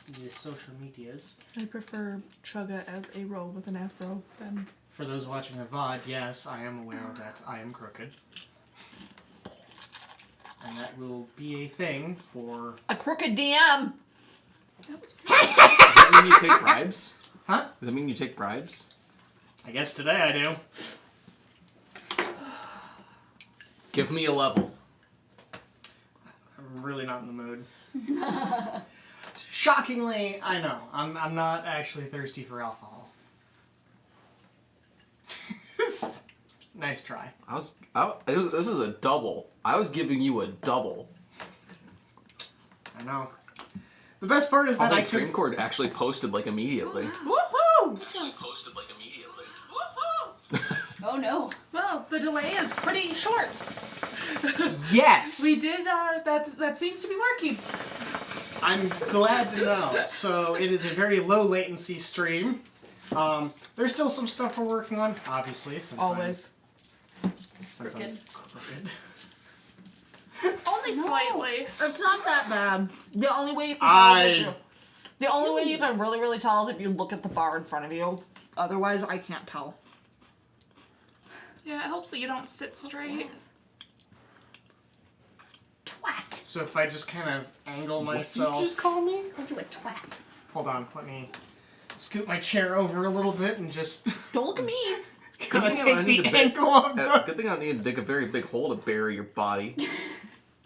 the social medias. I prefer Chugga as a row with an afro than... For those watching the VOD, yes, I am aware that I am crooked. And that will be a thing for... A crooked DM! Does that mean you take bribes? Huh? Does that mean you take bribes? I guess today I do. Give me a level. I'm really not in the mood. Shockingly, I know. I'm not actually thirsty for alcohol. Nice try. This is a double. I was giving you a double. I know. The best part is that I stream cord actually posted like immediately. Woohoo! Actually posted like immediately. Woohoo! Oh no. Well, the delay is pretty short. Yes! We did, that seems to be working. I'm glad to know. So it is a very low latency stream. There's still some stuff we're working on, obviously, since Always. I'm crooked. Only slightly. It's not that bad. The only way you can the only way you can really, really tell is if you look at the bar in front of you. Otherwise, I can't tell. Yeah, it helps that you don't sit straight. Twat. So if I just kind of angle myself... What did you just call me? Called you a twat. Hold on, let me scoot my chair over a little bit and just... Don't look at me. Good thing I take need the to angle of the... Good thing I need to dig a very big hole to bury your body.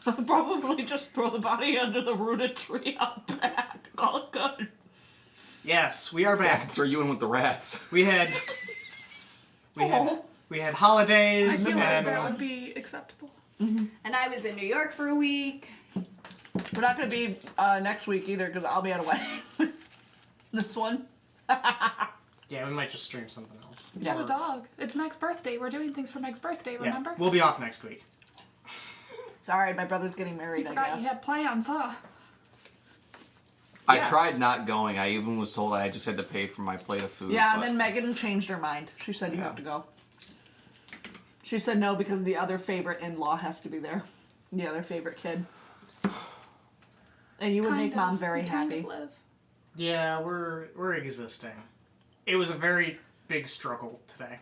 I'll probably just throw the body under the rooted tree out back. All good. Yes, we are back. Throw you in with the rats. We had holidays I feel like and that would be acceptable. And I was in New York for a week. We're not going to be next week either because I'll be at a wedding. This one. yeah, we might just stream something else. You have a dog. It's Meg's birthday. We're doing things for Meg's birthday, remember? Yeah, we'll be off next week. Sorry, my brother's getting married, You I forgot guess. you had plans, huh? I Yes. tried not going. I even was told I just had to pay for my plate of food. Yeah, and but- then Megan changed her mind. She said you have to go. She said no because the other favorite in-law has to be there. The other favorite kid. And you would make Mom very happy. Live. Yeah, we're existing. It was a very big struggle today.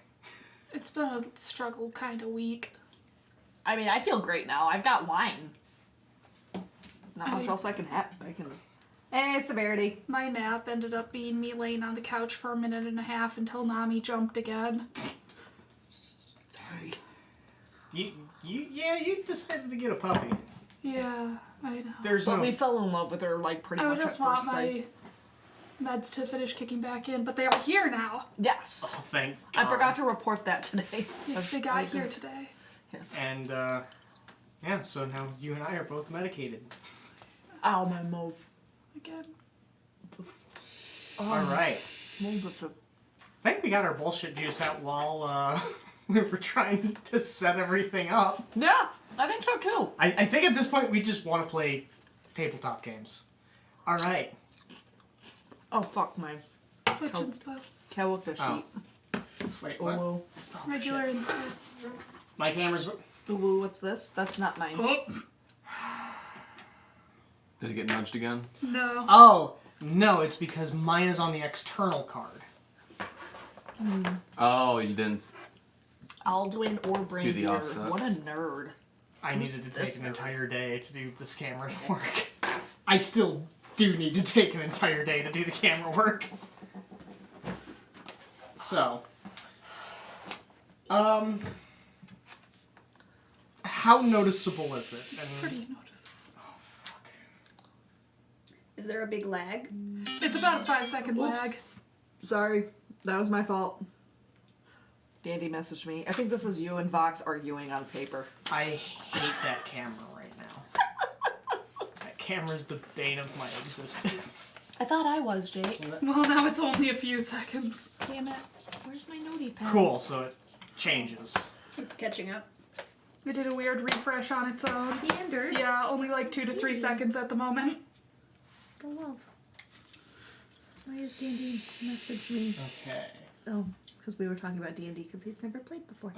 It's been a struggle kind of week. I mean, I feel great now. I've got wine. Not much else I can have. Hey, severity. My nap ended up being me laying on the couch for a minute and a half until Nami jumped again. Sorry. You decided to get a puppy. Yeah, I know. There's We fell in love with her, like, pretty I much just at want first sight. my meds to finish kicking back in, but they are here now. Yes. Oh, thank God. I forgot to report that today. Yes, they got here today. Yes. And yeah, so now you and I are both medicated. Ow, my mouth. Again. All right. Mouth. I think we got our bullshit juice out while we were trying to set everything up. Yeah, I think so too. I think at this point we just want to play tabletop games. All right. Oh, fuck, my Which inspo? Cowboy Oh. Wait, what? Ooh. Oh, Regular shit. inspo. My camera's... Ooh, what's this? That's not mine. Oh. Did it get nudged again? No. Oh, no, it's because mine is on the external card. Oh, you didn't. Alduin or Brain Do the Beer. offsets. What a nerd. I Who's needed to take this an nerd? entire day to do this camera work. I still do need to take an entire day to do the camera work. So, how noticeable is it? And, Pretty noticeable. Is there a big lag? It's about a 5-second Oops. lag. Sorry, that was my fault. Dandy messaged me. I think this is you and Vox arguing on paper. I hate that camera right now. That camera's the bane of my existence. I thought I was, Jake. Well, now it's only a few seconds. Damn it. Where's my notey pen? Cool, so it changes. It's catching up. It did a weird refresh on its own. The Enders. Yeah, only like 2 to 3 seconds at the moment. The love. Why is D&D message me? Okay. Oh, because we were talking about D&D because he's never played before.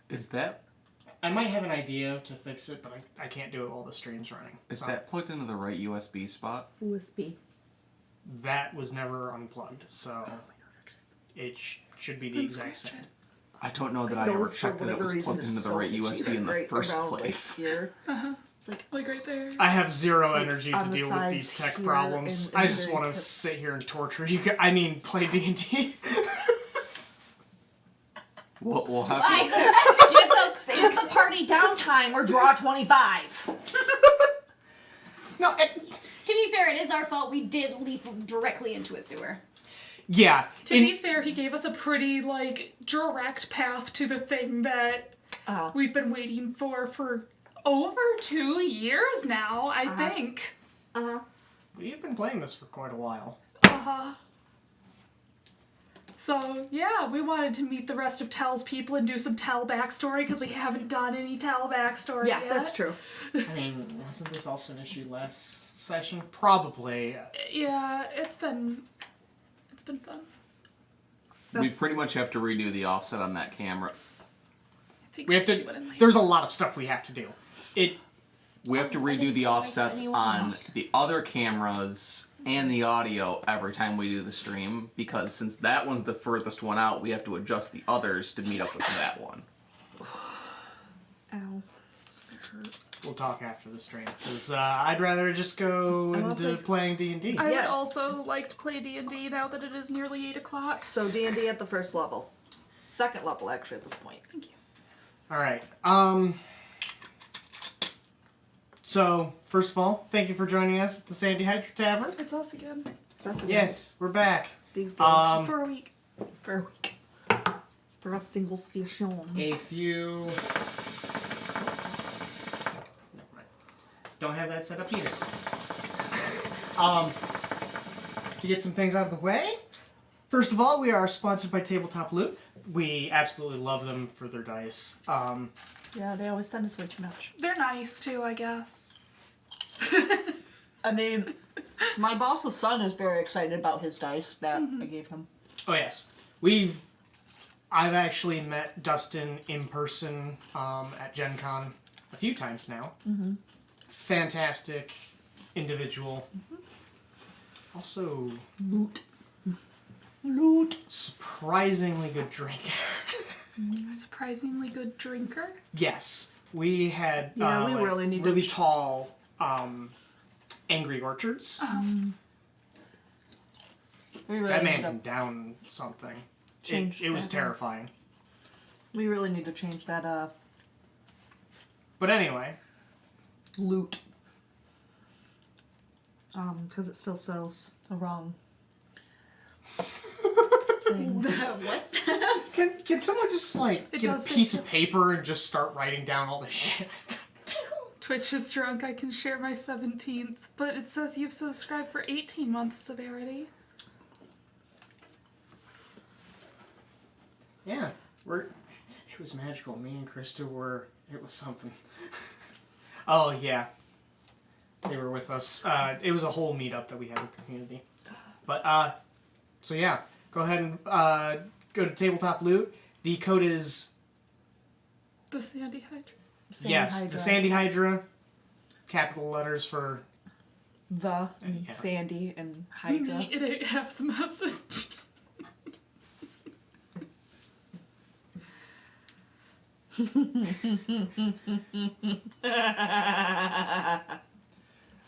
Is that I might have an idea to fix it, but I can't do it while the stream's running. Is So that plugged into the right USB spot? USB. that was never unplugged, so it should be the exact same. I don't know that I ever Those, for checked that it whatever was reason, plugged is into the so right itchy, USB in the right first around, like, place. here. It's like, Like right there. I have zero energy on to the deal with these sides tech here problems. and I the just very want to tip. sit here and torture you guys. I mean, play D&D. We'll have to... give the party downtime or draw 25. No, To be fair, it is our fault. We did leap directly into a sewer. yeah. To be fair, he gave us a pretty, like, direct path to the thing that we've been waiting for over 2 years now, I think. We've been playing this for quite a while. So, yeah, we wanted to meet the rest of Tel's people and do some Tel backstory, because we haven't done any Tel backstory Yeah, yet. that's true. I mean, wasn't this also an issue last session? Probably. Yeah, it's been fun. We pretty much have to redo the offset on that camera. I think We have she to. wouldn't like There's a lot of stuff we have to do. We have to redo the offsets on the other cameras and the audio every time we do the stream, because since that one's the furthest one out, we have to adjust the others to meet up with that one. Ow. We'll talk after the stream, because I'd rather just go into playing D&D. I would Yeah. also like to play D&D now that it is nearly 8 o'clock. So D&D at the first level. Second level, actually, at this point. Thank you. All right. So, first of all, thank you for joining us at the Sandy Hydra Tavern. It's us again. Yes, we're back. These days. For a week. For a week. For a single session. A few... Never mind. Don't have that set up either. To get some things out of the way, first of all, we are sponsored by Tabletop Loot. We absolutely love them for their dice. Yeah, they always send us way too much. They're nice too, I guess. I mean, my boss's son is very excited about his dice that I gave him. Oh yes, I've actually met Dustin in person at Gen Con a few times now. Fantastic individual. Also, Loot. surprisingly good drinker. Surprisingly good drinker. Yes, we had Yeah, we really need to- really tall Angry Orchards. We really That man need to can down something. change It was that. terrifying. We really need to change that But anyway, loot. Because it still sells the wrong thing. What? can someone just It get a does say piece of so. paper and just start writing down all the shit? Twitch is drunk, I can share my 17th, but it says you've subscribed for 18 months severity. Yeah, it was magical. Me and Krista were. It was something. Oh yeah, they were with us. It was a whole meetup that we had with the community. But so yeah, go ahead and go to Tabletop Loot. The code is The Sandy Hydra. the Sandy Hydra. Capital letters for The and Yeah. Sandy and Hydra. Me, it ain't half the message.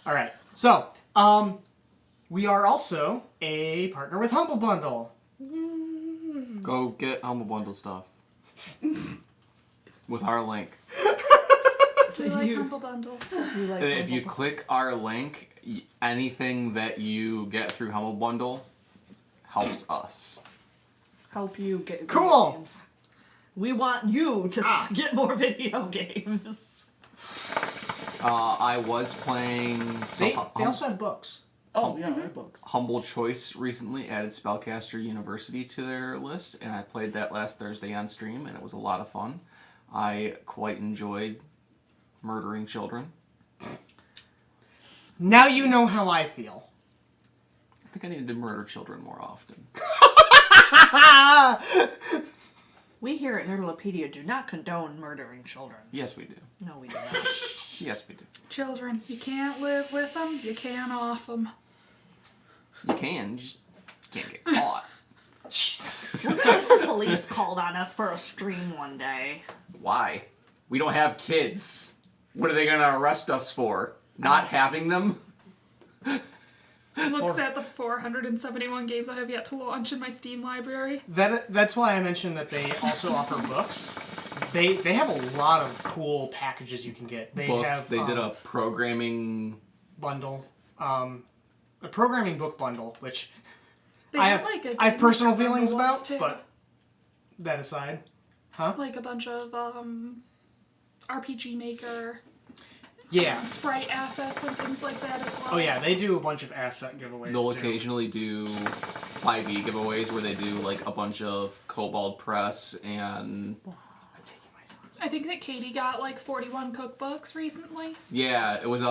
All right. So we are also a partner with Humble Bundle. Go get Humble Bundle stuff. With our link. We like Humble Bundle. We like If you Humble click our link, anything that you get through Humble Bundle helps us. help you get video Cool. games. We want you to get more video games. I was playing They also have books. Oh, yeah, their books. Humble Choice recently added Spellcaster University to their list, and I played that last Thursday on stream, and it was a lot of fun. I quite enjoyed murdering children. Now you know how I feel. I think I need to murder children more often. We here at Nerdlopedia do not condone murdering children. Yes, we do. No, we don't. Yes, we do. Children, you can't live with them, you can't off them. You can, you just can't get caught. Jesus. We're gonna get the police called on us for a stream one day. Why? We don't have kids. What are they gonna arrest us for? Not having them? Looks at the 471 games I have yet to launch in my Steam library. That's why I mentioned that they also offer books. They have a lot of cool packages you can get. They Books, have, they did a programming... bundle. A programming book bundle, which They I have, have, like, a I have game personal bundle feelings once, about, too. but that aside. Huh? Like a bunch of RPG Maker Yeah. sprite assets and things like that as well. Oh yeah, they do a bunch of asset giveaways They'll too. occasionally do 5e giveaways where they do like a bunch of Kobold Press and I think that Katie got like 41 cookbooks recently. yeah, it was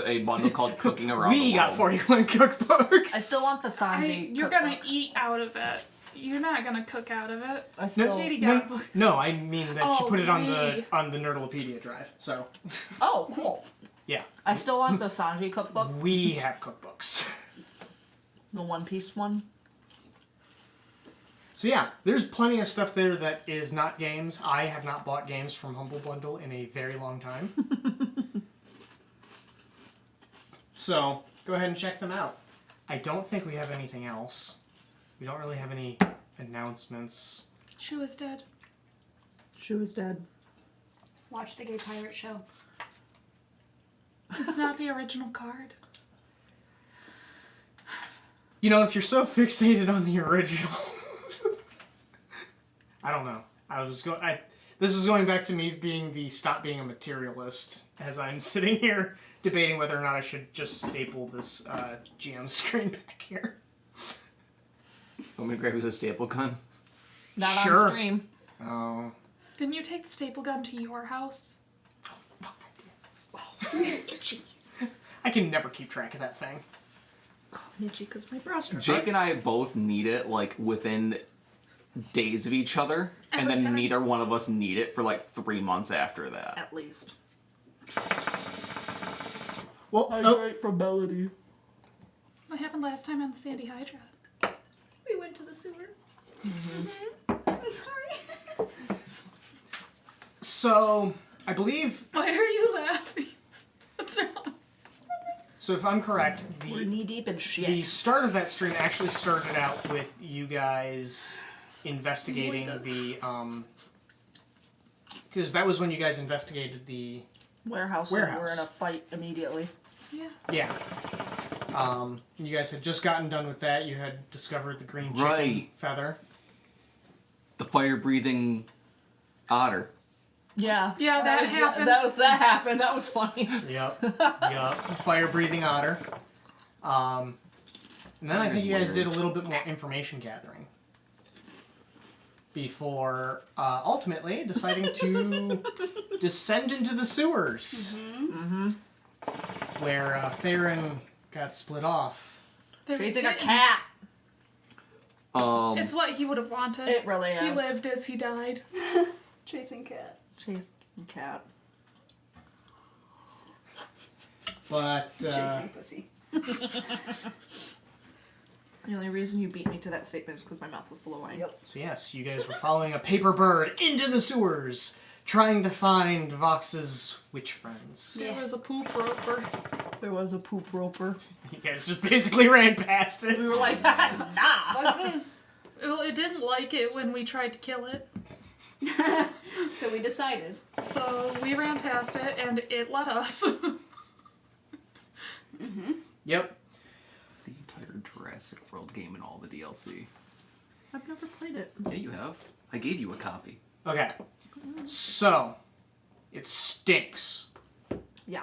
a bundle called Cooking Around the We World. got 41 cookbooks. I still want the Sanji. You're gonna cookbook. eat out of it. You're not gonna cook out of it. I still. Katie No, got no, I mean that she Oh, put it on me. the Nerdlopedia drive. So, Oh, cool. yeah, I still want the Sanji cookbook, we have cookbooks. the One Piece one. So yeah, there's plenty of stuff there that is not games. I have not bought games from Humble Bundle in a very long time. So, go ahead and check them out. I don't think we have anything else. We don't really have any announcements. She was dead. She was dead. Watch the Gay Pirate Show. It's not the original card. You know, if you're so fixated on the original, I don't know. This was going back to me being stop being a materialist as I'm sitting here debating whether or not I should just staple this GM screen back here. Want me to grab you the staple gun? Not Sure. on stream. Oh. Didn't you take the staple gun to your house? I can never keep track of that thing. Itchy because my breast hurts. Jake and I both need it like within days of each other, and Every then time. neither one of us need it for like 3 months after that. At least. Well, Hydrate for Melody. What happened last time on the Sandy Hydra? We went to the sewer. I'm sorry. so I believe. Why are you laughing? What's wrong? So if I'm correct, We're the knee deep in shit. the start of that stream actually started out with you guys investigating the because that was when you guys investigated the warehouse. Warehouse. And we're in a fight immediately. Yeah. You guys had just gotten done with that. You had discovered the green chicken Right. feather. The fire-breathing otter. Yeah. Yeah, that happened. That happened. That was funny. Yep. Fire breathing otter. And then I think you guys did a little bit more information gathering before ultimately deciding to descend into the sewers. Where Theron got split off. Chasing a cat. It's what he would have wanted. It really is. He lived as he died. Chasing cat. Chasing cat. But Chasing pussy. The only reason you beat me to that statement is because my mouth was full of wine. Yep. so yes, you guys were following a paper bird into the sewers, trying to find Vox's witch friends. There was a poop roper. There was a poop roper. You guys just basically ran past it. We were like, nah. Fuck this. Well, it didn't like it when we tried to kill it. So we decided. So we ran past it and it let us. Yep. It's the entire Jurassic World game and all the DLC. I've never played it. Yeah, you have. I gave you a copy. Okay. So, it stinks. Yeah.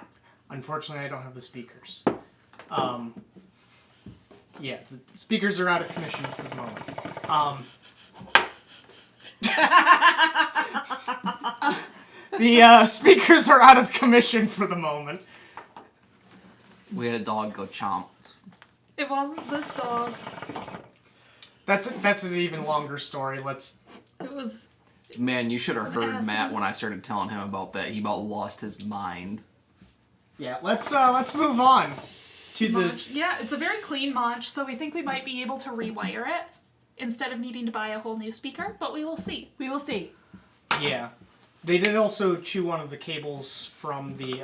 Unfortunately, I don't have the speakers. Yeah, the speakers are out of commission for the moment. The speakers are out of commission for the moment. We had a dog go chomp. It wasn't this dog. That's an even longer story. It was Man, you should have heard Acid. Matt when I started telling him about that. He about lost his mind. Yeah, let's move on to Munch. Yeah, it's a very clean Munch, so we think we might be able to rewire it instead of needing to buy a whole new speaker, but we will see. We will see. Yeah. They did also chew one of the cables from the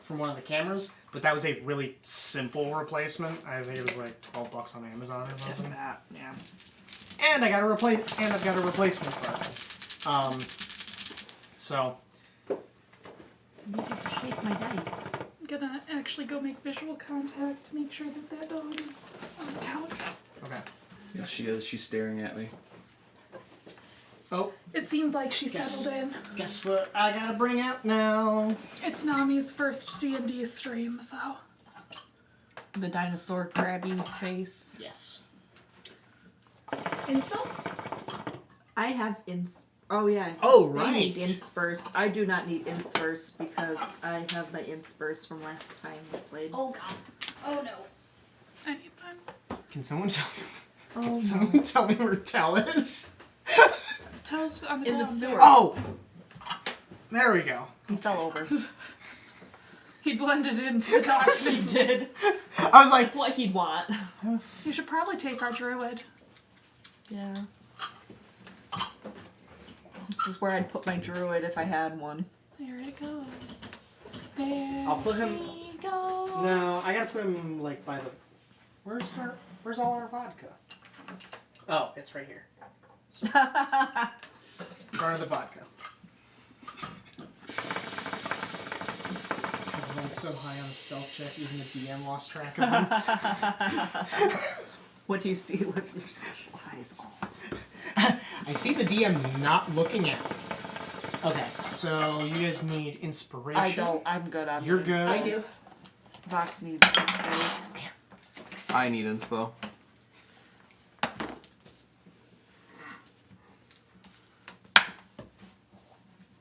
from one of the cameras, but that was a really simple replacement. I think it was like $12 on Amazon or something. That, yeah. And I've got a replacement part. So Maybe I can shake my dice. I'm gonna actually go make visual contact to make sure that that dog is on the couch. okay. Yeah, she is. She's staring at me. Oh, It seemed like she Guess- settled in. guess what I gotta bring out now? It's Nami's first D&D stream, so... The dinosaur crabby face. Yes. Inspo? I have Oh yeah. Oh, They right. need inspurs. I do not need inspurs because I have my inspurs from last time we played. Oh god. Oh no. I need mine. Can someone tell me? Oh, Can no. someone tell me where Tell is? Toes on the In the ground. sewer. Oh, there we go. He fell over. He blended into the darkness. He did. I was like, That's what he'd want. You should probably take our druid. Yeah. This is where I'd put my druid if I had one. There it goes. There I'll put him- he goes. no, I gotta put him like by the. Where's all our vodka? Oh, it's right here. So, front of the vodka. I went so high on a stealth check, even the DM lost track of him. What do you see with your special eyes on? I see the DM not looking at me. Okay, so you guys need inspiration. I don't. I'm good on You're these. good. I do. Vox needs inspurs. I need inspo.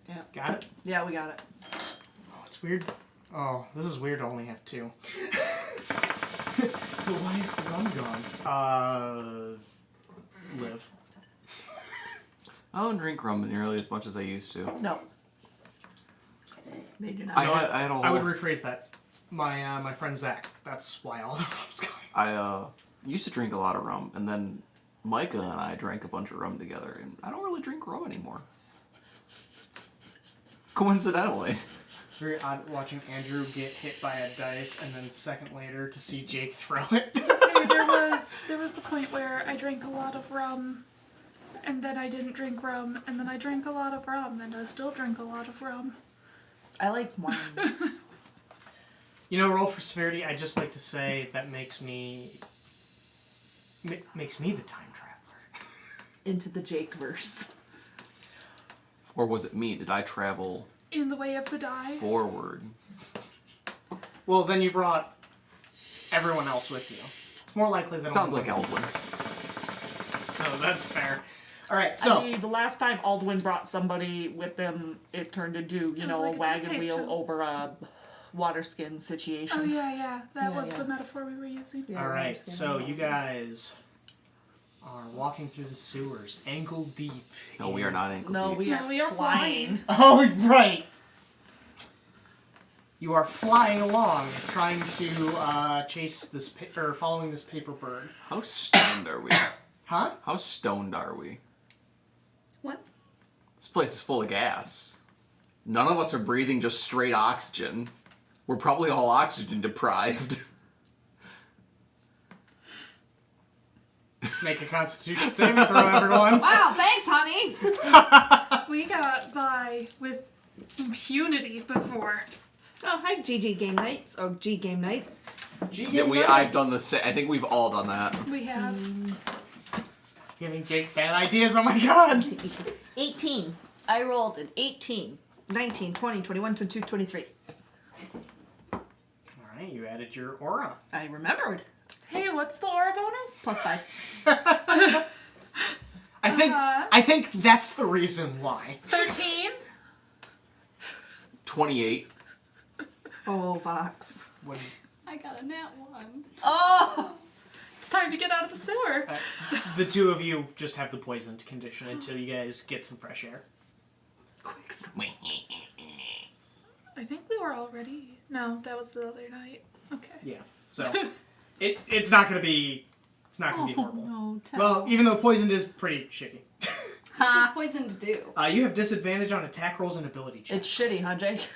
Yeah. Got it? Yeah, we got it. Oh, it's weird. Oh, this is weird to only have 2. But why is the rum gone? Live. I don't drink rum nearly as much as I used to. No. They do not. I had a whole, I would rephrase that. My friend Zach. That's why all the rum's going. I used to drink a lot of rum, and then Micah and I drank a bunch of rum together, and I don't really drink rum anymore. Coincidentally. It's very odd watching Andrew get hit by a dice and then a second later to see Jake throw it. There was the point where I drank a lot of rum, and then I didn't drink rum, and then I drank a lot of rum, and I still drink a lot of rum. I like wine. You know, roll for severity, I just like to say that makes me the time traveler. Into the Jake verse. Or was it me? Did I travel In the way of the die. forward? Well, then you brought everyone else with you. It's more likely than Sounds only like one. Eldwin. Oh, that's fair. All right, so I mean, the last time Aldwin brought somebody with them, it turned into, It was a like a wagon toothpaste wheel tube. over a water skin situation. Oh yeah. That Yeah, was yeah. the metaphor we were using. Yeah, all right, water skin. so you guys are walking through the sewers, ankle deep. No, we are not ankle No, deep. we No, are, we are flying. Oh, right. You are flying along, trying to chase this or following this paper bird. How stoned are we? Huh? How stoned are we? What? This place is full of gas. None of us are breathing just straight oxygen. We're probably all oxygen deprived. Make a Constitution saving throw, everyone. Wow, thanks, honey. We got by with impunity before. Oh, hi, GG Game Nights. Oh, G Game Nights. Yeah, I've done the same. I think we've all done that. We have. Stop giving Jake bad ideas. Oh my god. 18. I rolled an 18, 19, 20, 21, 22, 23. All right, you added your aura. I remembered. Hey, what's the aura bonus? Plus 5. I think that's the reason why. 13. 28. Oh, Vox. When, I got a nat 1. Oh! It's time to get out of the sewer. the two of you just have the poisoned condition until you guys get some fresh air. Thanks. I think we were already. No, that was the other night. Okay. Yeah. So it's not gonna be horrible. No, Well, even though poisoned is pretty shitty. What does poison do? You have disadvantage on attack rolls and ability checks. it's shitty, huh, Jake?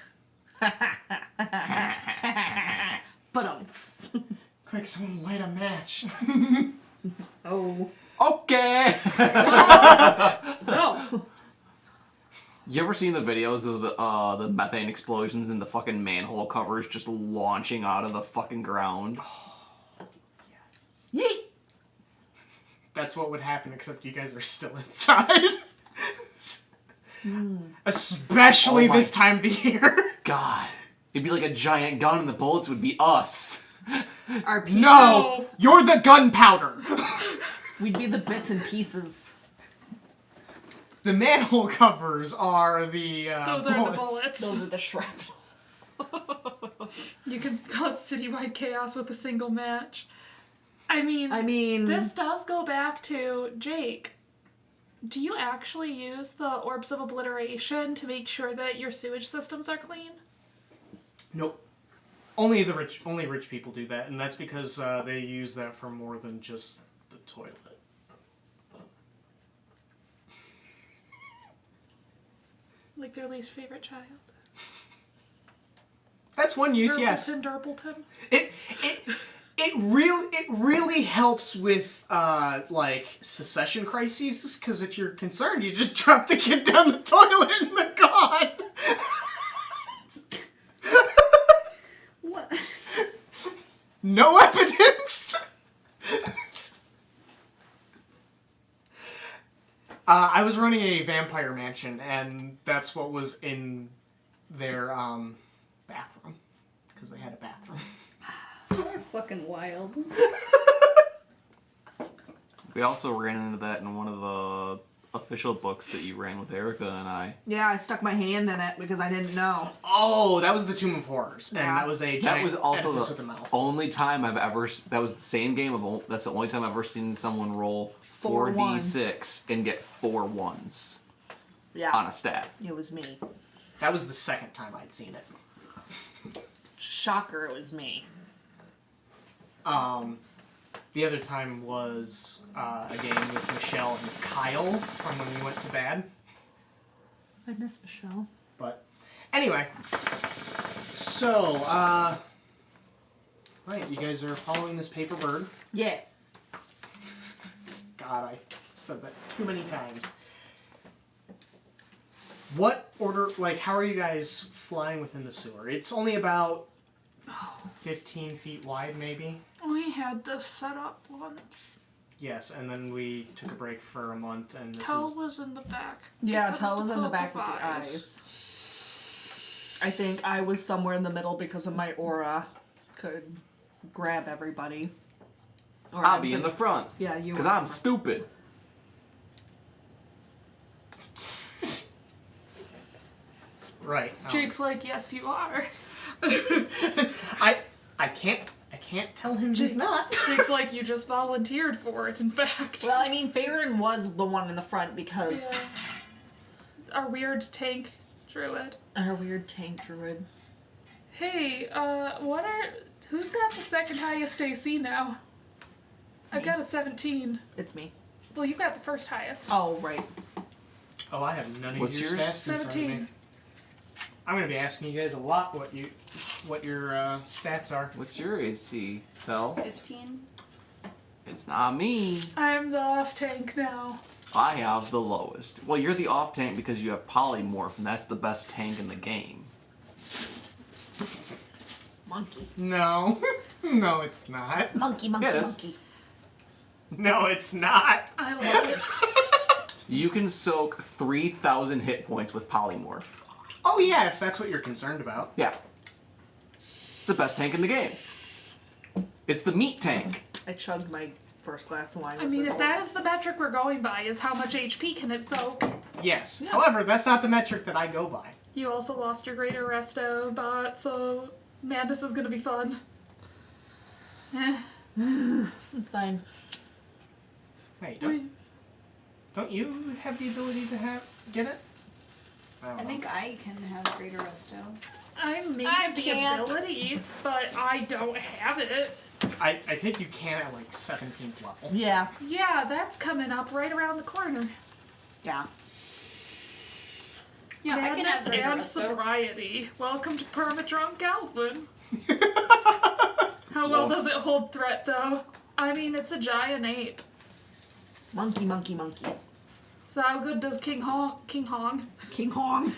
But Quick, someone light a match. oh Okay. no. You ever seen the videos of the methane explosions and the fucking manhole covers just launching out of the fucking ground? Yeet. That's what would happen, except you guys are still inside. Especially Oh my- this time of the year. God. It'd be like a giant gun and the bullets would be us. Our pieces. No! You're the gunpowder! We'd be the bits and pieces. The manhole covers are the Those are the bullets. Those are the shrapnel. You can cause citywide chaos with a single match. I mean, this does go back to Jake. Do you actually use the orbs of obliteration to make sure that your sewage systems are clean? Nope. Only rich people do that, and that's because they use that for more than just the toilet. Like their least favorite child. That's one use, yes. Durpleton. It really helps with like secession crises, because if you're concerned, you just drop the kid down the toilet and they're gone. What? No evidence. I was running a vampire mansion, and that's what was in their bathroom, because they had a bathroom. Fucking wild. We also ran into that in one of the official books that you ran with Erica and I. Yeah, I stuck my hand in it because I didn't know. Oh, that was the Tomb of Horrors, and Yeah. that was a That giant was also edifice the with a mouth. only time I've ever. That was the same game of. That's the only time I've ever seen someone roll 4d6 and get 4 ones Yeah. on a stat. It was me. That was the second time I'd seen it. Shocker, it was me. The other time was a game with Michelle and Kyle from when we went to bad. I miss Michelle. But anyway, so right, you guys are following this paper bird. Yeah. God, I said that too many times. What order, like, how are you guys flying within the sewer? It's only about 15 feet wide, maybe? We had this set up once. Yes, and then we took a break for a month, and this Tell is... was in the back. Yeah, Because Tell of was in the back with cloak the of eyes. I think I was somewhere in the middle because of my aura. Could grab everybody. Or I'll be in the front. Yeah, you Because were. I'm stupid. Right. Jake's like, yes, you are. I can't tell him he's not. Jake's like, you just volunteered for it, in fact. Well, I mean, Faerun was the one in the front because Our weird tank druid. our weird tank druid. Hey, who's got the second highest AC now? I've got a 17. It's me. Well, you got the first highest. Oh, right. Oh, I have none of What's your yours? stats in front of me. 17. I'm gonna be asking you guys a lot what your stats are. What's your AC, Tell? 15. It's not me. I'm the off tank now. I have the lowest. Well, you're the off tank because you have polymorph, and that's the best tank in the game. Monkey. No, no, it's not. Monkey, monkey, Yeah, it is. monkey. No, it's not. I love it. You can soak 3,000 hit points with polymorph. Oh yeah, if that's what you're concerned about. Yeah. It's the best tank in the game. It's the meat tank. I chugged my first glass of wine. I mean, if that is the metric we're going by, is how much HP can it soak? Yes. Yeah. However, that's not the metric that I go by. You also lost your greater resto bot, so madness is gonna be fun. It's fine. Wait, don't you have the ability to get it? I think I can have greater resto. I may I have the can't. ability, but I don't have it. I think you can at like 17th level. Yeah. Yeah, that's coming up right around the corner. Yeah. Yeah, I can have Madness greater and resto. sobriety. Welcome to Permadrunk Galvin. How well does it hold threat, though? I mean, it's a giant ape. Monkey, monkey, monkey. So how good does King Hong King Hong. King Kong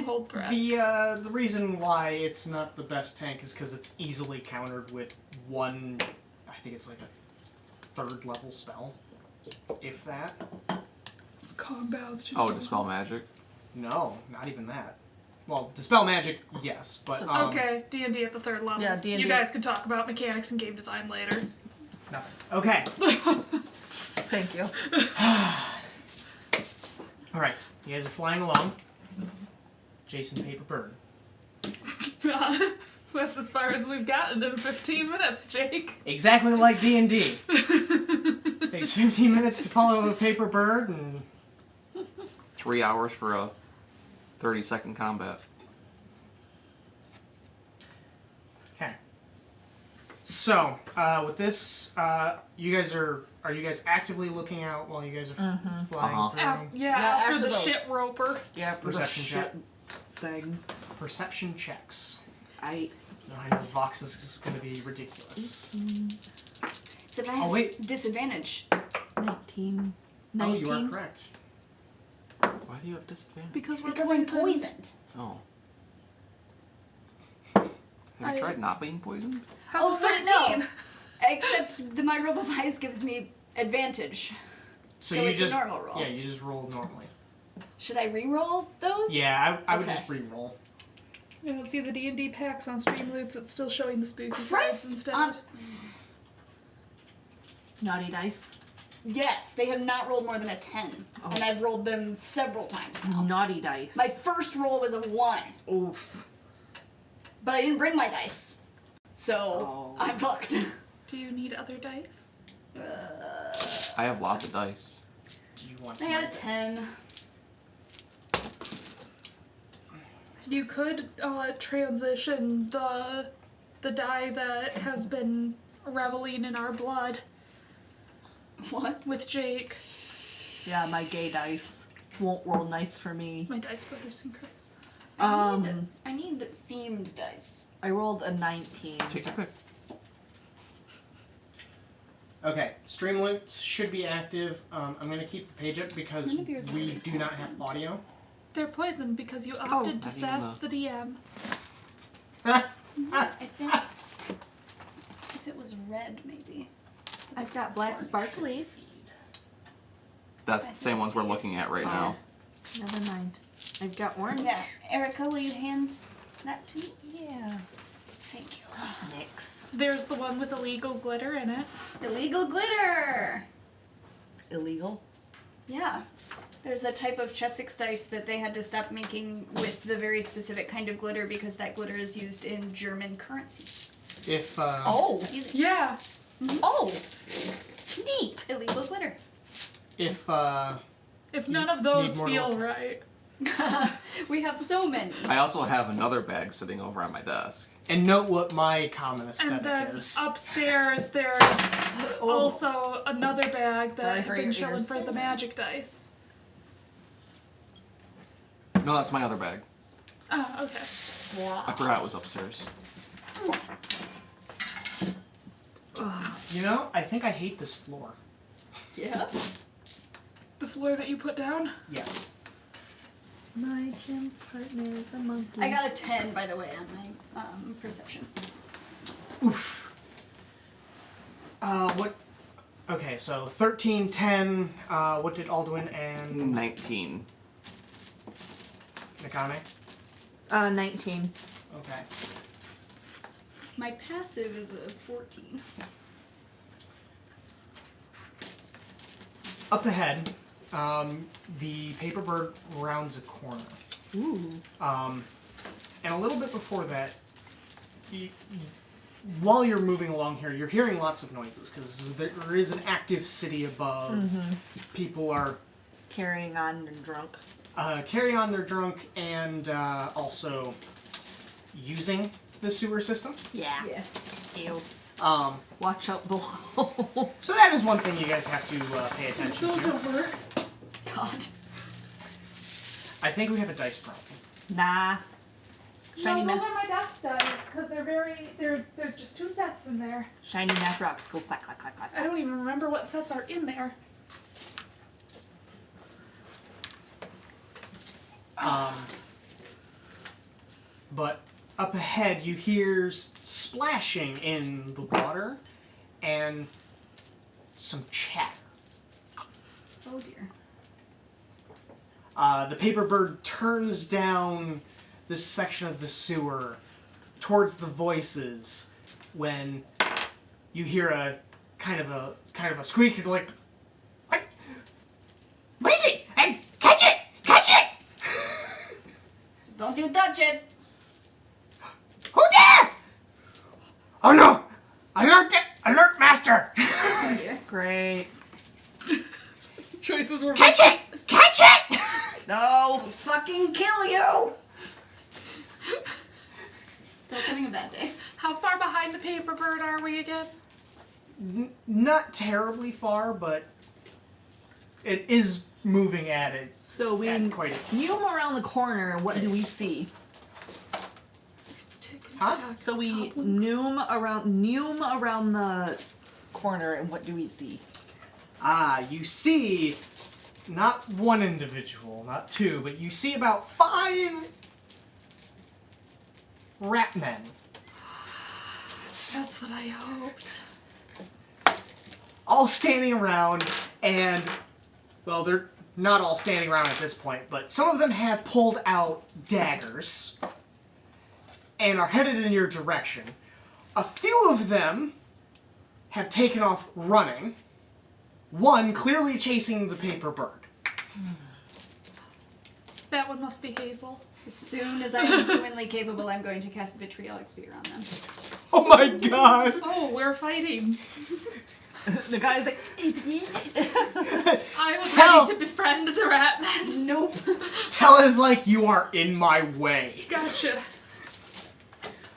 hold threat? The reason why it's not the best tank is because it's easily countered with one, I think it's like a 3rd level spell, if that. Kong bows to Oh, dispel magic. No, not even that. Well, dispel magic, yes, but Okay, D&D at the 3rd level. Yeah, D&D. You guys can talk about mechanics and game design later. nothing. Okay, Thank you. all right. You guys are flying along. Jason Paper Bird. That's as far as we've gotten in 15 minutes, Jake. Exactly like D&D. Takes 15 minutes to follow a paper bird, and 3 hours for a 30-second combat. okay. So, with this, are you guys actively looking out while you guys are flying Uh-huh. through? Yeah, after after the the- shit roper. Yeah, for Perception the check. shit thing. Perception checks. I No, I know Vox is going to be ridiculous. Except I have disadvantage. 19. Oh, you are correct. Why do you have disadvantage? Because we're Because I'm poisoned. Oh. Have I- you tried not being poisoned? How's Oh, the but 13? no. Except my robe of eyes gives me advantage. So you it's just, a normal roll. Yeah, you just roll normally. Should I re-roll those? Yeah, I would Okay. just re-roll. You don't see the D&D packs on Streamloots, it's still showing the spooky cards Christ! instead. naughty dice. Yes, they have not rolled more than a 10. Oh. And I've rolled them several times now. Naughty dice. My first roll was a 1. Oof. But I didn't bring my dice. So, Oh. I'm fucked. Do you need other dice? I have lots of dice. Do you want? I got a my- 10. You could transition the die that has been reveling in our blood What? with Jake. Yeah, my gay dice won't roll nice for me. My dice brothers in Christ. I need themed dice. I rolled a 19. Take your pick. Okay, Streamloots should be active. I'm going to keep the page up because None of yours we really do not have confirmed. audio. They're poisoned because you opted to I didn't sass know. the DM. I think if it was red, maybe. I've got black sparklies. That's the same ones we're looking at right now. Never mind. I've got orange. Yeah. Erica, will you hand that to me? Yeah. Thank you. Nix. There's the one with illegal glitter in it. Illegal glitter. Illegal? Yeah. There's a type of Chessex dice that they had to stop making with the very specific kind of glitter because that glitter is used in German currency. If Oh. Use it. Yeah. Oh. Neat. Illegal glitter. if If none of those need more feel look. right. We have so many. I also have another bag sitting over on my desk. and note what my common And aesthetic then is. upstairs there's also another bag that Sorry I've for been your showing ears. for the magic dice. No, that's my other bag. Oh, okay. I forgot it was upstairs. You know, I think I hate this floor. Yeah. The floor that you put down? Yeah. My gym partner's a monkey. I got a 10, by the way, on my perception. Oof. What? Okay, so 13, 10. What did Alduin and 19. Nakane? 19. Okay. My passive is a 14. Up ahead, the paper bird rounds a corner. Ooh. And a little bit before that, while you're moving along here, you're hearing lots of noises because there is an active city above. People are Carrying on and drunk. carry on their drunk and also using the sewer system. Yeah. Ew. Watch out below. So that is one thing you guys have to pay attention Those to. don't work. God. I think we have a dice problem. Nah. Shiny No, those meth. are my desk dice because there's just 2 sets in there. Shiny meth rocks go clack clack clack clack. I don't even remember what sets are in there. But up ahead, you hear splashing in the water and some chatter. Oh dear. The paper bird turns down this section of the sewer towards the voices when you hear a kind of a squeak like, what is it? And catch it! Catch it! Don't you touch it! Who dare? Oh no! Alert! Alert, master! Oh dear. Great. Choices were Catch it! Catch it! No. I'll fucking kill you! That's having a bad day. How far behind the paper bird are we again? Not terribly far, but it is moving at it. So we At quite a... zoom around the corner, and what do we see? It's ticking Huh? back. So we Goblin. noom around the corner, and what do we see? You see not one individual, not two, but you see about 5 rat men. That's what I hoped. All standing around, and, well, they're not all standing around at this point, but some of them have pulled out daggers and are headed in your direction. A few of them have taken off running, one clearly chasing the paper bird. That one must be Hazel. As soon as I am humanly capable, I'm going to cast Vitriolic Sphere on them. Oh my god! Oh, we're fighting. The guy's like, I was Tell- ready to befriend the rat man. Nope. Tell is like, you are in my way. Gotcha.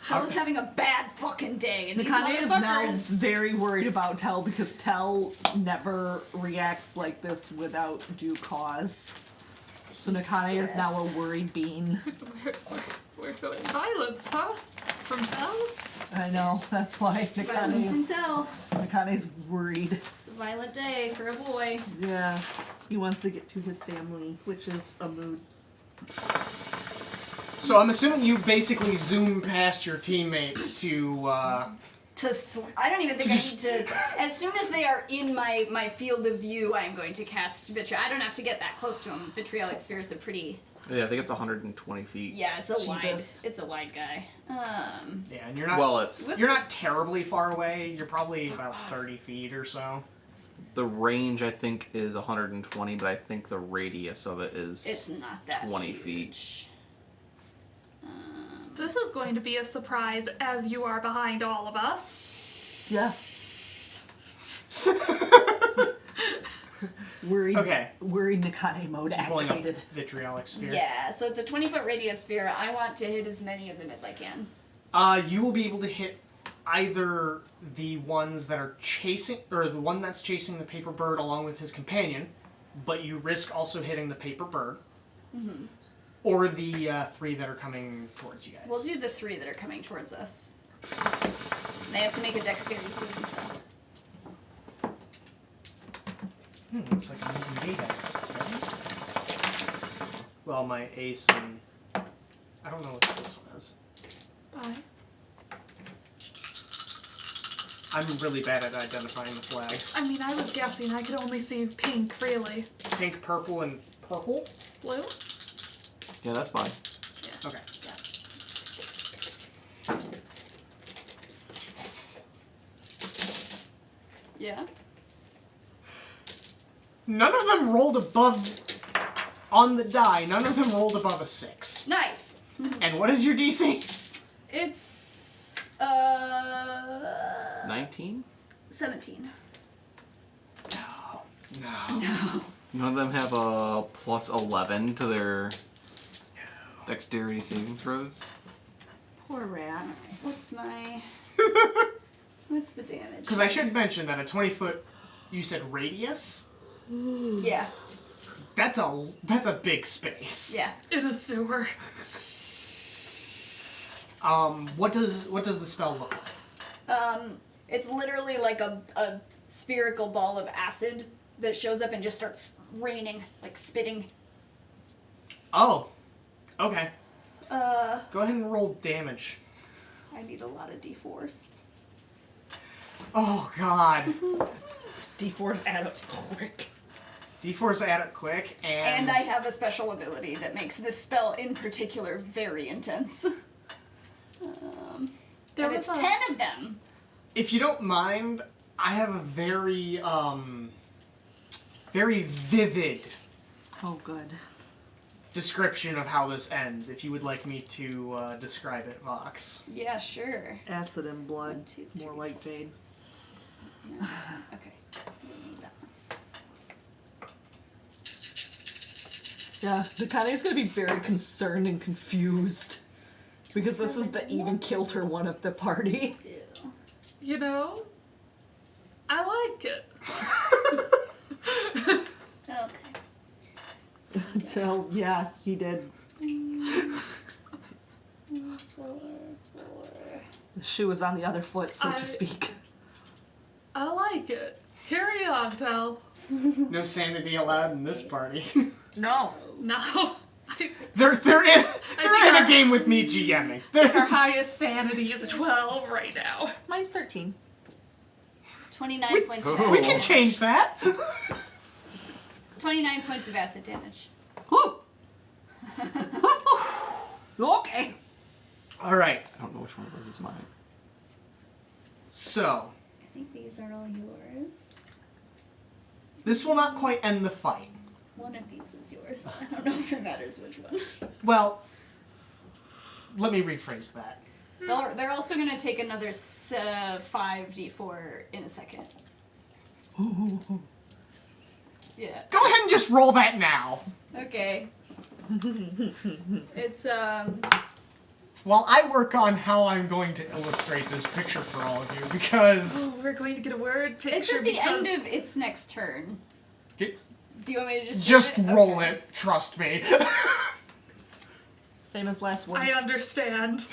Tell's having a bad fucking day, and these Nakane is now motherfuckers. very worried about Tell because Tell never reacts like this without due cause. So Nakane is now a worried bean. We're going violence, huh? From Tell? I know, that's why Violence from Tell. Nakane's worried. It's a violent day for a boy. Yeah, he wants to get to his family, which is a mood. So I'm assuming you basically zoom past your teammates to, I don't even think I need to. As soon as they are in my field of view, I'm going to cast Vitriol. I don't have to get that close to them. Vitriolic Sphere is a pretty. Yeah, I think it's 120 feet. Yeah, it's a wide. Jeebus. It's a wide guy. yeah, and you're not, Well, it's you're not terribly far away. You're probably about 30 feet or so. the range. I think is 120, but I think the radius of it is. It's not that 20 huge. feet. This is going to be a surprise as you are behind all of us. Yeah. Worried. Okay. Worried Nakane mode Pulling up activated. vitriolic sphere. Yeah, so it's a 20-foot radius sphere. I want to hit as many of them as I can. You will be able to hit either the ones that are chasing, or the one that's chasing the paper bird along with his companion, but you risk also hitting the paper bird, or the 3 that are coming towards you guys. We'll do the 3 that are coming towards us. They have to make a dexterity saving throw. Looks like I'm using D-Dex today. Well, my ace and... I don't know what this one is. Bye. I'm really bad at identifying the flags. I mean, I was guessing. I could only see pink, really. Pink, purple, and purple? Blue? Yeah, that's fine. Okay. Yeah. None of them rolled above... On the die, none of them rolled above a 6. Nice. And what is your DC? It's 19. 17. No. None of them have a plus 11 to their dexterity saving throws. Poor rats. What's my... What's the damage? Because I should mention that a 20-foot, you said radius? Yeah. That's a big space. Yeah. In a sewer. What does the spell look like? It's literally like a spherical ball of acid that shows up and just starts raining, like spitting. Oh. Okay. Go ahead and roll damage. I need a lot of d4s. Oh, God. D4s add up quick. D4s add up quick, And I have a special ability that makes this spell in particular very intense. There and was it's 10 of them. If you don't mind, I have a very, very vivid Oh, good. description of how this ends, if you would like me to describe it, Vox. Yeah, sure. Acid and blood. 1, 2, 3, More like Jade. 6, 9, 10. Okay. Don't need that one. Yeah, Nakane's gonna be very concerned and confused. Because this is the even kilter one of the party. You know, I like it. Okay. Until, yeah, he did. 4. The shoe was on the other foot, so I- to speak. I like it. Carry on, Tel. No sanity allowed in this party. No. No. they're in our- a game with me GMing. Our highest sanity is 12 right now. Mine's 13. 29 points of Oh. acid We can damage. change that. 29 points of acid damage. Woo! Okay. All right. I don't know which one of those is mine. So, I think these are all yours. this will not quite end the fight. One of these is yours. I don't know if it matters which one. Well, let me rephrase that. They're also going to take another 5d4 in a second. Yeah. Go ahead and just roll that now. Okay. It's, While I work on how I'm going to illustrate this picture for all of you, because... Oh, we're going to get a word picture it's at the because end of its next turn. Get- Do you want me to just Just do it? roll Okay. it, trust me. Famous last words. I understand.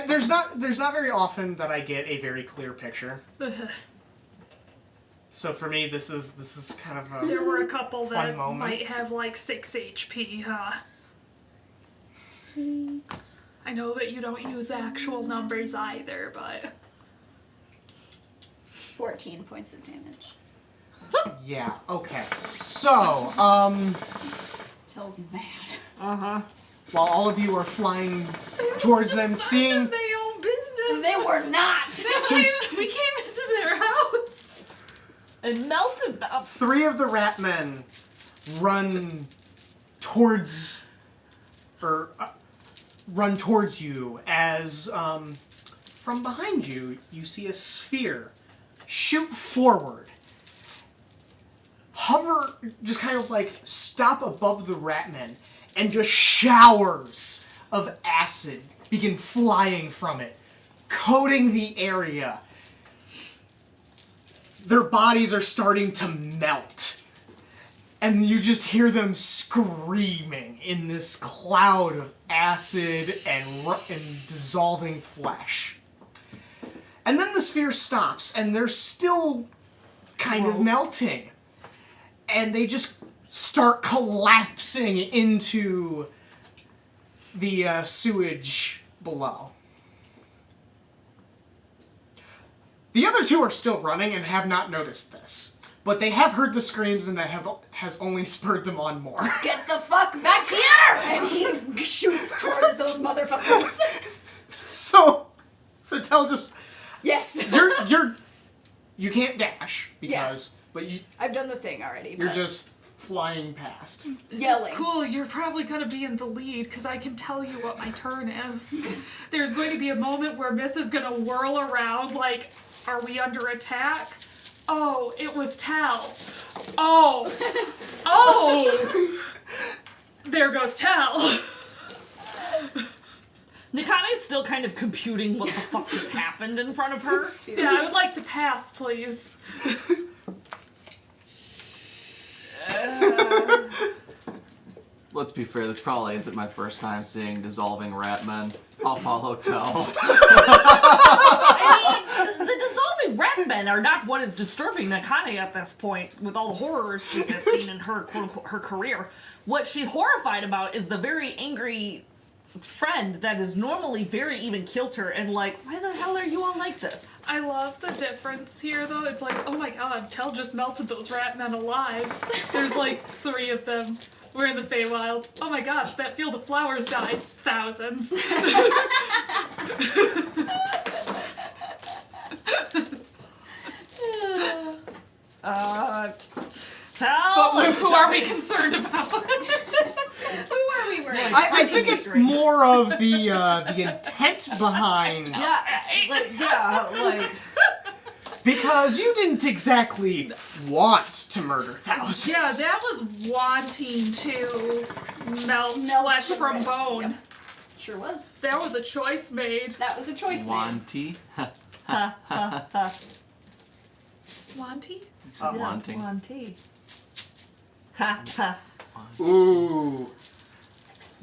There's not very often that I get a very clear picture. So for me, this is kind of a... There were a couple Fun that moment. might have like 6 HP, huh? I know that you don't use actual numbers either, but 14 points of damage. Yeah, okay. So, Tells mad. Uh-huh. while all of you are flying towards them, seeing... they own business. They were not! We came into their house. And melted them. 3 of the rat men run towards you as from behind you you see a sphere shoot forward, hover, just kind of like stop above the rat men, and just showers of acid begin flying from it, coating the area. Their bodies are starting to melt. And you just hear them screaming in this cloud of acid and dissolving flesh. And then the sphere stops, and they're still kind of Gross. melting. And they just start collapsing into the sewage below. The other 2 are still running and have not noticed this. But they have heard the screams, and that has only spurred them on more. Get the fuck back here! And he shoots towards those motherfuckers. So tell just Yes. you can't dash because but I've done the thing already. you're but just flying past. yelling. It's cool, you're probably gonna be in the lead, because I can tell you what my turn is. There's going to be a moment where Myth is gonna whirl around like, are we under attack? Oh, it was Tal. Oh. Oh. There goes Tal. Nakane's still kind of computing what the fuck just happened in front of her. Yeah, I would like to pass, please. Let's be fair, this probably isn't my first time seeing dissolving rat men. I'll follow Tell. I mean, the dissolving rat men are not what is disturbing Nakane at this point, with all the horrors she has seen in her quote-unquote her career. What she's horrified about is the very angry friend that is normally very even kilter and like, why the hell are you all like this? I love the difference here, though. It's like, oh my god, Tell just melted those rat men alive. There's like 3 of them. We're in the Feywilds. Oh my gosh, that field of flowers died. Thousands. Tell. But who are we concerned about? Who are we worried? I think it's more of the intent behind. like. Because you didn't exactly want to murder thousands. Yeah, that was wanting to melt flesh from bone. Yep. Sure was. That was a choice made. That was a choice made. Wanty? Wanty? Wanting. Wanty. Ha ha. Ooh.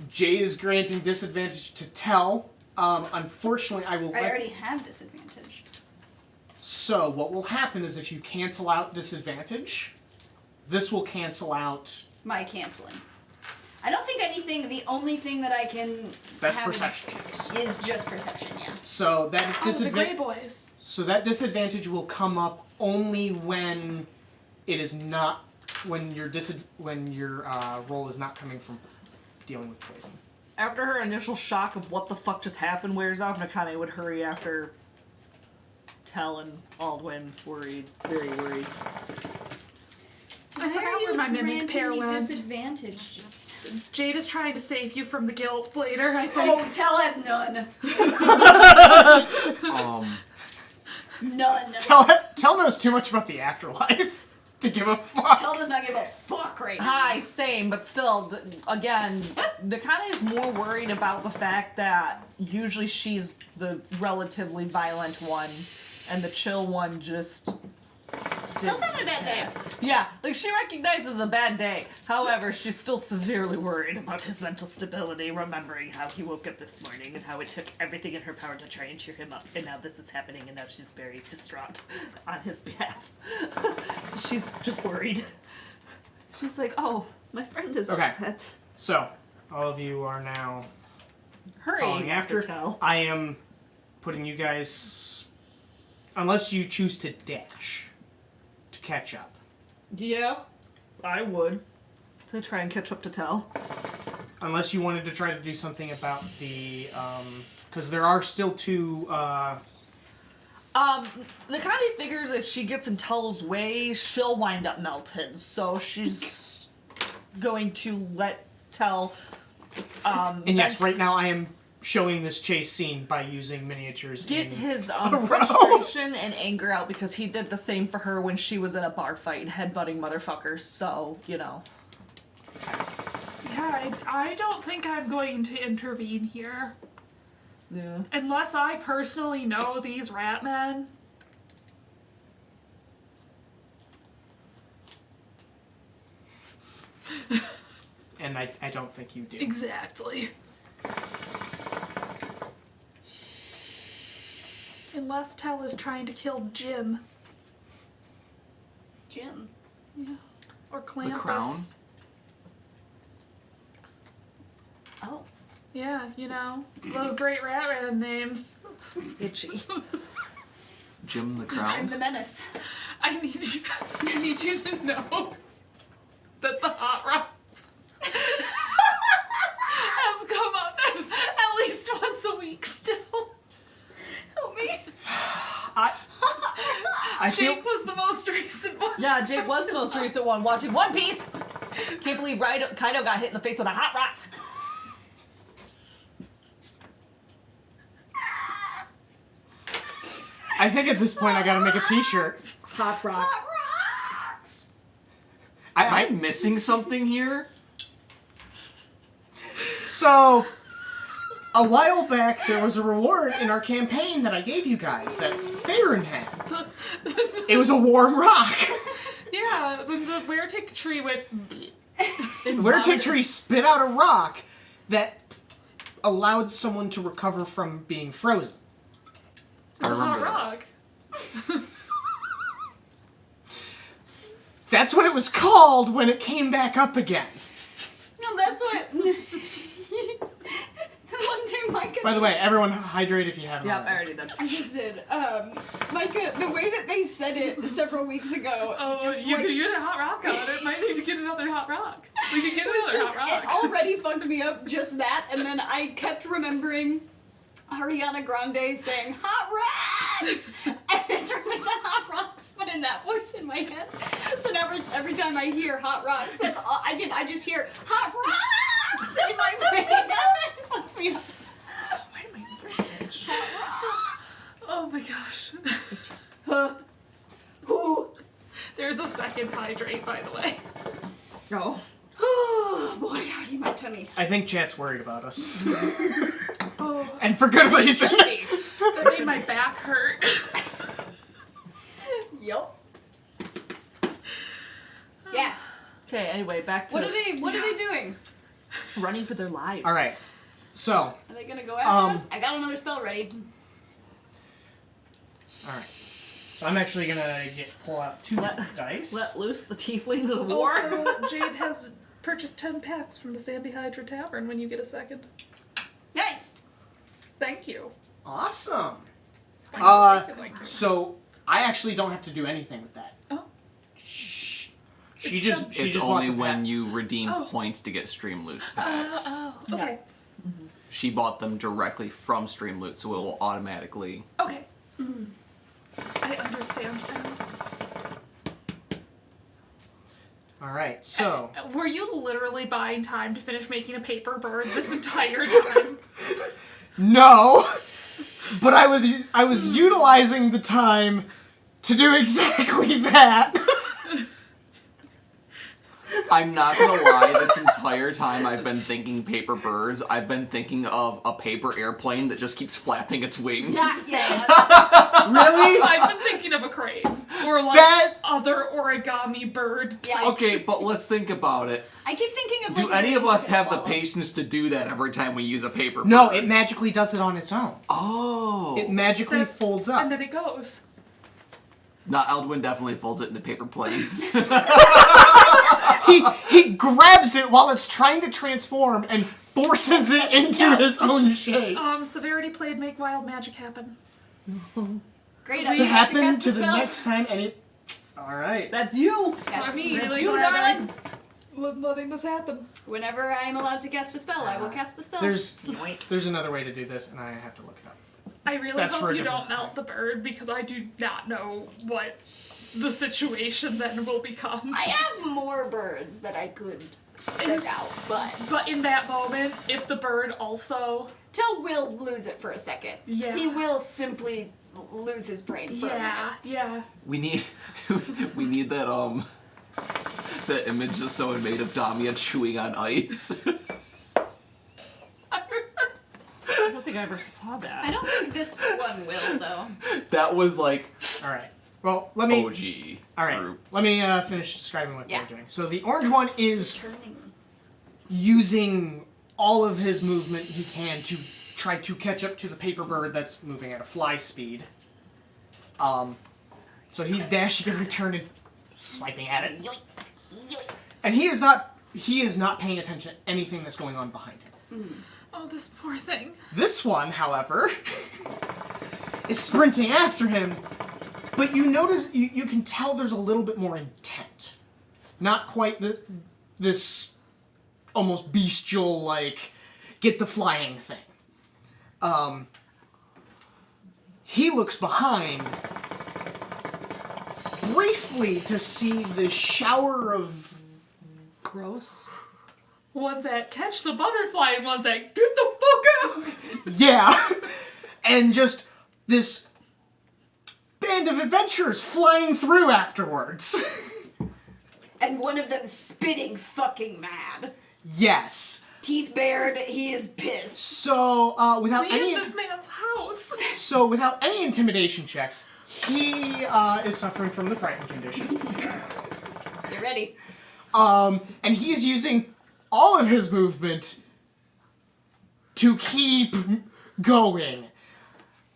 Jade is granting disadvantage to Tell. Unfortunately, I will I let... already have disadvantage. So, what will happen is if you cancel out disadvantage, this will cancel out... My canceling. I don't think anything, the only thing that I can That's have perception checks. is just perception, yeah. So that Oh, the Grey disadvantage... Boys. So that disadvantage will come up only when it is not... When your roll is not coming from dealing with poison. After her initial shock of what the fuck just happened wears off, Nakane would hurry after Tell and Aldwin, worried, very worried. I forgot where my mimic pair went. Disadvantage. Jade is trying to save you from the guilt later, I think. Oh, Tell has none. None. Tell knows too much about the afterlife to give a fuck. Tell does not give a fuck right now. Hi, same, but still, again, Nakane is more worried about the fact that usually she's the relatively violent one, and the chill one just... Tell's having a bad day. Yeah, like she recognizes a bad day. However, she's still severely worried about his mental stability, remembering how he woke up this morning and how it took everything in her power to try and cheer him up. And now this is happening, and now she's very distraught on his behalf. She's just worried. She's like, oh, my friend is upset. So, all of you are now Hurry, following after. Tell. I am putting you guys... Unless you choose to dash to catch up. Yeah, I would. To try and catch up to Tell. Unless you wanted to try to do something about the... Because there are still 2... Nakane figures if she gets in Tell's way, she'll wind up melted. So she's going to let Tell... and yes, right now I am showing this chase scene by using miniatures Get in his frustration and anger out because he did the same for her when she was in a bar fight, headbutting motherfuckers, so, you know. Yeah, I don't think I'm going to intervene here. Yeah. Unless I personally know these rat men. And I don't think you do. Exactly. Unless Tell is trying to kill Jim. Jim. Yeah. Or Clampus. The Crown? Oh. Yeah, you know, those great rat man names. Itchy. Jim the I'm Crown? the menace. I need you to know that the hot rods have come up at least once a week still. Help me. I feel... Jake was the most recent one. Yeah, Jake was the most recent one watching One Piece. Can't believe Kaido got hit in the face with a hot rock. I think at this point I gotta make a t-shirt. Hot rock. Hot rocks! Am I missing something here? So, a while back, there was a reward in our campaign that I gave you guys that Tavern had. It was a warm rock. Yeah, when the were-tick tree went... The were-tick tree spit out a rock that allowed someone to recover from being frozen. I It's a hot remember that. rock. That's what it was called when it came back up again. No, that's what. One day, Micah. By the way, everyone hydrate if you haven't Yep, I already. already did. I just did. Micah, the way that they said it several weeks ago. Oh, you could use a hot rock on it. Might need to get another hot rock. We could get It was another just, hot it rock. already fucked me up, just that, and then I kept remembering Ariana Grande saying hot rocks, and it turned into hot rocks, but in that voice in my head. So now every time I hear hot rocks, that's all I just hear hot rocks in my brain. It fucks me up. Why am I message? Hot rocks. Oh my gosh. Ooh. There's a second hydrate, by the way. No. Oh boy, howdy my tummy. I think chat's worried about us. Oh, And for good reason. that made my back hurt. Yup. Yeah. Okay, anyway, back to What are they doing? running for their lives. Alright, so, Are they gonna go after Um, us? I got another spell ready. alright. So I'm actually gonna pull out 2 dice. Let loose the tieflings of war. Also, Jade has purchased 10 packs from the Sandy Hydra Tavern when you get a second. Nice. Thank you. Awesome. Thank you, thank you. So I actually don't have to do anything with that. Oh. She It's just done. she It's just only bought the when pack. you redeem Oh. points to get Streamloots packs. Okay. She bought them directly from Streamloot, so it will automatically. Okay. I understand now. All right. So Were you literally buying time to finish making a paper bird this entire time? no, but I was utilizing the time to do exactly that. I'm not gonna lie, this entire time I've been thinking paper birds, I've been thinking of a paper airplane that just keeps flapping its wings. Yeah. Really? I've been thinking of a crane. Or like That- other origami bird type. Okay, but let's think about it. I keep thinking of Do like, any of things us you can have the swallow. patience to do that every time we use a paper No, bird? it magically does it on its own. Oh. It magically That's- folds And up. then it goes. No, Eldwin definitely folds it into paper planes. He grabs it while it's trying to transform and forces it into his own shape. Severity played Make Wild Magic Happen. Great. To idea happen cast to a the spell. next time any. All right. That's you. That's I'm me. That's really you, glad darling. I'm letting this happen. Whenever I am allowed to cast a spell, I will cast the spell. There's another way to do this, and I have to look it up. I really That's for hope a you different don't melt the bird because I do not know what the situation then will become. I have more birds that I could send out, But in that moment, if the bird also... Till Will lose it for a second. Yeah. He will simply lose his brain for a minute. Yeah. we need that that image that someone made of Damia chewing on ice. I don't think I ever saw that. I don't think this one will, though. That was like All right. Well, let me. OG All right. group. Let me finish describing what Yeah. we're doing. So the orange one is Turning. using all of his movement he can to try to catch up to the paper bird that's moving at a fly speed. So he's dashing every turn and swiping at it. Yoink. Yoink. And he is not paying attention to anything that's going on behind him. Oh, this poor thing. This one, however, is sprinting after him, but you notice, you can tell there's a little bit more intent. Not quite this almost bestial, like, get the flying thing. He looks behind briefly to see the shower of... Gross. One's at catch the butterfly and one's at get the fuck out! Yeah! And just this big band of adventurers flying through afterwards. And one of them spitting fucking mad. Yes. Teeth bared, he is pissed. So, without any... Leave this man's house. So, without any intimidation checks, he is suffering from the frightened condition. Get ready. And he is using all of his movement to keep going.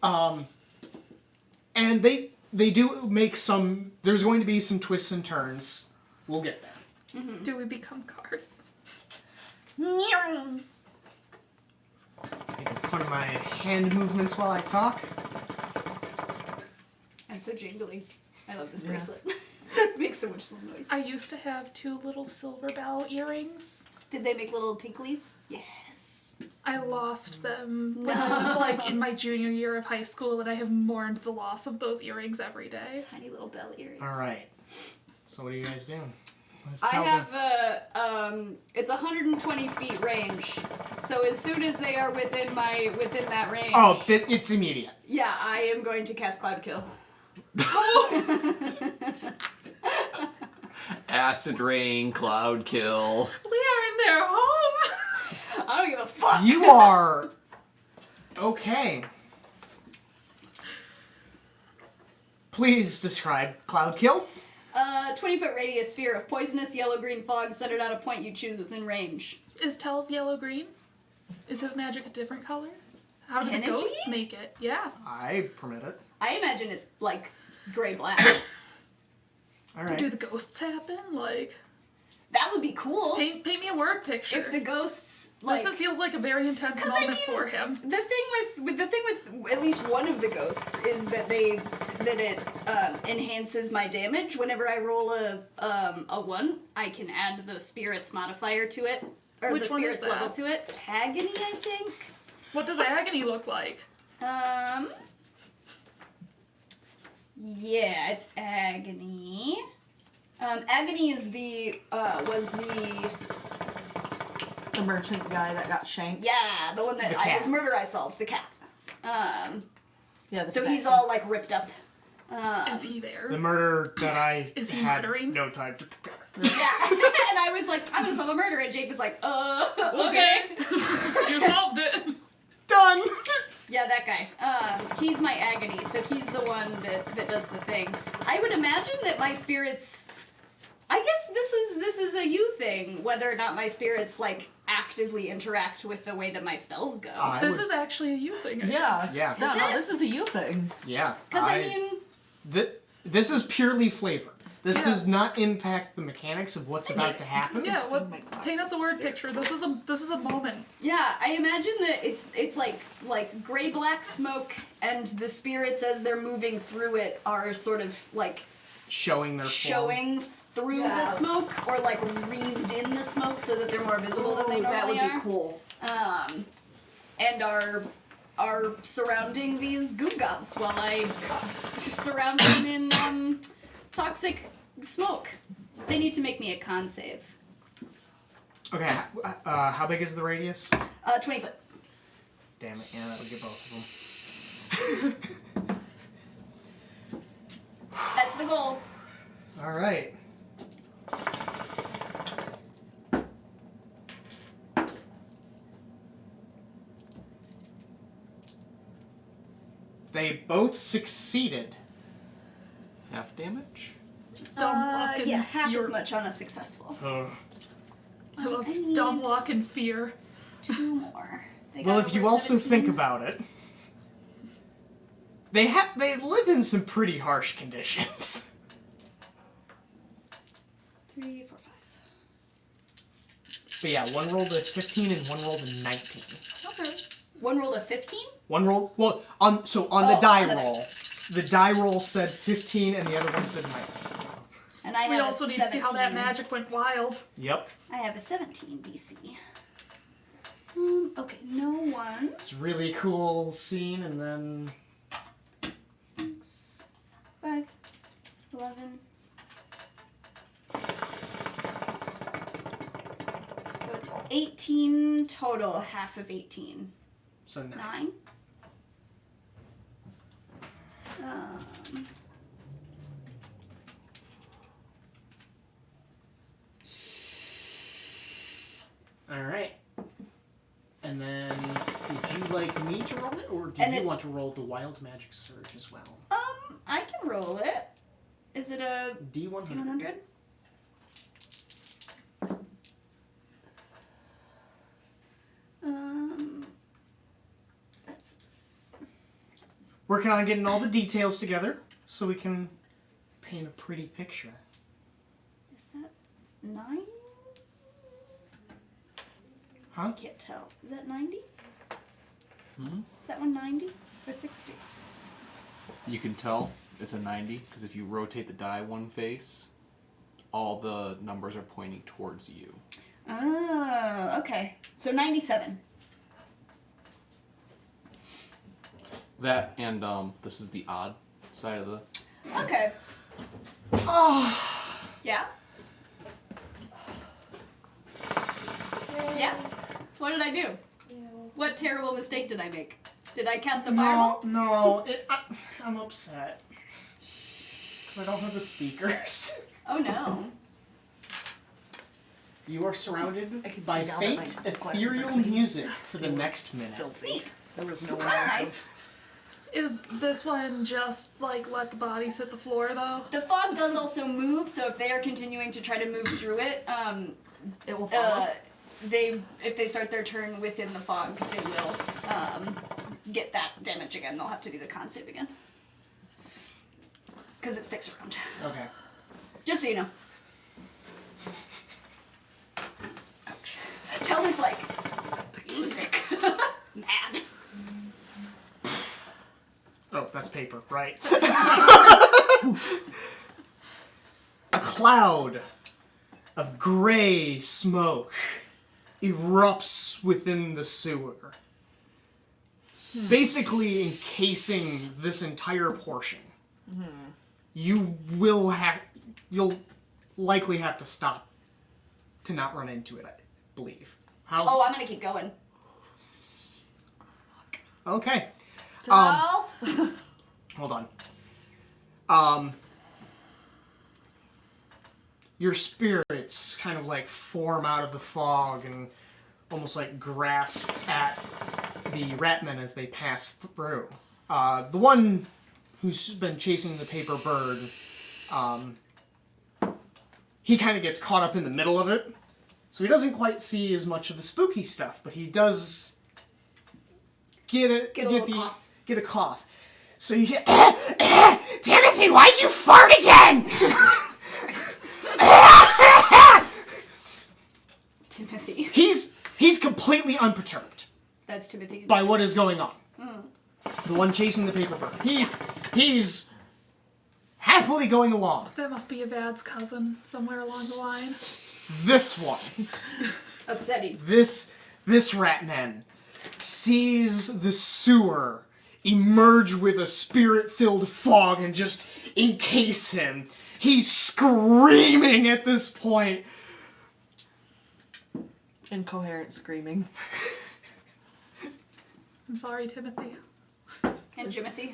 And they do make some... There's going to be some twists and turns. We'll get there. Mm-hmm. Do we become cars? Making fun of my hand movements while I talk. I'm so jingly. I love this bracelet. It makes so much little noise. I used to have 2 little silver bell earrings. Did they make little tinklies? Yes. I lost them when I was like in my junior year of high school, and I have mourned the loss of those earrings every day. Tiny little bell earrings. Alright. So what are you guys doing? I have it's 120 feet range. So as soon as they are within that range. Oh, it's immediate. Yeah, I am going to cast Cloud Kill. Acid rain, cloud kill. We are in their home. I don't give a fuck. You are... Okay. Please describe Cloud Kill. 20-foot radius sphere of poisonous yellow-green fog centered on a point you choose within range. Is Tell's yellow-green? Is his magic a different color? How do Can the it ghosts be? make it? Yeah. I permit it. I imagine it's like gray-black. Alright. Do the ghosts happen? Like, That would be cool. paint me a word picture. If the ghosts like this feels like a very intense 'cause I moment mean, for him. the thing with at least one of the ghosts is that it enhances my damage. Whenever I roll a 1, I can add the spirit's modifier to it, or Which the one is spirit's level that? to it. Agony, I think. What does agony look like? Yeah, it's agony. Agony is was The merchant guy that got shanked. the one that The cat. his murder I solved, the cat. Yeah. So he's all like ripped up. Is he there? The murder that I Is he had murdering? no time to prepare. Yeah, and I was like, I'm gonna solve a murder, and Jake was like, okay. You solved it. Done! Yeah, that guy. He's my agony, so he's the one that does the thing. I would imagine that my spirits. I guess this is a you thing, whether or not my spirits like actively interact with the way that my spells go. This is actually a you thing. I think. Yeah. Yeah. No, Is no, it? this is a you thing. Yeah. Because I mean, This is purely flavor. This Yeah. does not impact the mechanics of what's about to happen. Yeah, Oh my God. paint us a word picture. This is a moment. yeah, I imagine that it's like gray black smoke, and the spirits as they're moving through it are sort of like Showing their form. showing through the smoke, or like wreathed in the smoke so that they're more visible than they normally are. cool. And are surrounding these goop gobs while I surround them in toxic smoke. They need to make me a con save. Okay, how big is the radius? 20 foot. Damn it, yeah, that would get both of That's the goal. them. Alright. They both succeeded. Half damage? Dumb luck and Yeah, half your- as much on a successful. I love I need- dumb luck and fear. 2 more. They Well, got if you over also 17. think about it, they live in some pretty harsh conditions. 3, 4, 5. But yeah, one rolled a 15 and one rolled a 19. Okay. One rolled a 15? One roll, well, on the Oh, die on the roll, dice. the die roll said 15 and the other one said 19. And I We have also a need to see 17. how that magic went wild. Yep, I have a 17 DC. Okay, no ones. it's a really cool scene, and then 6, 5, 11. So it's 18 total, half of 18. so 9. 9. And then, would you like me to roll it, or do you want to roll the wild magic surge as well? I can roll it. Is it a D100? That's... Working on getting all the details together so we can paint a pretty picture. Is that 9? Huh? I can't tell. Is that 90? Is that one 90 or 60? You can tell it's a 90 because if you rotate the die one face, all the numbers are pointing towards you. Oh, okay. So 97. That and this is the odd side of the. Okay. Oh. Yeah? Yeah? What did I do? What terrible mistake did I make? Did I cast a fireball? No. I'm upset. 'Cause I don't have the speakers. Oh no. You are surrounded I can by see now that faint, my glasses are ethereal clean. music for the next minute. Filthy. There was no one That's else. nice. Is this one just like let the bodies hit the floor though? The fog does also move, so if they are continuing to try to move through it, It will follow. if they start their turn within the fog, they will get that damage again. They'll have to do the con save again. Because it sticks around. Okay. Just so you know. Ouch. Tell is like, music. Mad. Oh, that's paper, right. A cloud of gray smoke erupts within the sewer, basically encasing this entire portion. You'll likely have to stop to not run into it, I believe. Oh, I'm gonna keep going. Okay. Tal? Hold on. Your spirits kind of like form out of the fog and almost like grasp at the ratmen as they pass through. The one who's been chasing the paper bird, he kind of gets caught up in the middle of it, so he doesn't quite see as much of the spooky stuff, but he does get a cough. So you hear, Timothy, why'd you fart again? Timothy. He's completely unperturbed That's Timothy. by what is going on. The one chasing the paper bird. He's happily going along. That must be Evad's cousin somewhere along the line. This one, Upsetting. this ratman sees the sewer emerge with a spirit-filled fog and just encase him. He's screaming at this point. Incoherent screaming. I'm sorry, Timothy. And Jimothy.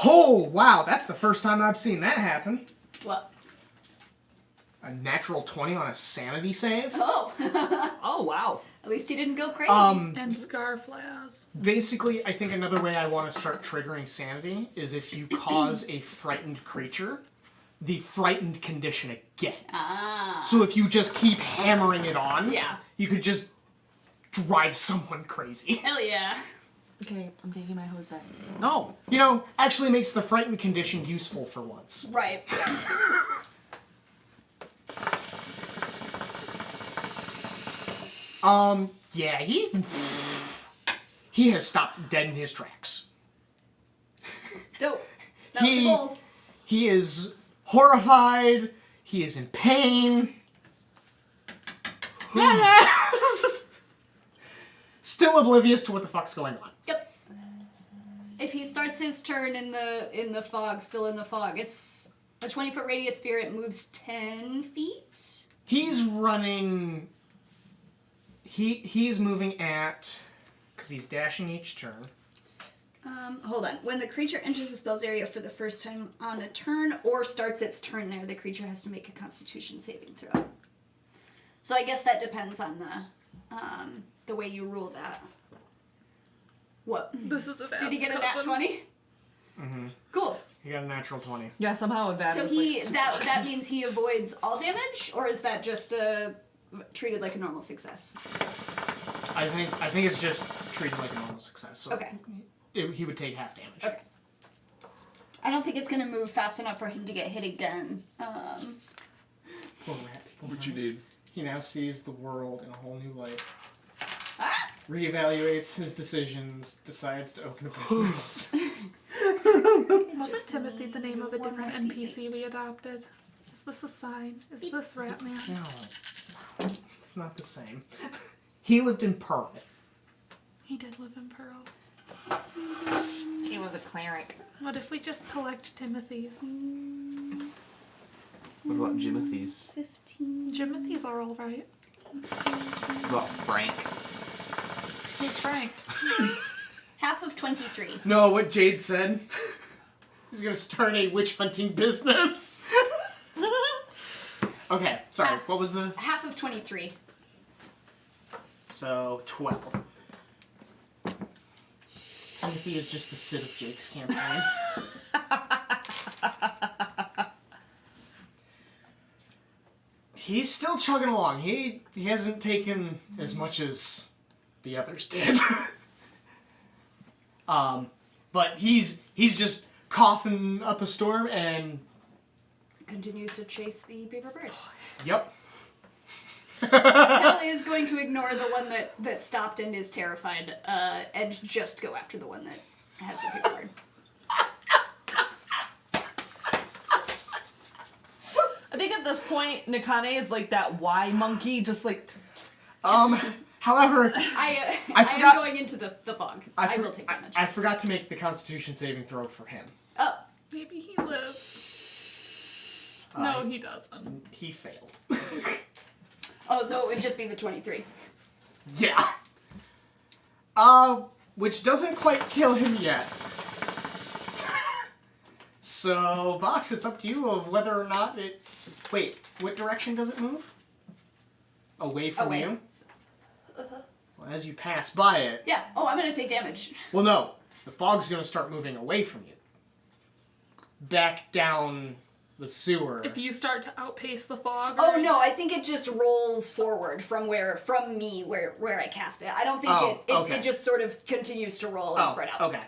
Oh, wow, that's the first time I've seen that happen. What? A natural 20 on a sanity save? Oh. Oh, wow. At least he didn't go crazy. And Scarflaz. Basically, I think another way I want to start triggering sanity is if you cause a frightened creature the frightened condition again. Ah. So if you just keep hammering it on, Yeah. you could just drive someone crazy. Hell yeah. Okay, I'm taking my hose back. No! You know, actually makes the frightened condition useful for once. Right. Yeah, he has stopped dead in his tracks. Dope. That was the goal. He is horrified. He is in pain. Still oblivious to what the fuck's going on. Yep. If he starts his turn in the fog, still in the fog, it's a 20-foot radius sphere. It moves 10 feet. He's running. He's moving at, because he's dashing each turn. Hold on. When the creature enters the spell's area for the first time on a turn or starts its turn there, the creature has to make a Constitution saving throw. So I guess that depends on the the way you rule that. What? This is a bad Did he get a nat 20? Mm-hmm. Cool. He got a natural 20. Yeah, somehow Evad So was he like... that means he avoids all damage, or is that just treated like a normal success? I think it's just treated like a normal success. So Okay. he would take half damage. Okay. I don't think it's gonna move fast enough for him to get hit again. Poor rat. What you need? He now sees the world in a whole new light. Ah! Reevaluates his decisions, decides to open a business. Wasn't Timothy the name of a different NPC we adopted? Is this a sign? Is this Ratman? No. It's not the same. He lived in Pearl. He did live in Pearl. He was a cleric. What if we just collect Timothy's? What about Jimothy's? 15. Jimothy's are alright. What about Frank? Who's Frank? Half of 23. No, what Jade said. He's gonna start a witch hunting business. Okay, sorry. What was the... Half of 23. So, 12. Timothy is just the Sid of Jake's campaign. He's still chugging along. He hasn't taken as much as the others did. But he's just coughing up a storm and... Continues to chase the paper bird. Yep. Tell is going to ignore the one that stopped and is terrified, and just go after the one that has the paper bird. I think at this point, Nikane is like that Y monkey, just like... However... I forgot- am going into the fog. I will take damage. I forgot to make the Constitution saving throw for him. Oh. Maybe he lives. No, he doesn't. He failed. Oh, so it would just be the 23. Yeah. Which doesn't quite kill him yet. So, Vox, it's up to you of whether or not it... Wait, what direction does it move? Away from Away. you? Well, as you pass by it... Yeah. Oh, I'm going to take damage. Well, no. The fog's going to start moving away from you. Back down the sewer. If you start to outpace the fog. Oh no, I think it just rolls forward from me where I cast it. I don't think okay. it just sort of continues to roll and spread out. Okay.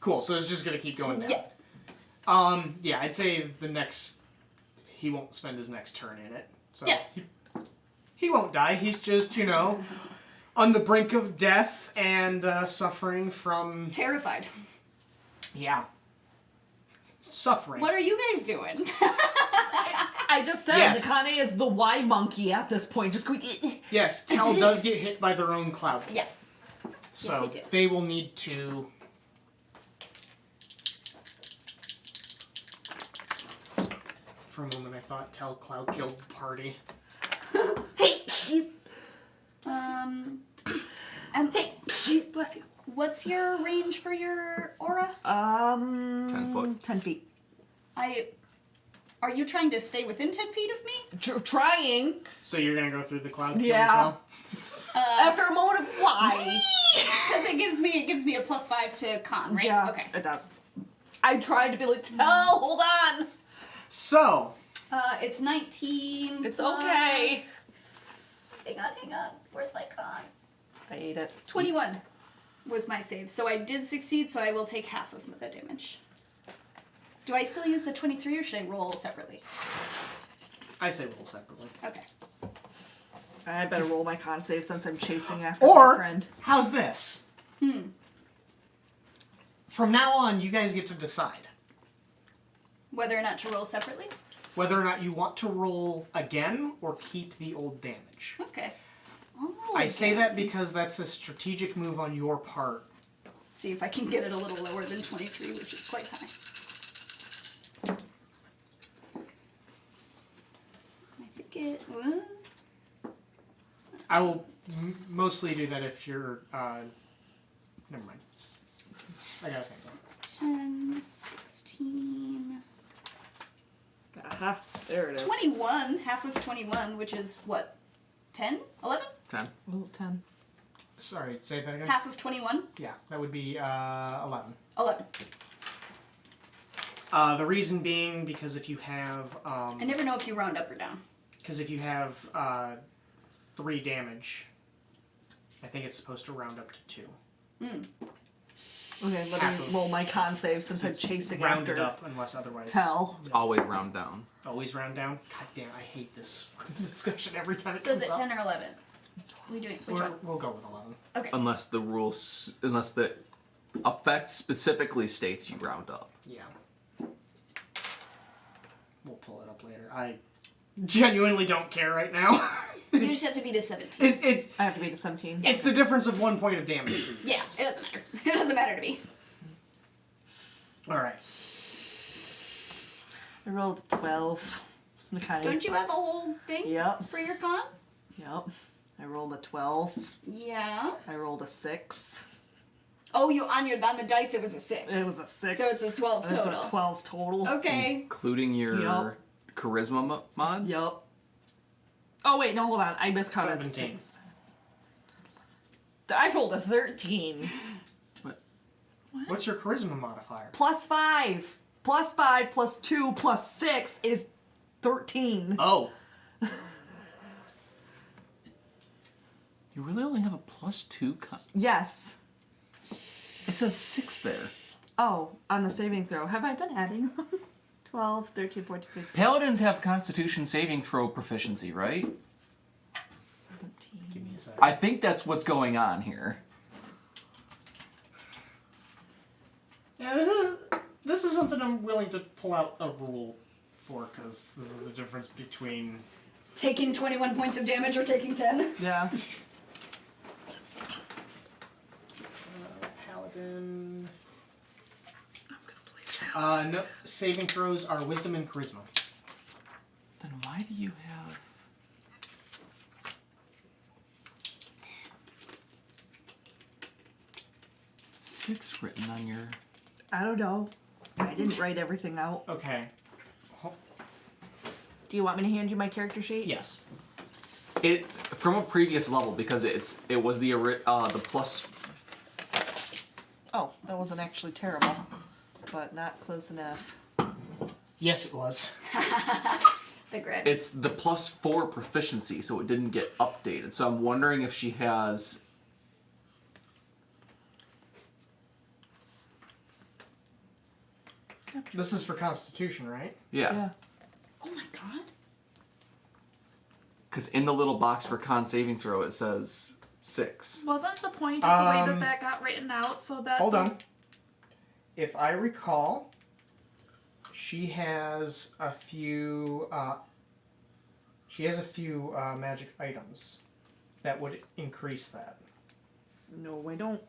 Cool, so it's just going to keep going down. Yeah. Yeah, I'd say he won't spend his next turn in it. So Yeah. He won't die. He's just, on the brink of death and suffering from... Terrified. Yeah. Suffering. What are you guys doing? I just said Yes. Nikane is the Y monkey at this point, just going... Yes, Tel does get hit by their own cloud. Yeah. So Yes, they do. they will need to... For a moment I thought Tel Cloud killed the party. Hey! Bless you. What's your range for your aura? 10 foot. 10 feet. Are you trying to stay within 10 feet of me? Trying. So you're gonna go through the cloud kill Yeah. as well? After a moment of why? Because it gives me a +5 to con, right? Yeah, Okay. it does. I tried to be like, hold on. So, It's 19. It's plus- okay. Hang on. Where's my con? I ate it. 21 was my save, so I did succeed. So I will take half of the damage. Do I still use the 23, or should I roll separately? I say roll separately. Okay. I better roll my con save since I'm chasing after my Or, friend. how's this? From now on, you guys get to decide Whether or not to roll separately? whether or not you want to roll again or keep the old damage. Okay. I'll roll I say again. that because that's a strategic move on your part. See if I can get it a little lower than 23, which is quite high. I think it... I will mostly do that if you're... never mind. I gotta think. It's 10, 16... Aha, there it is. 21, half of 21, which is what? 10? 11? 10. Ooh, 10. Sorry, say that again. Half of 21? Yeah, that would be 11. 11. The reason being because if you have I never know if you round up or down. because if you have 3 damage, I think it's supposed to round up to 2. Okay, let Half me of- roll my con save since I'm It's chasing rounded after up unless otherwise. Tell. It's always round down. Always round down. God damn, I hate this discussion every time it So is comes it up. 10 or 11? We doing which one? We'll go with 11. Okay. Unless the effect specifically states you round up. Yeah. We'll pull it up later. I genuinely don't care right now. You just have to beat a 17. I have to beat a 17. It's the difference of 1 point of damage. For you. Yeah, it doesn't matter. It doesn't matter to me. All right. I rolled a 12. Don't you have a whole thing Yep. for your con? Yep. I rolled a 12. Yeah. I rolled a 6. Oh, on the dice it was a 6. It was a 6. So it's a 12 total. It's a 12 total. Okay. Including your Yup. charisma mod? Yup. Oh, wait, no, hold on. I miscounted 17. 6. I rolled a 13. What's your charisma modifier? Plus 5. Plus 5 plus 2 plus 6 is 13. Oh. You really only have a +2 con. Yes. It says 6 there. Oh, on the saving throw. Have I been adding them? 12, 13, 14, 15, Paladins have Constitution saving throw proficiency, right? 17. Give me a second. I think that's what's going on here. Yeah, this is something I'm willing to pull out a rule for, because this is the difference between... Taking 21 points of damage or taking 10? Yeah. Paladin... I'm gonna play that. no, saving throws are wisdom and charisma. Then why do you have... six written on your... I don't know. I didn't write everything out. Okay. Do you want me to hand you my character sheet? Yes. It's from a previous level because it was the plus. Oh, that wasn't actually terrible, but not close enough. Yes, it was. The grid. It's the +4 proficiency, so it didn't get updated. So I'm wondering if she has. This is for Constitution, right? Yeah. Oh my god. Because in the little box for con saving throw, it says 6. Wasn't the point of the way that got written out so that... Hold on. If I recall, she has a few... magic items that would increase that. No, I don't.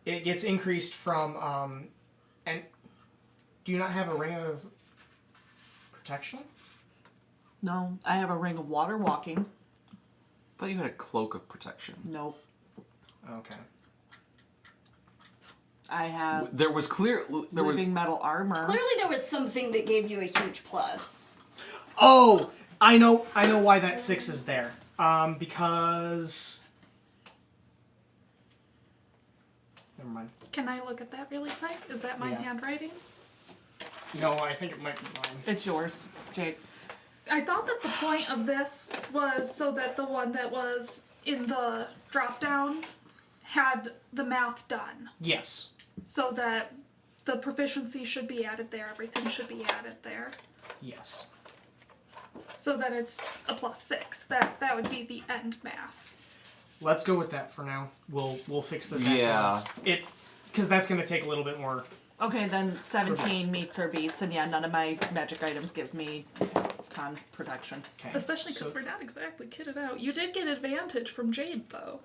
It gets increased from... and do you not have a ring of protection? No, I have a ring of water walking. I thought you had a cloak of protection. Nope. Okay. I have There was living metal armor. Clearly there was something that gave you a huge plus. Oh! I know why that 6 is there. Because... Never mind. Can I look at that really quick? Is that my Yeah. handwriting? No, I think it might be mine. It's yours, Jake. I thought that the point of this was so that the one that was in the drop down had the math done. Yes. So that the proficiency should be added there, everything should be added there. Yes. So that it's a +6. That would be the end math. Let's go with that for now. We'll fix this Yeah. afterwards. Because that's going to take a little bit more. Okay, then 17 meets or beats, and yeah, none of my magic items give me con protection. Okay. Especially because so- we're not exactly kitted out. You did get advantage from Jade, though.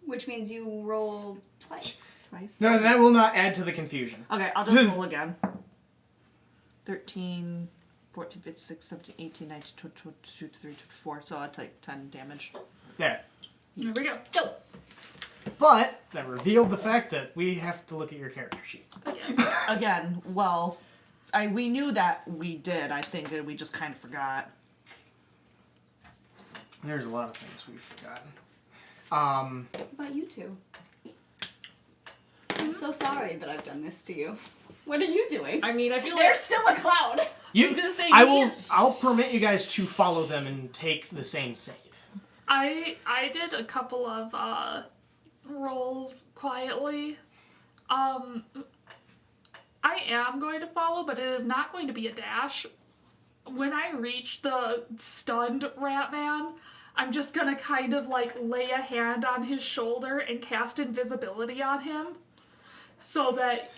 Which means you roll twice. Twice. No, that will not add to the confusion. Okay, I'll just roll again. 13, 14, 15, 16, 17, 18, 19, 20, 22, 23, 24, so I'll take 10 damage. There. There we go. Go! But that revealed the fact that we have to look at your character sheet. Again. Again, well, we knew that we did, I think, and we just kind of forgot. There's a lot of things we've forgotten. What about you two? I'm so sorry that I've done this to you. What are you doing? I mean, I feel There's still a cloud. You, I was gonna say I'll permit you guys to follow them and take the same save. I did a couple of rolls quietly. I am going to follow, but it is not going to be a dash. When I reach the stunned rat man, I'm just gonna kind of like lay a hand on his shoulder and cast invisibility on him so that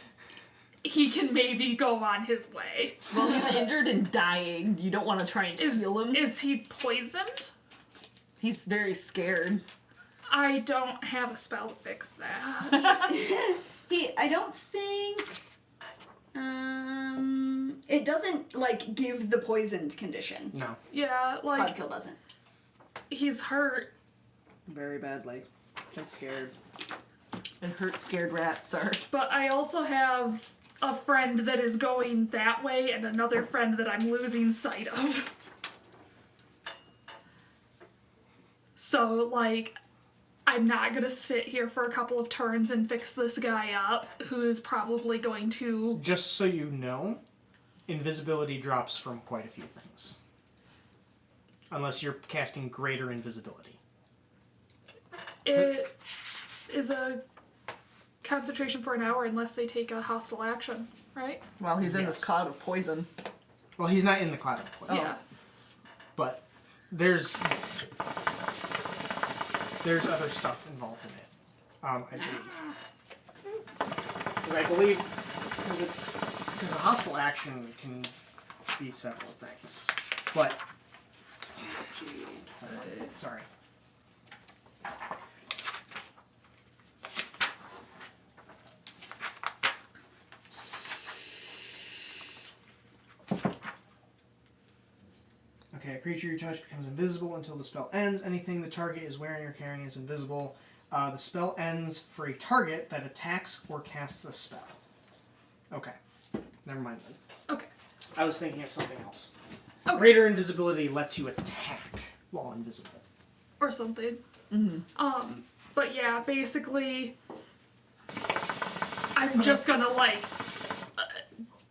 he can maybe go on his way. Well, he's injured and dying. You don't want to try and heal him. Is he poisoned? He's very scared. I don't have a spell to fix that. I don't think... it doesn't, like, give the poisoned condition. No. Yeah, like, Cloudkill doesn't. he's hurt. Very badly. And scared. And hurt, scared rats are. But I also have a friend that is going that way and another friend that I'm losing sight of. So, like, I'm not gonna sit here for a couple of turns and fix this guy up, who is probably going to... Just so you know, invisibility drops from quite a few things. Unless you're casting greater invisibility. It is a concentration for an hour unless they take a hostile action, right? Well, he's in this Yes. cloud of poison. Well, he's not in the cloud of poison. Yeah. But there's other stuff involved in it. I believe. Because a hostile action can be several things. But sorry. Okay, a creature you touch becomes invisible until the spell ends. Anything the target is wearing or carrying is invisible. The spell ends for a target that attacks or casts a spell. Okay. Never mind then. Okay. I was thinking of something else. Okay. Greater invisibility lets you attack while invisible. Or something. But yeah, basically, I'm just gonna, like,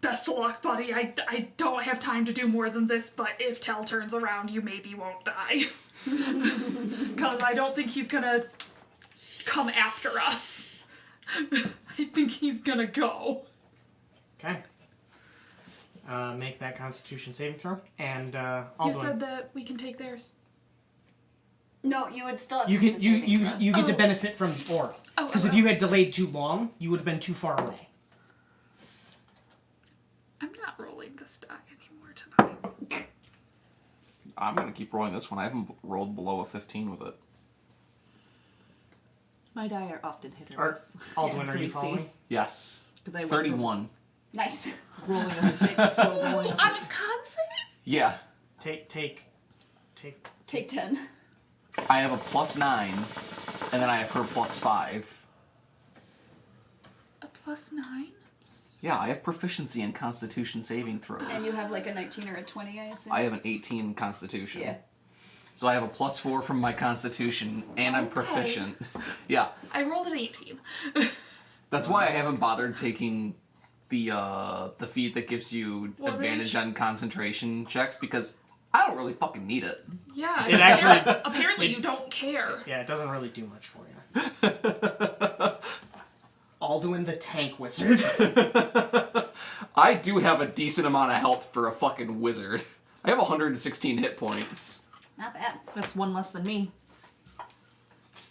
best of luck, buddy. I don't have time to do more than this, but if Tell turns around, you maybe won't die. Because I don't think he's gonna come after us. I think he's gonna go. Okay. Make that Constitution saving throw, and You Alduin. said that we can take theirs. No, you would still have You to can do the you saving throw. you get to Oh. benefit from the aura. Oh, Because if you had delayed too long, you would have been too far away. I'm not rolling this die anymore tonight. I'm gonna keep rolling this one. I haven't rolled below a 15 with it. My die are often hit or Or, miss. Alduin, Yeah, are you so following? Yes. Because I went 31. Nice. from rolling a 6 to a rolling a On a con save? Yeah. Take. Take 10. I have a +9, and then I have her +5. A +9? Yeah, I have proficiency in Constitution saving throws. And you have like a 19 or a 20, I assume? I have an 18 Constitution. Yeah. So I have a +4 from my Constitution, and I'm Okay. proficient. Yeah. I rolled an 18. That's why I haven't bothered taking the feat that gives you What advantage range? on concentration checks, because I don't really fucking need it. Yeah. It actually. Apparently you don't care. Yeah, it doesn't really do much for you. Alduin the Tank Wizard. I do have a decent amount of health for a fucking wizard. I have 116 hit points. Not bad. That's one less than me.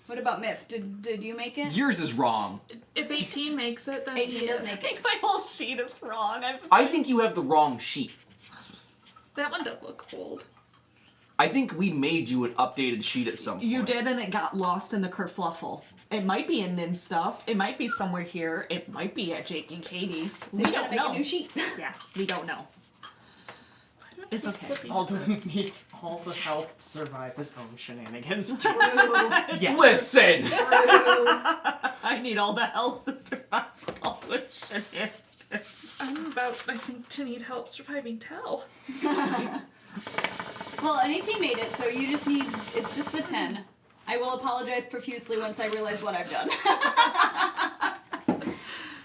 What about Myth? Did you make it? Yours is wrong. If 18 makes it, then 18 does yes. make I think my whole sheet is wrong. I think you have the wrong sheet. That one does look old. I think we made you an updated sheet at some point. You did, and it got lost in the kerfluffle. It might be in Nim stuff. It might be somewhere here. It might be at Jake and Katie's. So We you gotta don't make know. a new sheet. Yeah, we don't know. It's okay. Alduin needs all the health to survive his own shenanigans. True. Yes. Listen! I need all the help to survive all this shit. I'm about, I think, to need help surviving Tell. Well, an 18 made it, so you just need... It's just the 10. I will apologize profusely once I realize what I've done.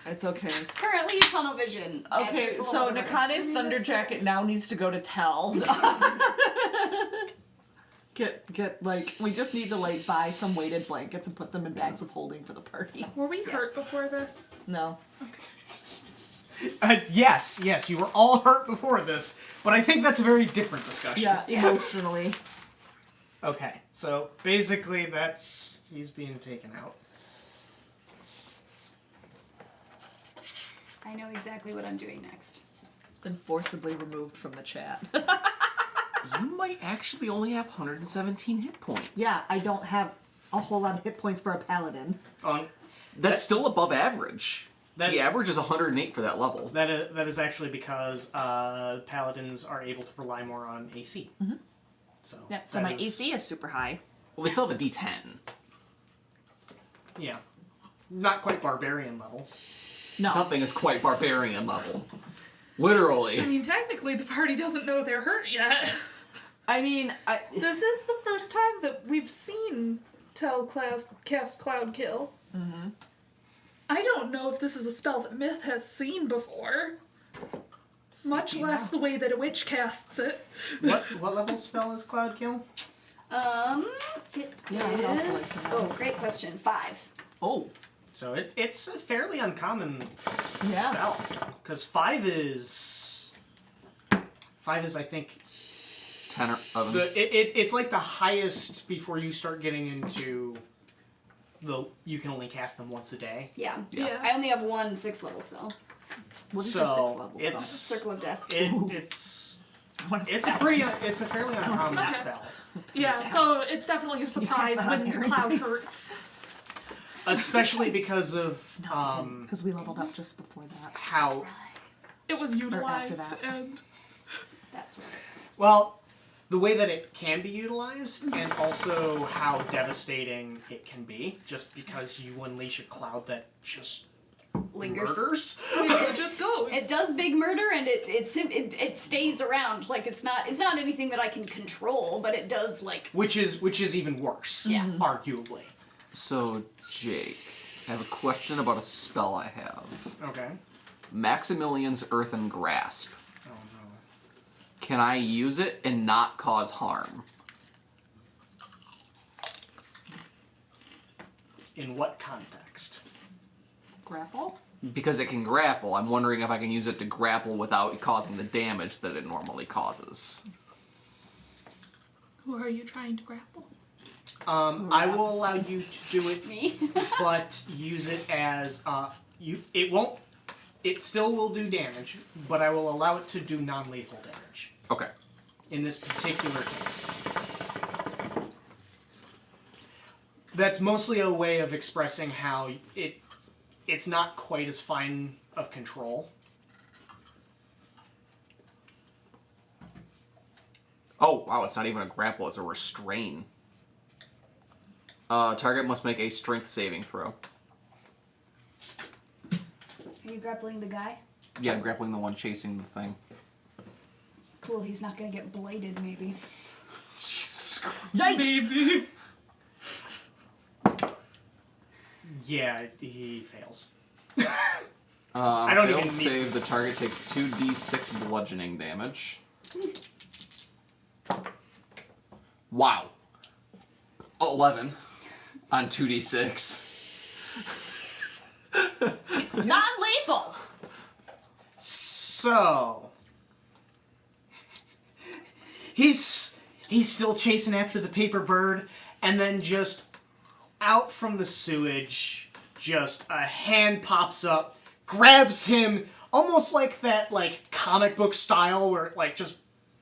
It's okay. Currently tunnel vision. and Okay, it's a so little bit- Nakane's thunder jacket now needs to go to Tell. Get like we just need to like buy some weighted blankets and put them in bags of holding for the party. Were we hurt before this? No. Yes, you were all hurt before this, but I think that's a very different discussion. Yeah, emotionally. Okay, so basically he's being taken out. I know exactly what I'm doing next. It's been forcibly removed from the chat. You might actually only have 117 hit points. Yeah, I don't have a whole lot of hit points for a paladin. That's still above average. That- The average is 108 for that level. That is actually because paladins are able to rely more on AC. Mm-hmm. So Yeah, so that my is- AC is super high. Well, they still have a D10. Yeah, not quite barbarian level. No. Nothing is quite barbarian level. Literally. I mean, technically, the party doesn't know they're hurt yet. I mean, This is the first time that we've seen Tell cast Cloud Kill. Mm-hmm. I don't know if this is a spell that Myth has seen before. Much less the way that a witch casts it. What level spell is Cloud Kill? It Yeah, I would also like is- to know. Oh, great question. 5. Oh. So it's a fairly uncommon Yeah. spell because 5 is I think 10 or 11. it's like the highest before you start getting into you can only cast them once a day. Yeah. Yeah. I only have one 6th level spell. What is So, your 6th level spell? it's- Circle of Death. It's I wanna it's say- it's a fairly uncommon Okay. spell, Yeah, so it's definitely a surprise that on when Harry, Cloud please. hurts. especially because of because we leveled up just before that. how It was utilized, that. and That's right. well the way that it can be utilized and also how devastating it can be just because you unleash a cloud that just Lingers. murders. it just goes. It does big murder, and it stays around. Like it's not anything that I can control, but it does like. Which is even worse, Yeah. arguably. So, Jake, I have a question about a spell I have. Okay. Maximilian's Earthen Grasp. Oh no. Can I use it and not cause harm? In what context? Grapple? Because it can grapple, I'm wondering if I can use it to grapple without causing the damage that it normally causes. Who are you trying to grapple? I will allow you to do it, Me. but use it as it still will do damage, but I will allow it to do non-lethal damage. Okay. In this particular case. That's mostly a way of expressing how it's not quite as fine of control. Oh, wow, it's not even a grapple, it's a restrain. Target must make a strength saving throw. Are you grappling the guy? Yeah, I'm grappling the one chasing the thing. Cool. He's not gonna get bladed, maybe. Yikes! Yeah, he fails. I don't failed even need- save, the target takes 2d6 bludgeoning damage. Wow. 11 on 2d6. Non-lethal. So he's still chasing after the paper bird, and then just out from the sewage, just a hand pops up, grabs him, almost like that comic book style where just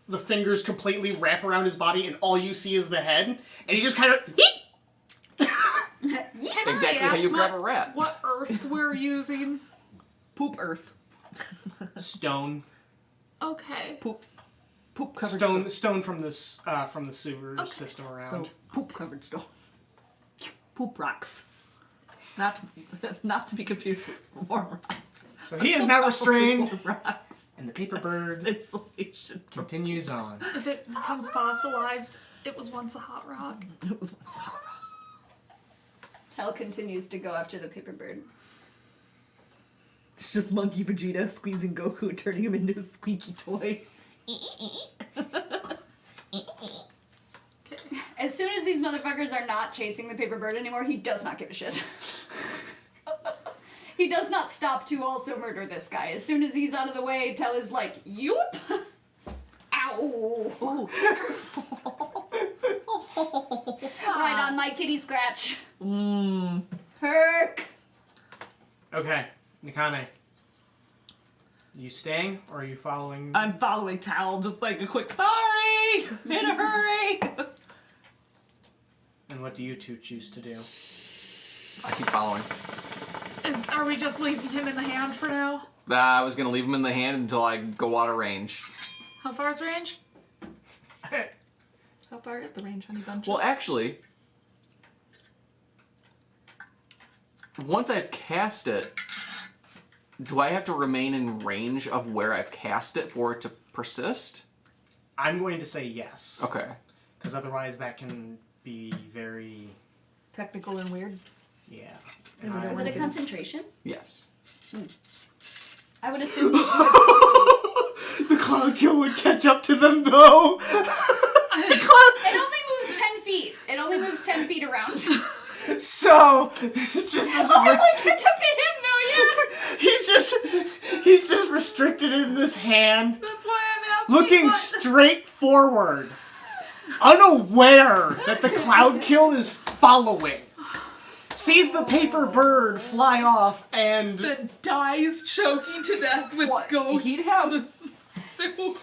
the fingers completely wrap around his body and all you see is the head, and he just kind of Exactly how you grab a rat. What earth we're using? Poop earth. stone Poop covered stone from the sewer system around. So poop covered stone. Poop rocks. Not to be confused with warm rocks. So he is now restrained, Warm rocks. and the paper bird Insulation. continues on. If it becomes fossilized, it was once a hot rock. It was once Tel continues to go after the paper bird. It's just Monkey Vegeta squeezing Goku, turning him into a squeaky toy. As soon as these motherfuckers are not chasing the paper bird anymore, he does not give a shit. He does not stop to also murder this guy. As soon as he's out of the way, Tel is like, "Yoop! Ow! Right on my kitty scratch. Perk." Okay, Nikane. You staying or are you following? I'm following Tal, just like a quick sorry! In a hurry! And what do you two choose to do? I keep following. Are we just leaving him in the hand for now? I was gonna leave him in the hand until I go out of range. How far is range? How far is the range, honey bunch? Well, actually, once I've cast it, do I have to remain in range of where I've cast it for it to persist? I'm going to say yes. Okay. Because otherwise that can be very... technical and weird. Yeah. Is it a concentration? Yes. I would assume. The cloud kill would catch up to them, though. It only moves 10 feet. It only moves 10 feet around. So it's just this. Oh, like catch up to him, though. Yeah. He's just restricted in this hand, That's why I'm asking. looking what- straight forward, unaware that the cloud kill is following. Sees the paper bird fly off and Then dies choking to death with ghosts. He'd have- in the soup.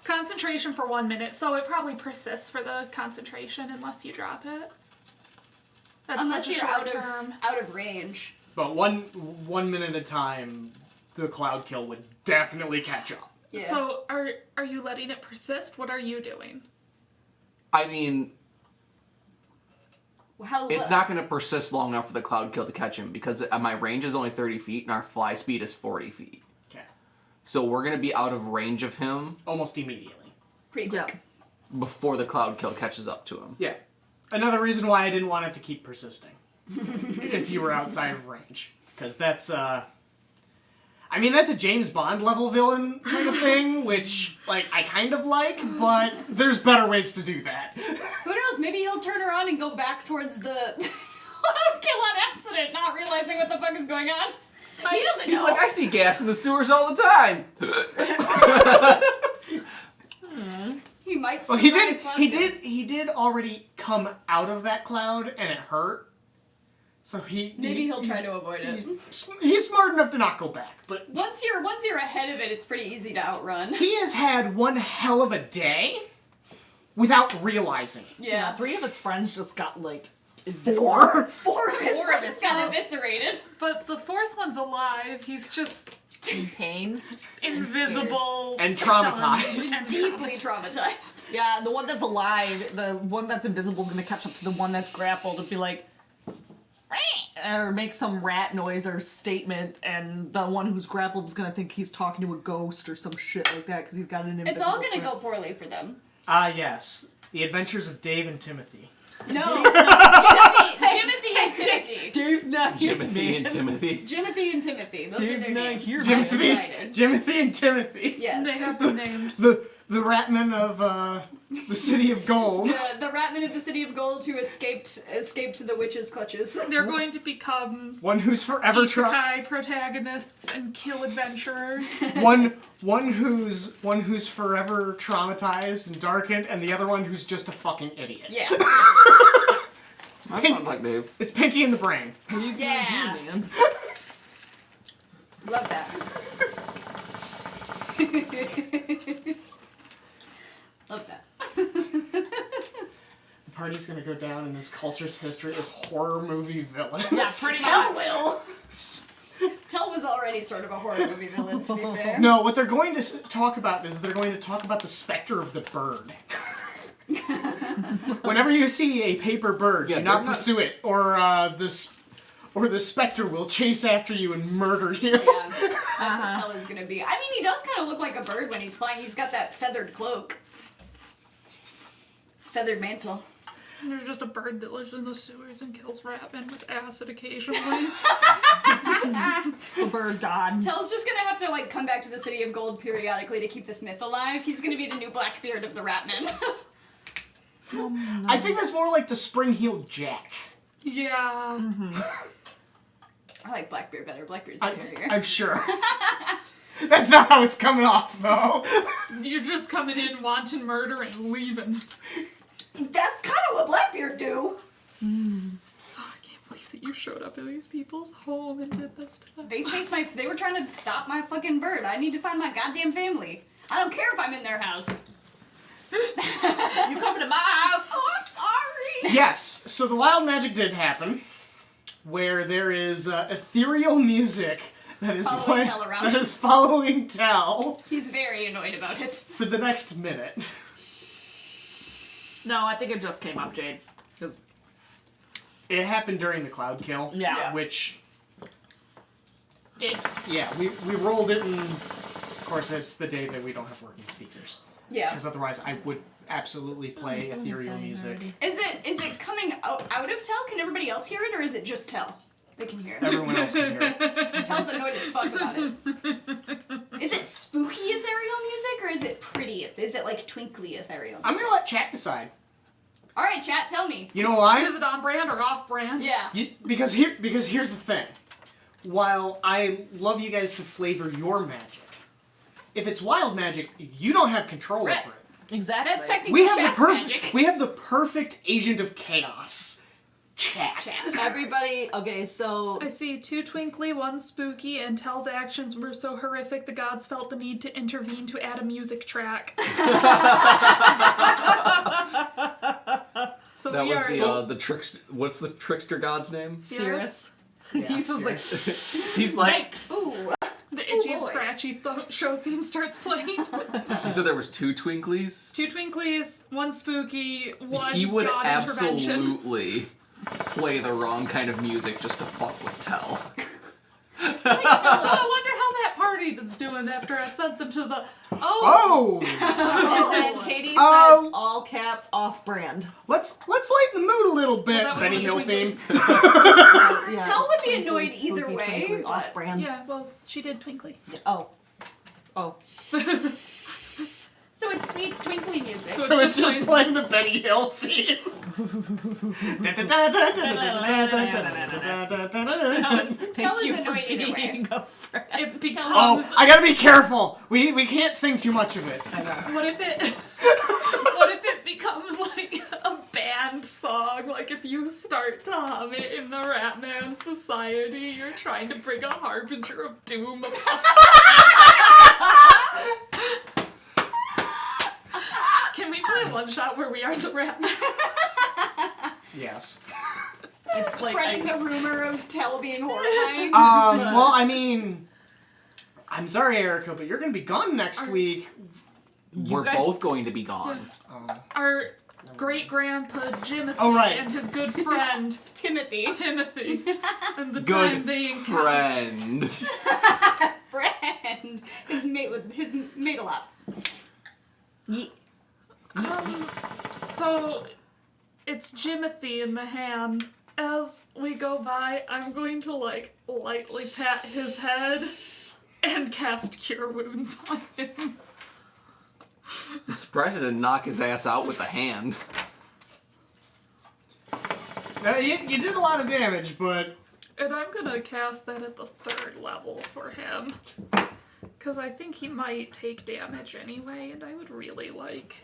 Concentration for 1 minute, so it probably persists for the concentration unless you drop it. That's Unless such a you're short out term. of range. but one minute at a time, the cloud kill would definitely catch up. Yeah. So are you letting it persist? What are you doing? I mean, How it's not going to persist long enough for the cloud kill to catch him because my range is only 30 feet and our fly speed is 40 feet. Okay. So we're going to be out of range of him Almost immediately. pretty quick. before the cloud kill catches up to him. Yeah. Another reason why I didn't want it to keep persisting. If you were outside of range. Because that's, I mean, that's a James Bond level villain kind of thing, which, like, I kind of like, but there's better ways to do that. Who knows? Maybe he'll turn around and go back towards the kill on accident, not realizing what the fuck is going on. He doesn't He's know. like, I see gas in the sewers all the time. He might. Well, survive he did already come out of that cloud, and it hurt. So Maybe he'll try to avoid it. He's smart enough to not go back, but Once you're ahead of it, it's pretty easy to outrun. he has had one hell of a day without realizing it. Yeah, 3 of his friends just got, like, Four? Four of his Four of friends his got friends. eviscerated. But the fourth one's alive. He's just in pain. invisible And stunned, traumatized. and Deeply traumatized. Yeah, the one that's alive, the one that's invisible is gonna catch up to the one that's grappled and be like, "Rah," or make some rat noise or statement, and the one who's grappled is gonna think he's talking to a ghost or some shit like that because he's got an invisible It's all gonna friend. go poorly for them. Ah, yes. The Adventures of Dave and Timothy. No, Jimothy and Timothy. Dave's not here, Timothy man. and Timothy. Jimothy and Timothy. Those Dave's are their not names. here, I've man. decided. Timothy and Timothy. Yes. They have been named. The Ratmen of the City of Gold. The Ratman of the City of Gold who escaped the witch's clutches. They're going to become One who's forever isekai protagonists and kill adventurers. one who's forever traumatized and darkened, and the other one who's just a fucking idiot. Yeah. That sounds like Dave. It's Pinky in the Brain. Dave's Yeah. not here, man. Love that. Love that. The party's gonna go down in this culture's history as horror movie villains. Yeah, pretty Tell much. will. Tell was already sort of a horror movie villain, to be fair. No, what they're going to talk about is they're going to talk about the specter of the bird. Whenever you see a paper bird, Yeah, do not they're nuts. pursue it, or the specter will chase after you and murder you. Yeah, that's what Tell is gonna be. I mean, he does kind of look like a bird when he's flying. He's got that feathered cloak. Feathered mantle. There's just a bird that lives in the sewers and kills ratmen with acid occasionally. The bird god. Tell's just gonna have to, like, come back to the City of Gold periodically to keep this myth alive. He's gonna be the new Blackbeard of the Ratmen. I think that's more like the Spring-Heeled Jack. Yeah. I like Blackbeard better. Blackbeard's scarier. I'm sure. That's not how it's coming off, though. You're just coming in wanting murder and leaving. That's kind of what Blackbeard do. Oh, I can't believe that you showed up at these people's home and did this to them. They were trying to stop my fucking bird. I need to find my goddamn family. I don't care if I'm in their house. You coming to my house? Oh, I'm sorry. Yes, so the wild magic did happen, where there is ethereal music that is Following Tell around. that is following Tell He's very annoyed about it. for the next minute. No, I think it just came up, Jade. Because It happened during the cloud kill. Yeah. Which, we rolled it, and of course it's the day that we don't have working speakers. Yeah. Because otherwise I would absolutely play ethereal music. Is it coming out of Tell? Can everybody else hear it, or is it just Tell? They can hear it. Everyone else can hear it. Tell's annoyed as fuck about it. Is it spooky ethereal music, or is it pretty? Is it like twinkly ethereal music? I'm gonna let chat decide. Alright, chat, tell me. You know why? Is it on brand or off brand? Yeah. Because here's the thing. While I love you guys to flavor your magic, if it's wild magic, you don't have control Right. over it. exactly. That's technically chat's magic. We have the perfect agent of chaos. Chat. Everybody, okay, so I see 2 twinkly, 1 spooky, and Tell's actions were so horrific the gods felt the need to intervene to add a music track. So That we was are the trickster. What's the trickster god's name? Cirrus. Yeah, He's just like, He's like. Ooh. the itchy and boy. scratchy show theme starts playing. You said there was 2 twinklies. 2 twinklies, 1 spooky, 1 He would god intervention. absolutely play the wrong kind of music just to fuck with Tell. Oh, I wonder how that party that's doing after I sent them to the. Oh! and then Katie says Oh. all caps off brand. Let's lighten the mood a little bit, that was Benny one Hill of the theme. Yeah, Tell it's would be twinkly, annoyed spooky, either way, twinkly, but- off brand. Yeah, well, she did twinkly. Oh. So it's sweet twinkly music. So So it's just playing the Benny Hill theme. Tell is annoyed either way. being a friend. It becomes. Oh, I gotta be careful. We can't sing too much of it. I know. What if it? What if it becomes like a band song? Like if you start to hum it in the Ratman Society, you're trying to bring a harbinger of doom upon. Can we play a one shot where we are the Ratman? Yes. It's like Spreading the rumor of Tell being horrifying. Well, I mean, I'm sorry, Erica, but you're gonna be gone next week. We're guys- both going to be gone. Our great grandpa Jimothy Oh, right. and his good friend Timothy. Timothy, and the time Good they encountered. friend. Friend. His mate a lot. So it's Jimothy in the hand. As we go by, I'm going to like lightly pat his head and cast Cure Wounds on him. I'm surprised I didn't knock his ass out with a hand. You did a lot of damage, but And I'm gonna cast that at the 3rd level for him. Because I think he might take damage anyway, and I would really like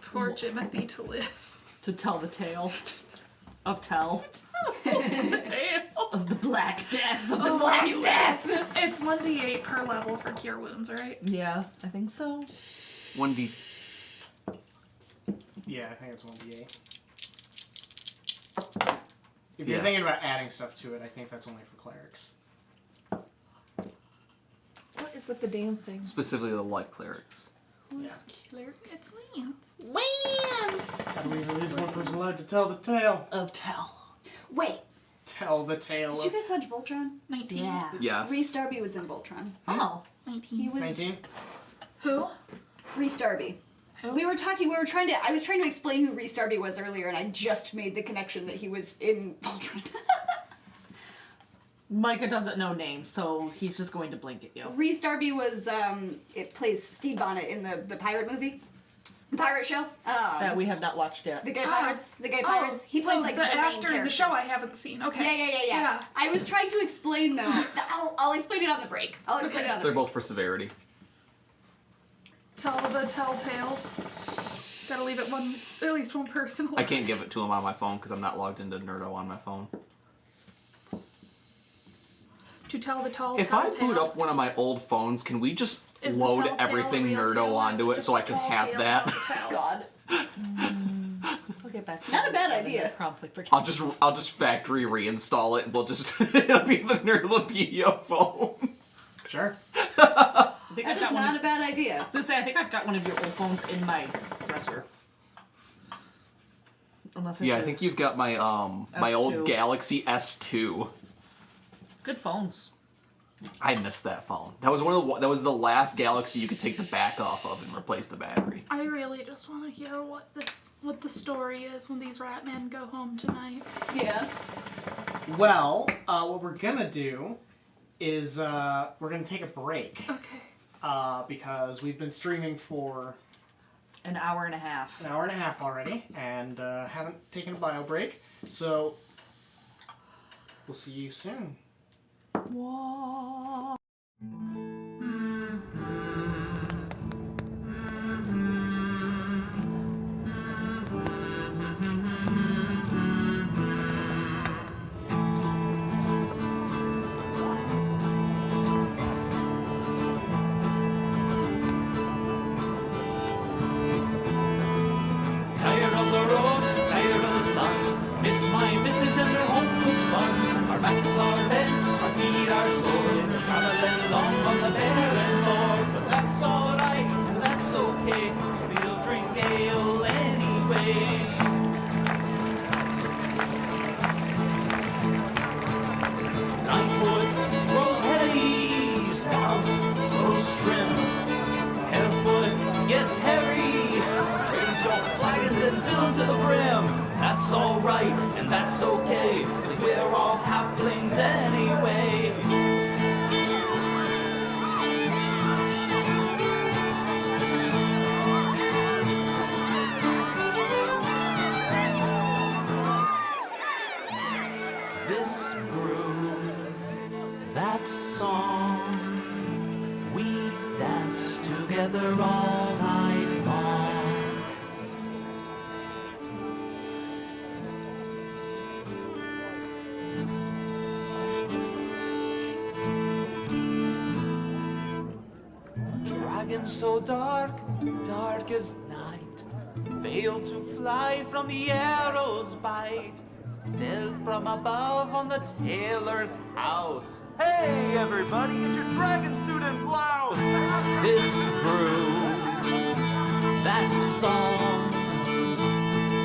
poor Jimothy to live. to tell the tale of Tell. The tail. Of the Black Death. Of the Oh, Black you Death. It's 1d8 per level for Cure Wounds, right? Yeah, I think so. 1d. yeah, I think it's 1d8. If you're Yeah. thinking about adding stuff to it, I think that's only for clerics. What is with the dancing? Specifically the light clerics. Who's cleric? It's Lance. I believe at least one person allowed to tell the tale. Of Tell. Wait, Tell the tale did of you guys watch Voltron? 19. Yeah. Yes. Reese Darby was in Voltron. Oh. 19. He was 19. Who? Reese Darby. We were trying to, I was trying to explain who Reese Darby was earlier, and I just made the connection that he was in Voltron. Micah doesn't know names, so he's just going to blink at you. Reese Darby was, it plays Steve Bonnet in the pirate movie. Pirate show. That we have not watched yet. The Gay Pirates. The Gay Pirates. He plays, like, the main actor in character. the show I haven't seen. Okay. Yeah. I was trying to explain, though. I'll explain it on the break. They're both for severity. Tell the telltale. Gotta leave it at least one person. I can't give it to him on my phone because I'm not logged into Nerdo on my phone. To tell the telltale. If I boot up one of my old phones, can we just load everything Nerdo onto it so I can have that? God. I'll get back to Not you. a bad idea. Promptly forget. I'll just factory reinstall it and we'll just it'll be the Nerdopedia phone. Sure. I think That I've is got not one. a bad idea. I was gonna say, I think I've got one of your old phones in my dresser. Unless Yeah, I think you've got my my old S2. Galaxy S2. Good phones. I missed that phone. That was the last Galaxy you could take the back off of and replace the battery. I really just want to hear what the story is when these rat men go home tonight. Yeah. Well, what we're gonna do is we're gonna take a break. Okay. Because we've been streaming for An hour and a half. an hour and a half already and haven't taken a bio break. So we'll see you soon. Tired of the road, tired of the sun. Miss my missus and her home cooked buns. Our backs are bent, our feet are sore. We're traveling along on the barren moor. But that's alright, that's okay. 'Cause we'll drink ale anyway. Nightwood grows heavy, stout grows trim. Harefoot gets hairy. Raise your flagons and fill 'em to the brim. That's alright and that's okay, 'cause we're all halflings anyway. This brew, that song, we dance together all night long. Dragon so dark, dark as night, failed to fly from the arrow's bite, fell from above on the tailor's house. Hey everybody, get your dragon suit and blouse! This brew, that song,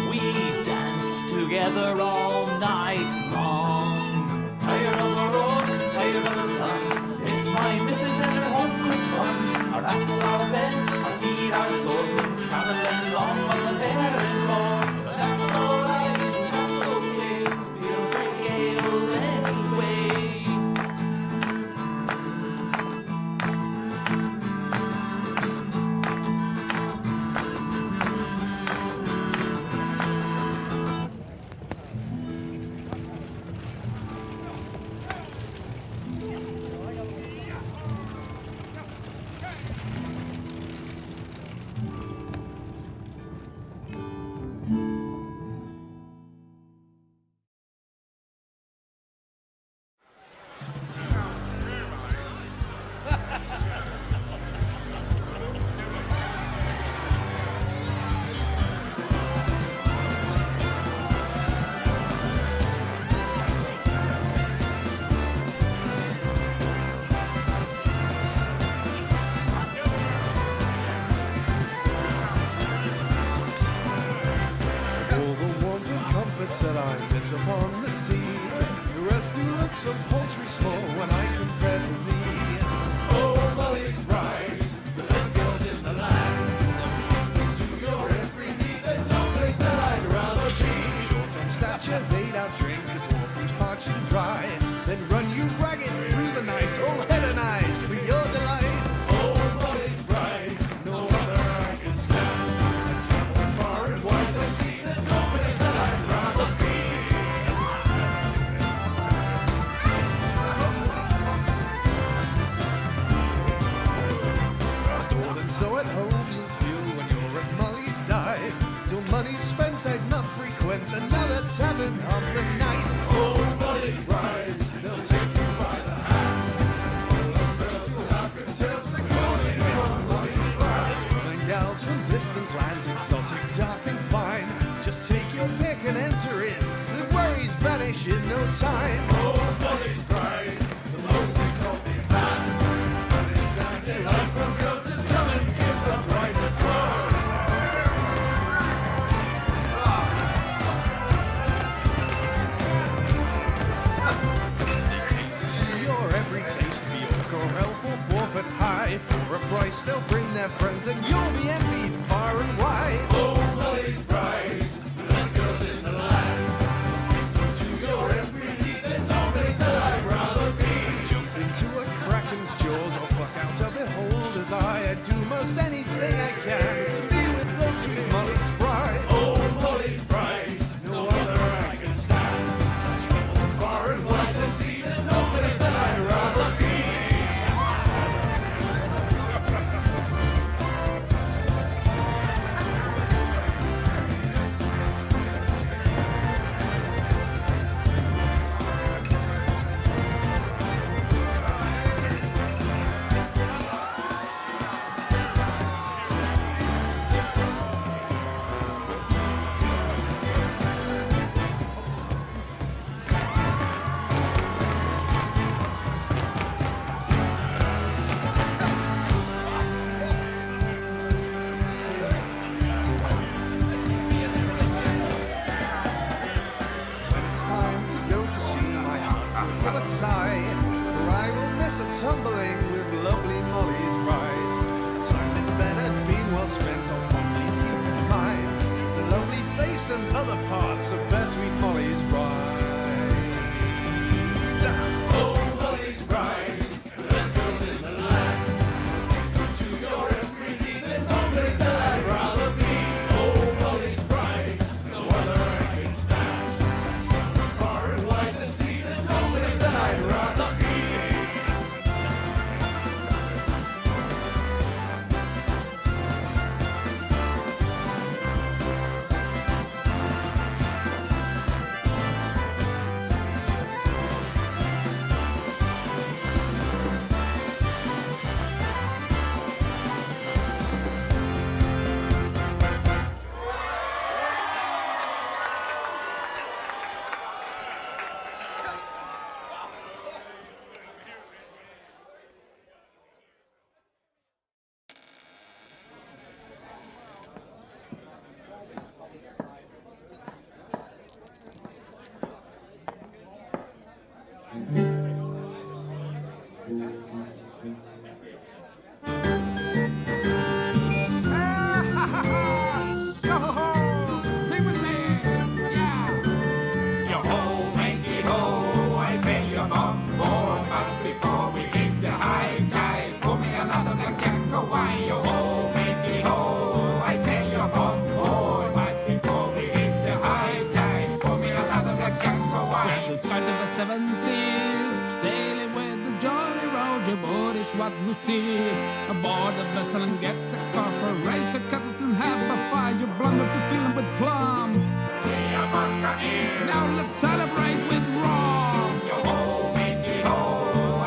we dance together all night long. Tired of the road, tired of the sun, miss my missus and her home cooked buns. Our backs are bent, our feet are sore, we're traveling along on the barren moor. But that's alright, that's okay, we'll drink ale anyway. so at home you'll feel when you're at Molly's Dive. Till money's spent, I'd not frequent another tavern of the night. Oh, Molly's Rise, they'll take you by the hand. Full of girls who laugh and tales recalling on Molly's Rise. And gals from distant lands, exotic, dark and fine. Just take your pick and enter in. The worries vanish in no time. Oh, Molly's Rise, the most exalted band. And it's time to life from girls is coming. Give the prize a try. To your every taste, be orc or elf or forfeit high. For a price, they'll bring their friends, and you'll be envied far and wide. Oh, Molly's Rise, the best girls in the land. To your every need, there's no place that I'd rather be. Jump into a kraken's jaws or pluck out a beholder's eye. I'd do most anything I can to be with those sweet Molly's Bride. Oh, Molly's Bride, no other I can stand. I've traveled far and wide to see, there's no place that I'd rather be. When it's time to go to see my heart will give a sigh, for I will miss a tumbling with lovely Molly's Rise. Time in bed had been well spent, I'll fondly keep in mind the lovely face and other parts of fair sweet Molly's Bride. Oh, Molly's Bride, the best girls in the land. To your every need, there's no place that I'd rather be. Oh, Molly's Bride, no other I can stand. Far and wide to see, there's no place that I'd rather be. Sing with me, yeah. Yo-ho, matey-ho, I tell you about more. But before we hit the high tide, pour me another blackjack of wine. Yo-ho, matey-ho, I tell you about more. But before we hit the high tide, pour me another blackjack of wine. The skirt of the seven seas, sailing with the Jolly Roger boat is what we see. Aboard the vessel and get the copper, raise your kettles and have a fire. Blunder to fill 'em with plum. Now let's celebrate with rum. Yo-ho, matey-ho,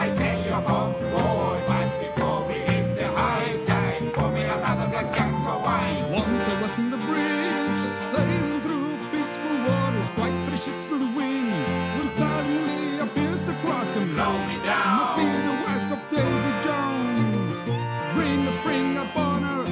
I tell you about boy. But before we hit the high tide, pour me another blackjack of wine. Once I was in the bridge, sailing through peaceful waters, quite 3 ships to the wind. When suddenly appears the Kraken, blow me down. Must be the work of Davy Jones. Bring a spring upon her,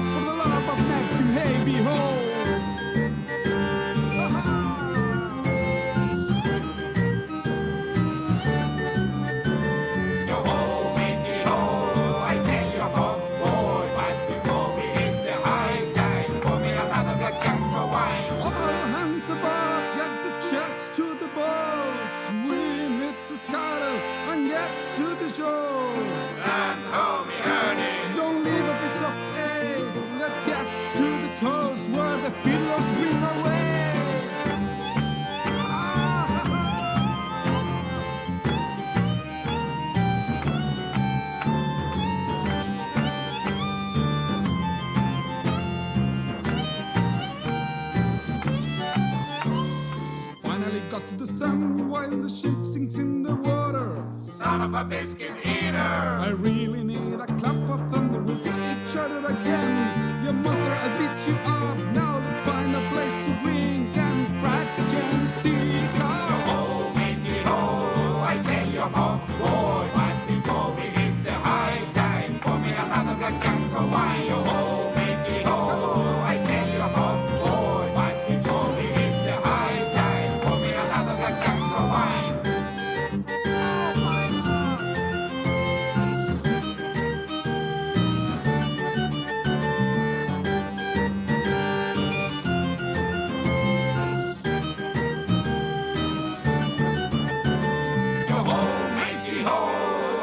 sun while the ship sinks in the water. Son of a biscuit eater. I really need a clap of thunder. We'll see each other again. You monster, I'll beat you up. Now let's find a place to drink and crack the jam stick up. Ho, matey, ho, I tell you, mom, boy, but before we hit the high tide, pour me another black junk of wine. Yo ho, matey, ho, I tell you, mom, boy, but before we hit the high tide, pour me another black junk of wine. Yo ho, matey, ho,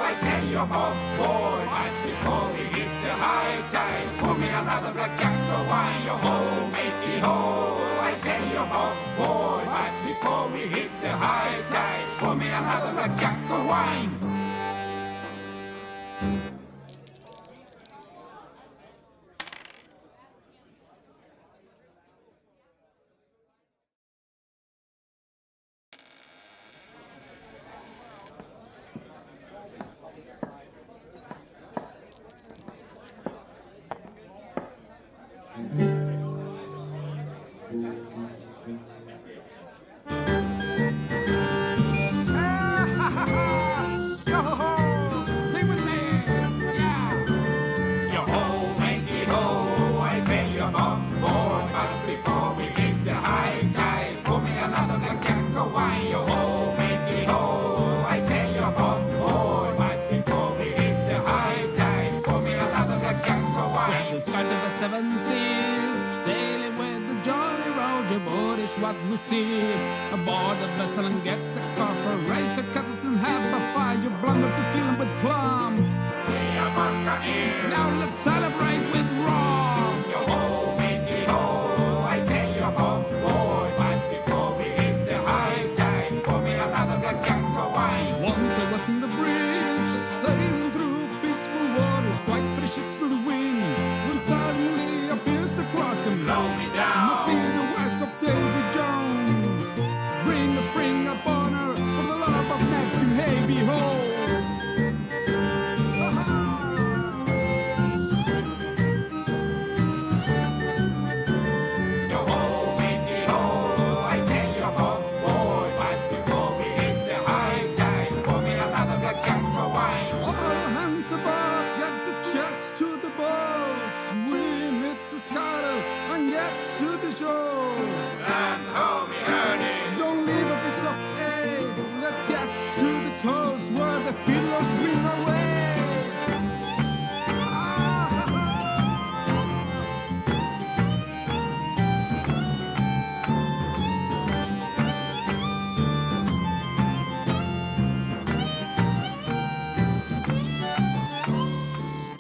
I tell you, mom, boy, but before we hit the high tide, pour me another black junk of wine. Yo ho, matey, ho, I tell you, mom, boy, but before we hit the high tide, pour me another black junk of wine. Sing with me, yeah. Yo ho, matey ho, I tell you, mom, boy, but before we hit the high tide, pour me another black junk of wine. Yo ho, matey ho, I tell you, mom, boy, but before we hit the high tide, pour me another black junk of wine. The skirt of the seven seas, sailing with the Jolly Roger, but it's what we see. Aboard the vessel and get the copper, raise your cuttles and have a fire. You blunder to fill 'em with plum. We are buccaneers. Now let's celebrate with rum. Yo ho, matey ho, I tell you, mom, boy, but before we hit the high tide, pour me another black junk of wine. Once I was in the bridge, sailing through peaceful waters, quite fresh ships to the wind, when suddenly appears the Kraken. Blow me down. Must be the work of Davy Jones. Bring a spring upon her, for the love of Neptune, hey behold. Yo ho, matey ho, I tell you, mom, boy, but before we hit the high tide, pour me another black junk of wine. All hands above, get the chest to the boats. We need to scuttle and get to the shore. And ho, me hearties. Don't leave a piece of aid. Let's get to the coast where the fiddlers bring away.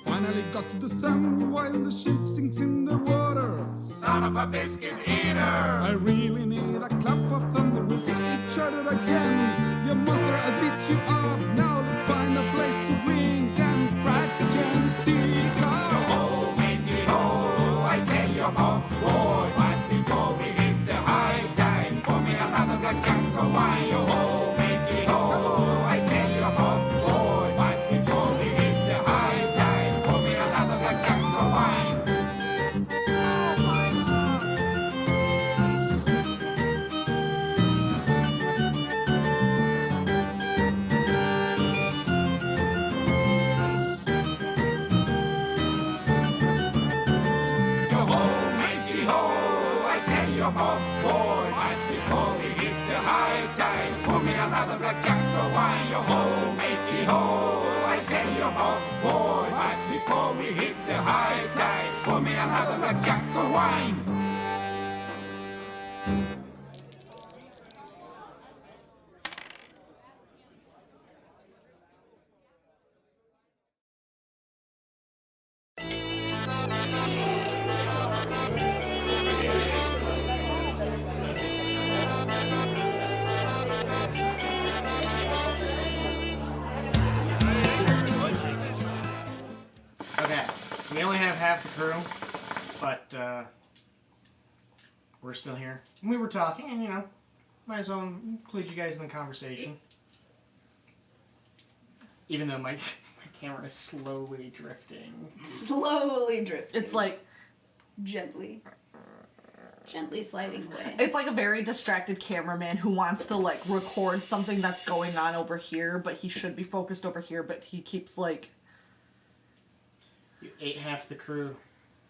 Finally got to the sun while the ship sinks in the water. Son of a biscuit eater. I really need a clap of thunder. We'll see each other again. You monster, I'll beat you up. Now let's find a place to drink and crack the jam stick Yo up. ho, matey ho, I tell you, mom, boy, but before we hit the high tide, pour me another black junk of wine. Yo ho, matey ho, I tell you, mom, boy, but before we hit the high tide, pour me another black junk of wine. Yo ho, matey ho, I tell you, mom, boy, but before we hit the high tide, pour me another black junk of wine. Yo ho, matey ho, I tell you, mom, boy, but before we hit the high tide, pour me another black junk of wine. Okay, we only have half the crew, but we're still here. And we were talking, and might as well include you guys in the conversation. Even though my camera is slowly drifting. Slowly drifting. It's like gently sliding away. it's like a very distracted cameraman who wants to like record something that's going on over here, but he should be focused over here, but he keeps like. You ate half the crew.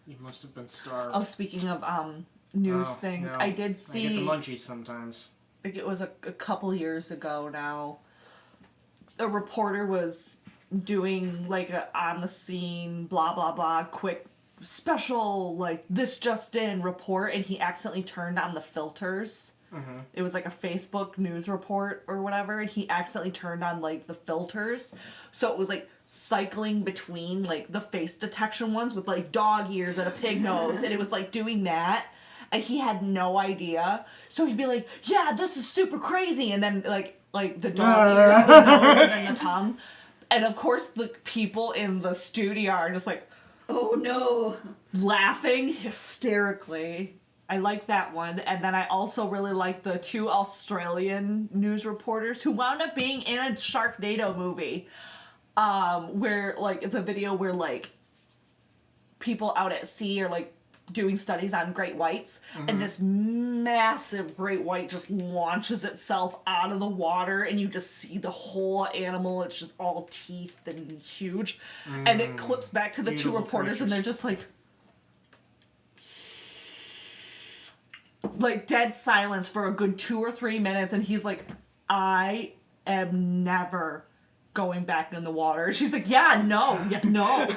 You must have been starved. Oh, speaking of news things, no. I did see. I get the munchies sometimes. I think it was a couple years ago now. A reporter was doing like a on the scene, blah blah blah, quick special like this just in report, and he accidentally turned on the filters. Mm-hmm. It was like a Facebook news report or whatever, and he accidentally turned on like the filters, so it was like cycling between like the face detection ones with like dog ears and a pig nose, and it was like doing that. And he had no idea, so he'd be like, "Yeah, this is super crazy," and then like the dog ears, the nose, and then the tongue, and of course the people in the studio are just like, "Oh no!" laughing hysterically. I like that one, and then I also really like the 2 Australian news reporters who wound up being in a Sharknado movie, where like it's a video where like people out at sea are like doing studies on great whites, and this massive great white just launches itself out of the water, and you just see the whole animal. It's just all teeth and huge, and it clips back to the Beautiful 2 reporters, creatures. and they're just like dead silence for a good 2 or 3 minutes, and he's like, "I am never going back in the water." She's like, yeah, no.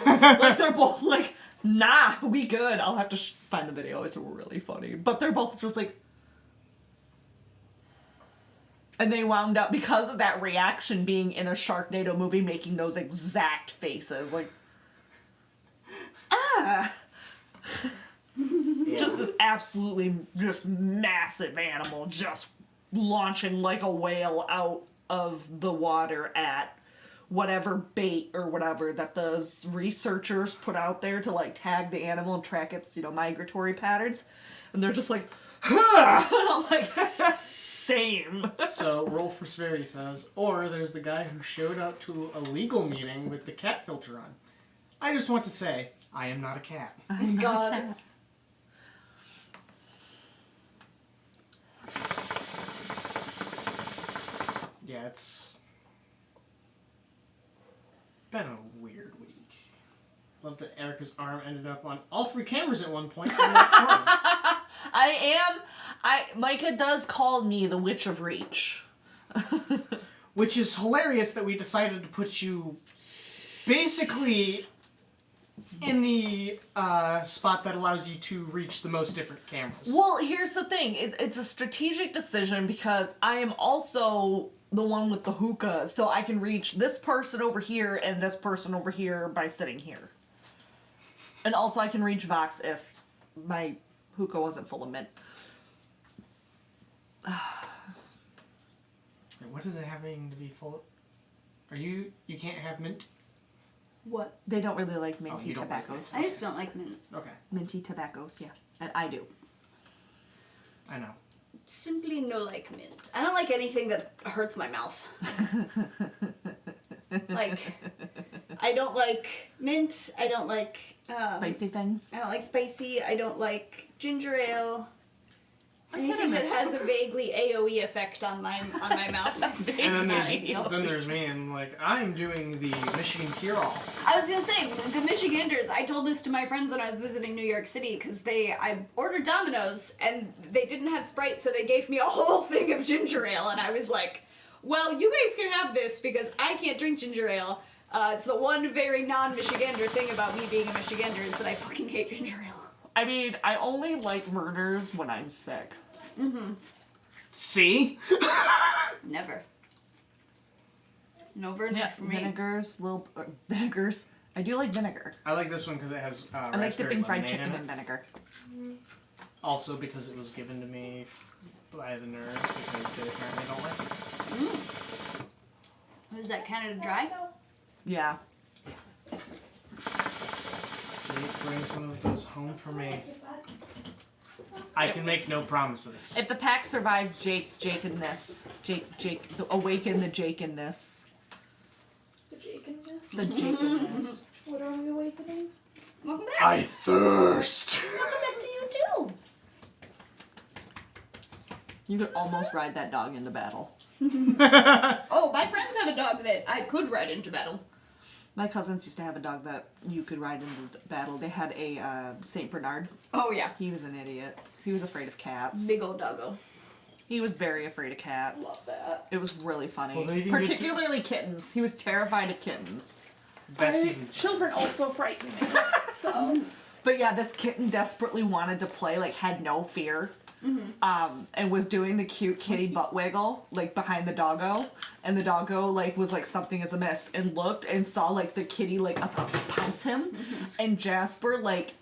Like, they're both like, nah, we good. I'll have to find the video. It's really funny. But they're both just like... And they wound up, because of that reaction, being in a Sharknado movie, making those exact faces. Like, ah! Just this absolutely just massive animal just launching like a whale out of the water at whatever bait or whatever that those researchers put out there to like tag the animal and track its, migratory patterns. And they're just like, I'm like, same. So, roll for severity says, or there's the guy who showed up to a legal meeting with the cat filter on. I just want to say, I am not a cat. God. Yeah, it's been a weird week. Love that Erica's arm ended up on all 3 cameras at one point. And that's fun. Micah does call me the Witch of Reach. Which is hilarious that we decided to put you basically in the spot that allows you to reach the most different cameras. Well, here's the thing. It's a strategic decision because I am also the one with the hookah, so I can reach this person over here and this person over here by sitting here. And also I can reach Vox if my hookah wasn't full of mint. What is it having to be full of? You can't have mint? What? They don't really like minty you don't like tobaccos. I just don't like mint. Okay. Minty tobaccos, yeah. And I do. I know. Simply no like mint. I don't like anything that hurts my mouth. Like, I don't like mint. I don't like Spicy things. I don't like spicy. I don't like ginger ale. Anything that has a vaguely AOE effect on my mouth. And then there's me, and like, I'm doing the Michigan cure-all. I was gonna say, the Michiganders, I told this to my friends when I was visiting New York City, because I ordered Domino's, and they didn't have Sprite, so they gave me a whole thing of ginger ale, and I was like, well, you guys can have this, because I can't drink ginger ale. It's the one very non-Michigander thing about me being a Michigander, is that I fucking hate ginger ale. I mean, I only like murders when I'm sick. Mm-hmm. See? Never. No verdict for me. Vinegars, vinegars. I do like vinegar. I like this one because it has I like dipping fried chicken in in vinegar. Also because it was given to me by the nerds because they apparently don't like it. What is that, Canada Dry? Yeah. They bring some of those home for me. I can make no promises. If the pack survives Jake's Jake-in-ness, awaken the Jake-in-ness. The Jake-in-ness? The Jake-in-ness. What are we awakening? Welcome back. I thirst. Welcome back to you too. You could almost ride that dog into battle. Oh, my friends have a dog that I could ride into battle. My cousins used to have a dog that you could ride into battle. They had a Saint Bernard. Oh yeah. He was an idiot. He was afraid of cats. Big old doggo. He was very afraid of cats. Love that. It was really funny. Well, they can Particularly kittens. He was terrified of kittens. That's even. Children also frighten me. So. But yeah, this kitten desperately wanted to play, like had no fear. And was doing the cute kitty butt wiggle, like behind the doggo. And the doggo like was like something is amiss and looked and saw like the kitty like pounce him. And Jasper like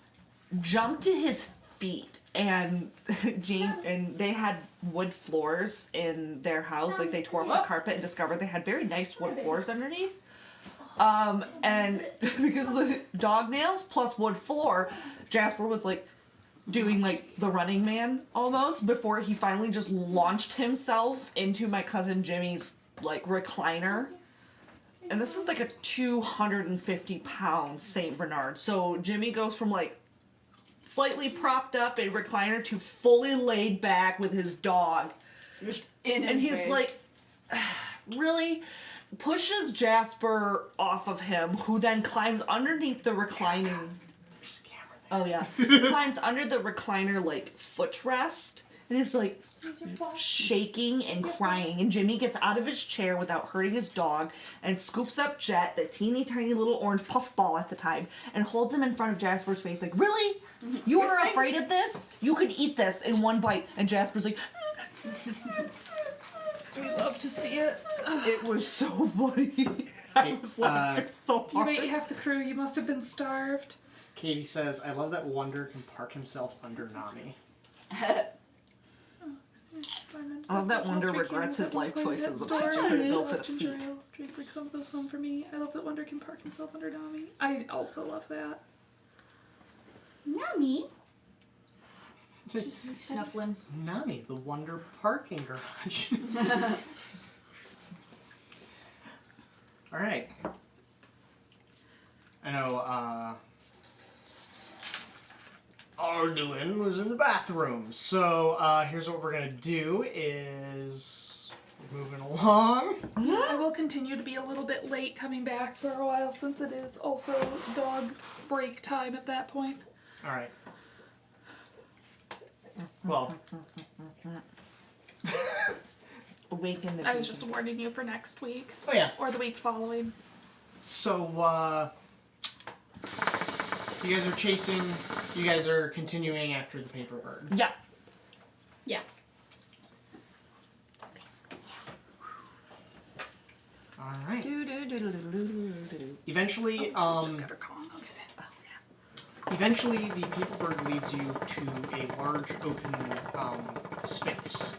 jumped to his feet and Jane and they had wood floors in their house. Like they tore up the carpet and discovered they had very nice wood floors underneath. And because of the dog nails plus wood floor, Jasper was like doing like the Running Man almost before he finally just launched himself into my cousin Jimmy's like recliner. And this is like a 250-pound Saint Bernard. So Jimmy goes from like slightly propped up in recliner to fully laid back with his dog. In his And he's face. like, really pushes Jasper off of him, who then climbs underneath the reclining. Oh yeah, climbs under the recliner like footrest and is like shaking and crying. And Jimmy gets out of his chair without hurting his dog and scoops up Jet, the teeny tiny little orange puffball at the time, and holds him in front of Jasper's face like, really? You were afraid of this? You could eat this in one bite. And Jasper's like, We love to see it. it was so funny. I was laughing so You hard. ate half the crew. You must have been starved. Katie says, I love that Wonder can park himself under Nami. I love that Wonder regrets his life choices of choosing to go for the feet. Drake, bring some of those home for me. I love that Wonder can park himself under Nami. I also love that. Nami. Snuffling. Nami, the Wonder parking garage. Alright. I know, Arduin was in the bathroom. So, here's what we're gonna do is moving along. I will continue to be a little bit late coming back for a while since it is also dog break time at that point. Alright. Well, Awaken the I was just warning you for next week. oh yeah. Or the week following. So, you guys are chasing, you guys are continuing after the paper bird. Yeah. Yeah. Alright. Do-do-do-do-do-do-do. Eventually, Eventually, the paper bird leads you to a large open space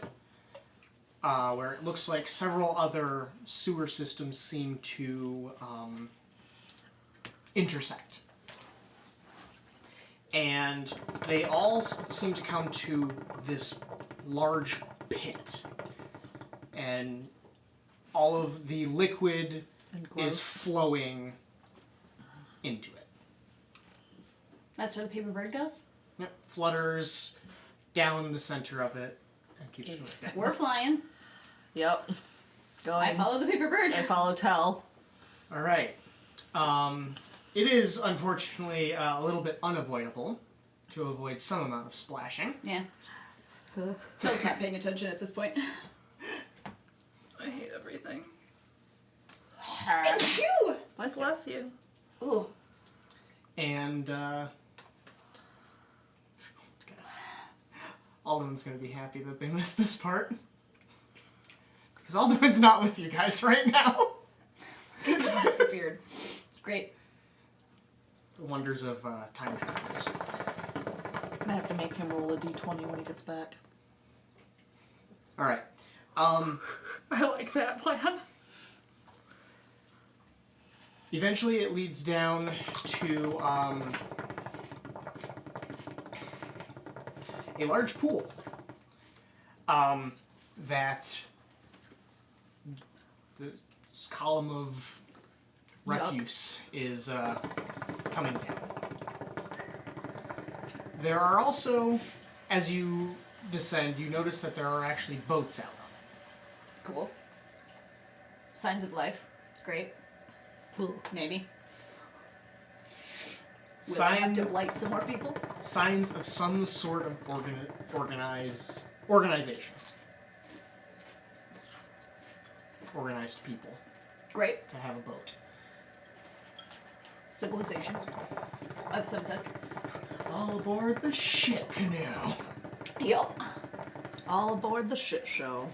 where it looks like several other sewer systems seem to intersect. And they all seem to come to this large pit. And all of the liquid And is gross. flowing into it. That's where the paper bird goes? Yep, flutters down the center of it and keeps going down. We're flying. Yep. Going. I follow the paper bird. I follow Tell. All right. It is unfortunately a little bit unavoidable to avoid some amount of splashing. Yeah. Tell's not paying attention at this point. I hate everything. It's you! Bless you. Ooh. And Alden's gonna be happy that they missed this part. Because Alden's not with you guys right now. It just disappeared. Great. The wonders of time travelers. I'm gonna have to make him roll a d20 when he gets back. Alright. I like that plan. Eventually it leads down to a large pool that this column of refuse is coming down. There are also, as you descend, you notice that there are actually boats out. Cool. Signs of life. Great. Maybe. Will I have to blight some more people? Signs of some sort of organization. Organized people Great. to have a boat. Civilization. Of some such. All aboard the shit canoe. Yup. All aboard the shit show.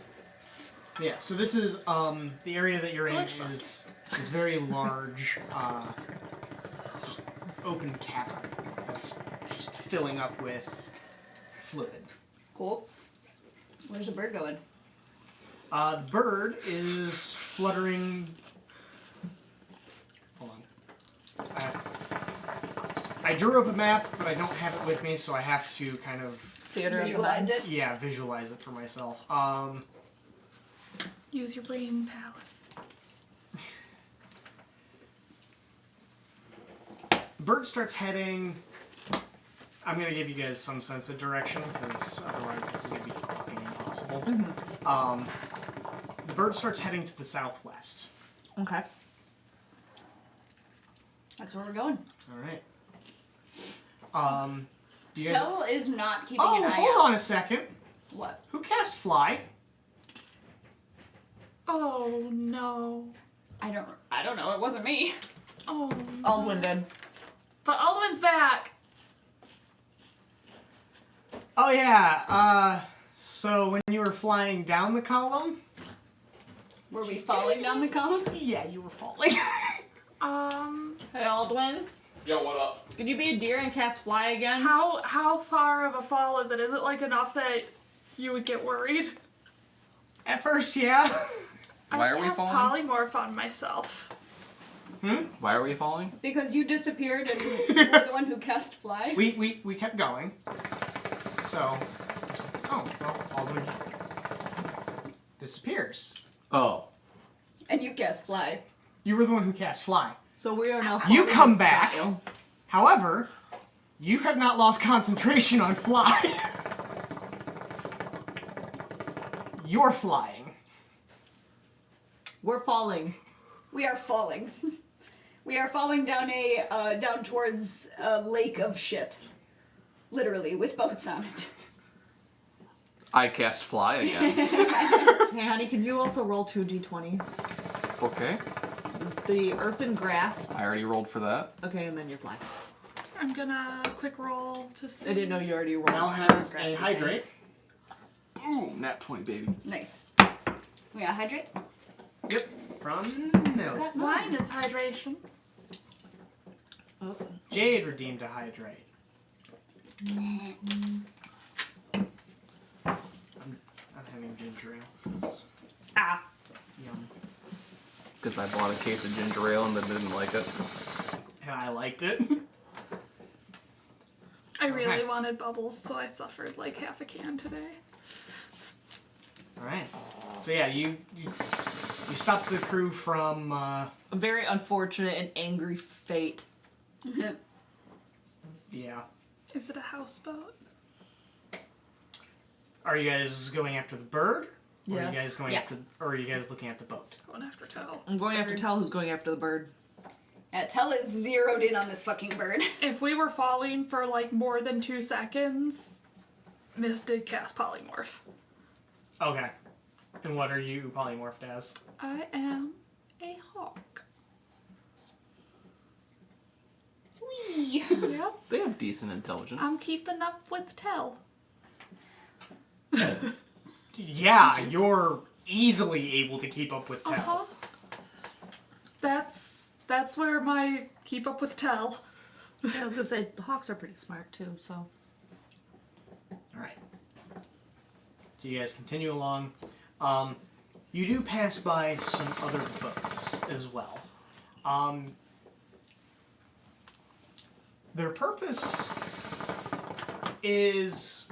Yeah, so this is the area that you're in is very large, just open cavern that's just filling up with fluid. Cool. Where's the bird going? The bird is fluttering. Hold on. I drew up a map, but I don't have it with me, so I have to kind of Visualize it. Yeah, visualize it for myself. Use your brain palace. Bird starts heading. I'm gonna give you guys some sense of direction because otherwise this is gonna be fucking impossible. The bird starts heading to the southwest. Okay. That's where we're going. All right. Do you guys? Tell is not keeping an eye out. Hold on a second. What? Who cast fly? Oh no. I don't know. It wasn't me. Oh. Aldwin did. But Aldwin's back. Oh yeah. So when you were flying down the column. Were we falling down the column? Yeah, you were falling. Hey, Aldwin. Yo, what up? Could you be a deer and cast fly again? How far of a fall is it? Is it like enough that you would get worried? At first, yeah. Why are I we cast falling? polymorph on myself. Why are we falling? Because you disappeared and you were the one who cast fly. We kept going. So, well, Aldwin disappears. Oh. And you cast fly. You were the one who cast fly. So we are now. You falling come in back. style. However, you have not lost concentration on fly. You're flying. We're falling. We are falling. We are falling down down towards a lake of shit. Literally, with boats on it. I cast fly again. Hey, honey, can you also roll 2d20? Okay. The earthen grasp. I already rolled for that. Okay, and then your fly. I'm gonna quick roll to see. I didn't know you already rolled. Now has a hydrate. Boom! Nat 20, baby. Nice. We got hydrate? Yep. From milk. Got Mine is hydration. Oh. Jade redeemed a hydrate. I'm having ginger ale. It's Ah. yum. Because I bought a case of ginger ale and then didn't like it. And I liked it. I really Okay. wanted bubbles, so I suffered like half a can today. Alright. So yeah, you stopped the crew from A very unfortunate and angry fate. yeah. Is it a houseboat? Are you guys going after the bird? Or are you Yes. guys going after or are you guys looking at the boat? Going after Toe. I'm going after Tell, who's going after the bird. Tell is zeroed in on this fucking bird. If we were falling for like more than 2 seconds, Myth did cast polymorph. Okay. And what are you polymorphed as? I am a hawk. Whee! Yep. They have decent intelligence. I'm keeping up with Tell. Yeah, you're easily able to keep up with Tell. Uh-huh. That's where my keep up with Tell. Yeah, I was gonna say, hawks are pretty smart too, so. Alright. So you guys continue along. You do pass by some other boats as well. Their purpose is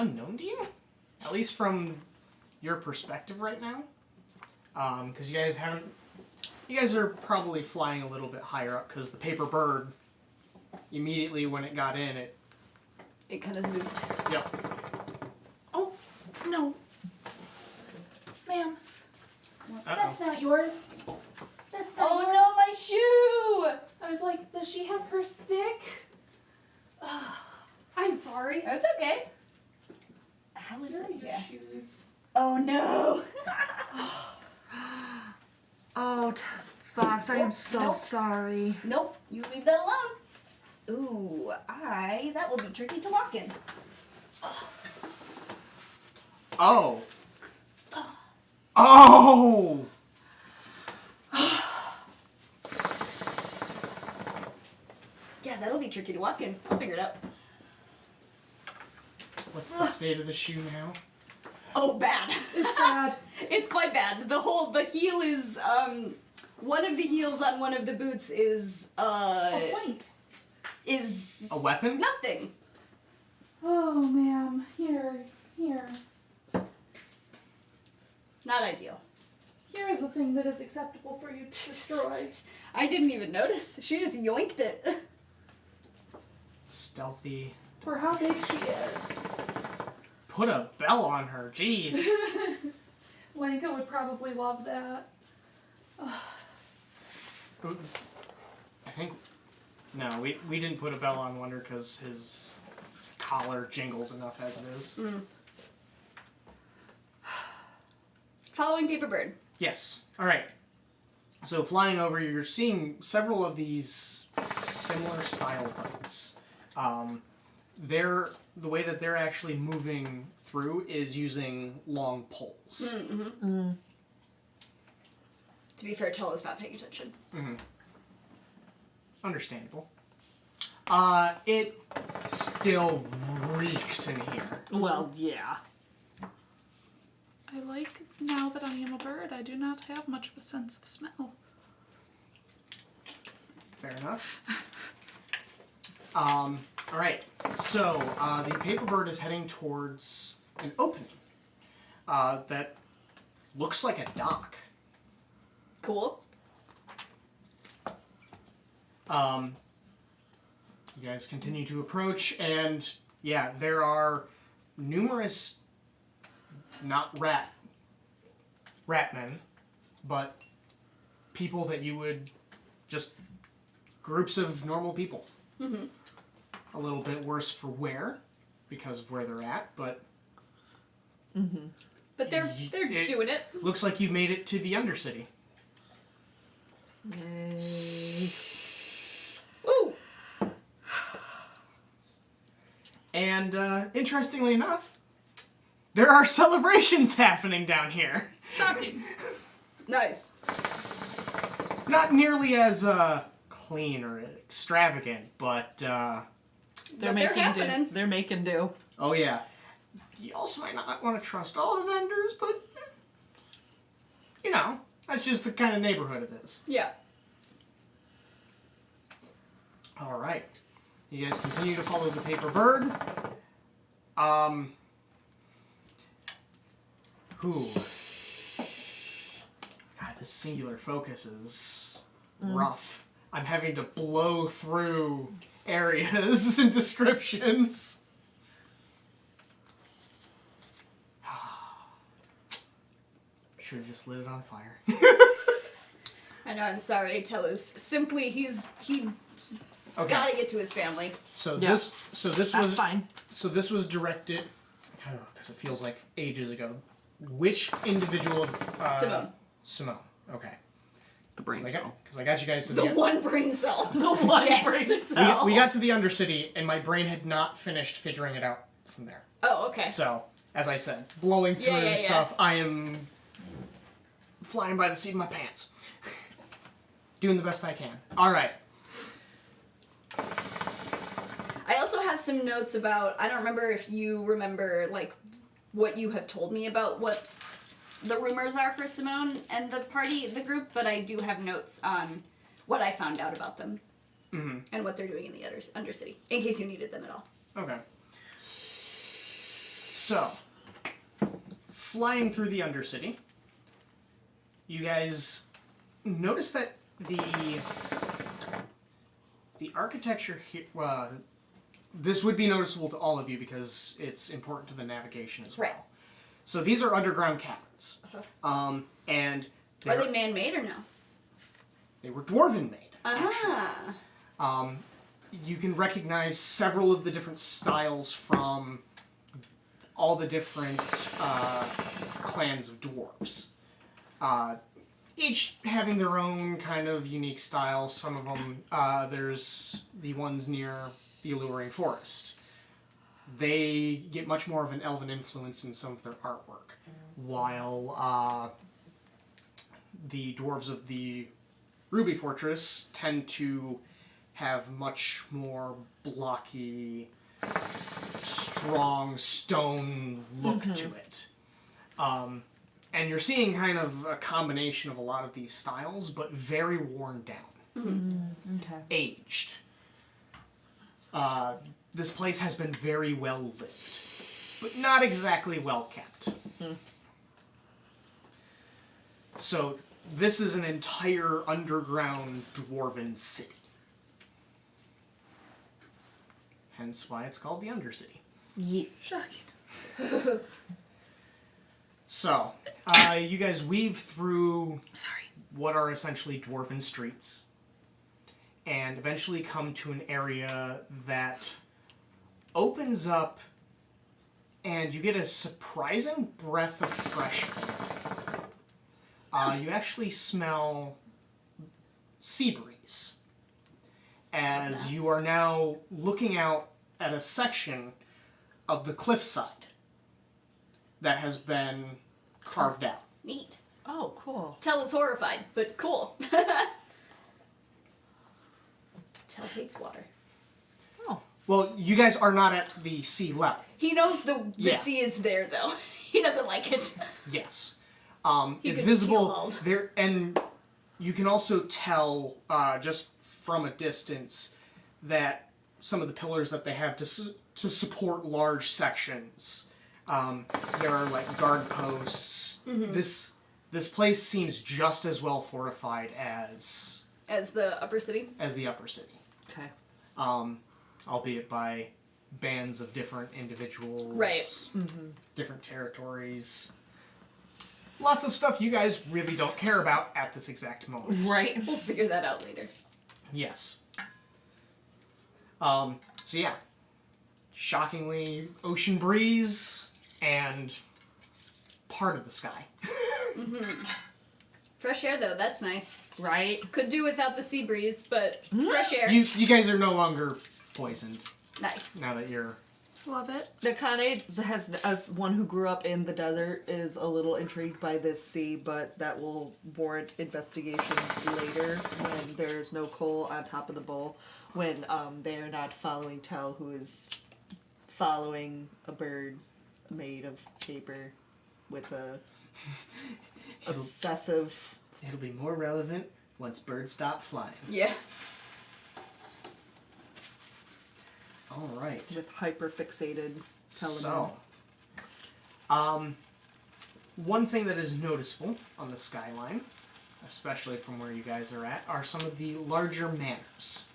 unknown to you, at least from your perspective right now, because you guys are probably flying a little bit higher up, because the paper bird, immediately when it got in, It kind of zoomed. Yep. Oh, no. Ma'am, Uh-oh. that's not yours. That's not yours. no, my shoe! I was like, does she have her stick? I'm sorry. That's okay. How is Here are it? your shoes. Oh no! Oh, Fox, I am so Nope. sorry. Nope, you leave that alone. Ooh, that will be tricky to walk in. Oh. Oh! Yeah, that'll be tricky to walk in. I'll figure it out. What's the state of the shoe now? Oh, bad. It's bad. It's quite bad. The heel is, one of the heels on one of the boots is, A point. is... A weapon? Nothing. Oh, ma'am. Here. Not ideal. Here is a thing that is acceptable for you to destroy. I didn't even notice. She just yoinked it. Stealthy. For how big she is. Put a bell on her, jeez. Lenka would probably love that. I think... No, we didn't put a bell on Wonder because his collar jingles enough as it is. Following Paper Bird. Yes. Alright. So flying over, you're seeing several of these similar style boats. The way that they're actually moving through is using long poles. To be fair, Tella's not paying attention. Understandable. It still reeks in here. Well, yeah. I like, now that I am a bird, I do not have much of a sense of smell. Fair enough. Alright, so the paper bird is heading towards an opening that looks like a dock. Cool. You guys continue to approach, and yeah, there are numerous, not ratmen, but people that you would just groups of normal people. A little bit worse for wear because of where they're at, but But they're doing it. looks like you made it to the Undercity. Yay. Woo! And interestingly enough, there are celebrations happening down here. Shocking. Nice. Not nearly as clean or extravagant, but They're happening. They're making do. oh yeah. You also might not want to trust all the vendors, but you know, that's just the kind of neighborhood it is. Yeah. All right. You guys continue to follow the paper bird. God, this singular focus is rough. I'm having to blow through areas and descriptions. Should have just lit it on fire. I know, I'm sorry. Tella's simply, he Okay. gotta get to his family. So Yeah. this That's was fine. So this was directed, because it feels like ages ago. Which individual of Simone. Simone. Okay. The brain cell. Because I got you guys to The the one brain cell. The one Yes. brain cell. we got to the Undercity, and my brain had not finished figuring it out from there. Oh, okay. So, as I said, blowing through Yeah. stuff, I am flying by the seat of my pants. Doing the best I can. Alright. I also have some notes about, I don't remember if you remember, like, what you have told me about what the rumors are for Simone and the party, the group, but I do have notes on what I found out about them. And what they're doing in the Undercity, in case you needed them at all. Okay. So, flying through the Undercity, you guys notice that the architecture here. This would be noticeable to all of you because it's important to the navigation as well. Right. So these are underground caverns, and Are they man-made or no? they were dwarven made. Actually. Ah. You can recognize several of the different styles from all the different clans of dwarves. Each having their own kind of unique style. Some of them, there's the ones near the Alluring Forest. They get much more of an elven influence in some of their artwork, while the dwarves of the Ruby Fortress tend to have much more blocky, strong stone look to it. And you're seeing kind of a combination of a lot of these styles, but very worn down. Okay. Aged. This place has been very well lived, but not exactly well kept. So, this is an entire underground dwarven city. Hence why it's called the Undercity. Yeah. Shocking. So, you guys weave through what are essentially dwarven streets, and eventually come to an area that opens up, and you get a surprising breath of fresh air. You actually smell sea breeze, as you are now looking out at a section of the cliffside that has been carved out. Neat. Oh, cool. Tell is horrified, but cool. Tell hates water. Oh. Well, you guys are not at the sea level. He knows the Yeah. sea is there, though. He doesn't like it. Yes. He It's could visible feel all. there, and you can also tell just from a distance that some of the pillars that they have to support large sections. There are like guard posts. This place seems just as well fortified as the upper city? as the upper city, Okay. albeit by bands of different individuals, Right. different territories. Lots of stuff you guys really don't care about at this exact moment. Right. We'll figure that out later. Yes. So yeah, shockingly ocean breeze and part of the sky. Fresh air, though, that's nice. Right. Could do without the sea breeze, but fresh air. You guys are no longer poisoned Nice. now that you're. Love it. Nakane has, as one who grew up in the desert, is a little intrigued by this sea, but that will warrant investigations later when there's no coal on top of the bowl, when they are not following Tell, who is following a bird made of paper with a obsessive... It'll be more relevant once birds stop flying. Yeah. All right. with hyper-fixated So, one thing that is noticeable on the skyline, especially from where you guys are at, are some of the larger manors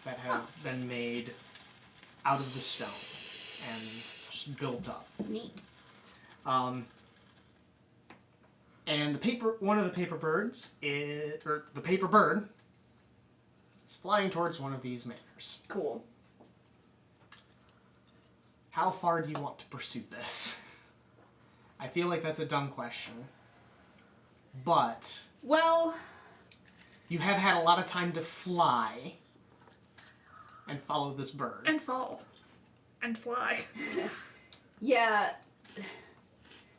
that have been made out of the stone and just built up. Neat. And one of the paper birds the paper bird is flying towards one of these manors. Cool. How far do you want to pursue this? I feel like that's a dumb question. But Well, you have had a lot of time to fly and follow this bird. And fall. And fly. yeah.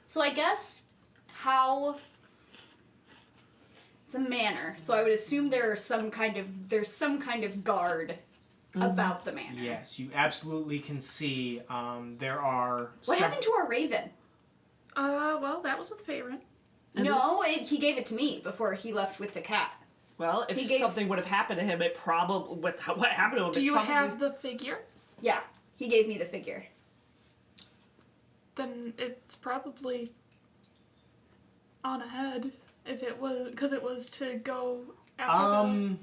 So I guess it's a manor. So I would assume there's some kind of guard about the manor. Yes, you absolutely can see there are What happened to our raven? Well, that was with Faerun. No, he gave it to me before he left with the cat. Well, if something would have happened to him, it probably... What happened to him, Do it's you probably... have the figure? Yeah, he gave me the figure. then it's probably on ahead. If it was, because it was to go after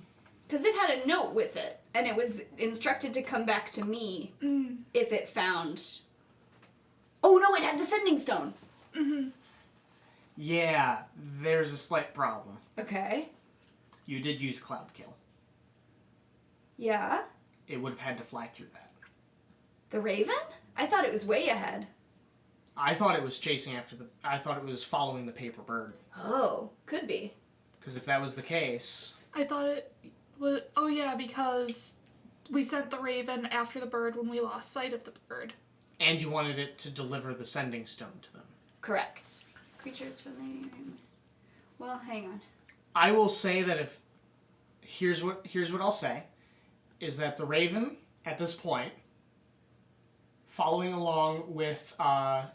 Because it had a note with it, and it was instructed to come back to me if it found... Oh no, it had the sending stone! Yeah, there's a slight problem. Okay. You did use Cloud Kill. Yeah? It would have had to fly through that. The Raven? I thought it was way ahead. I thought it was chasing after I thought it was following the paper bird. Oh, could be. Because if that was the case... I thought it was... Oh yeah, because we sent the Raven after the bird when we lost sight of the bird. And you wanted it to deliver the sending stone to them. Correct. Creatures from the... Well, hang on. I will say that if... Here's what I'll say. Is that the Raven, at this point, following along with the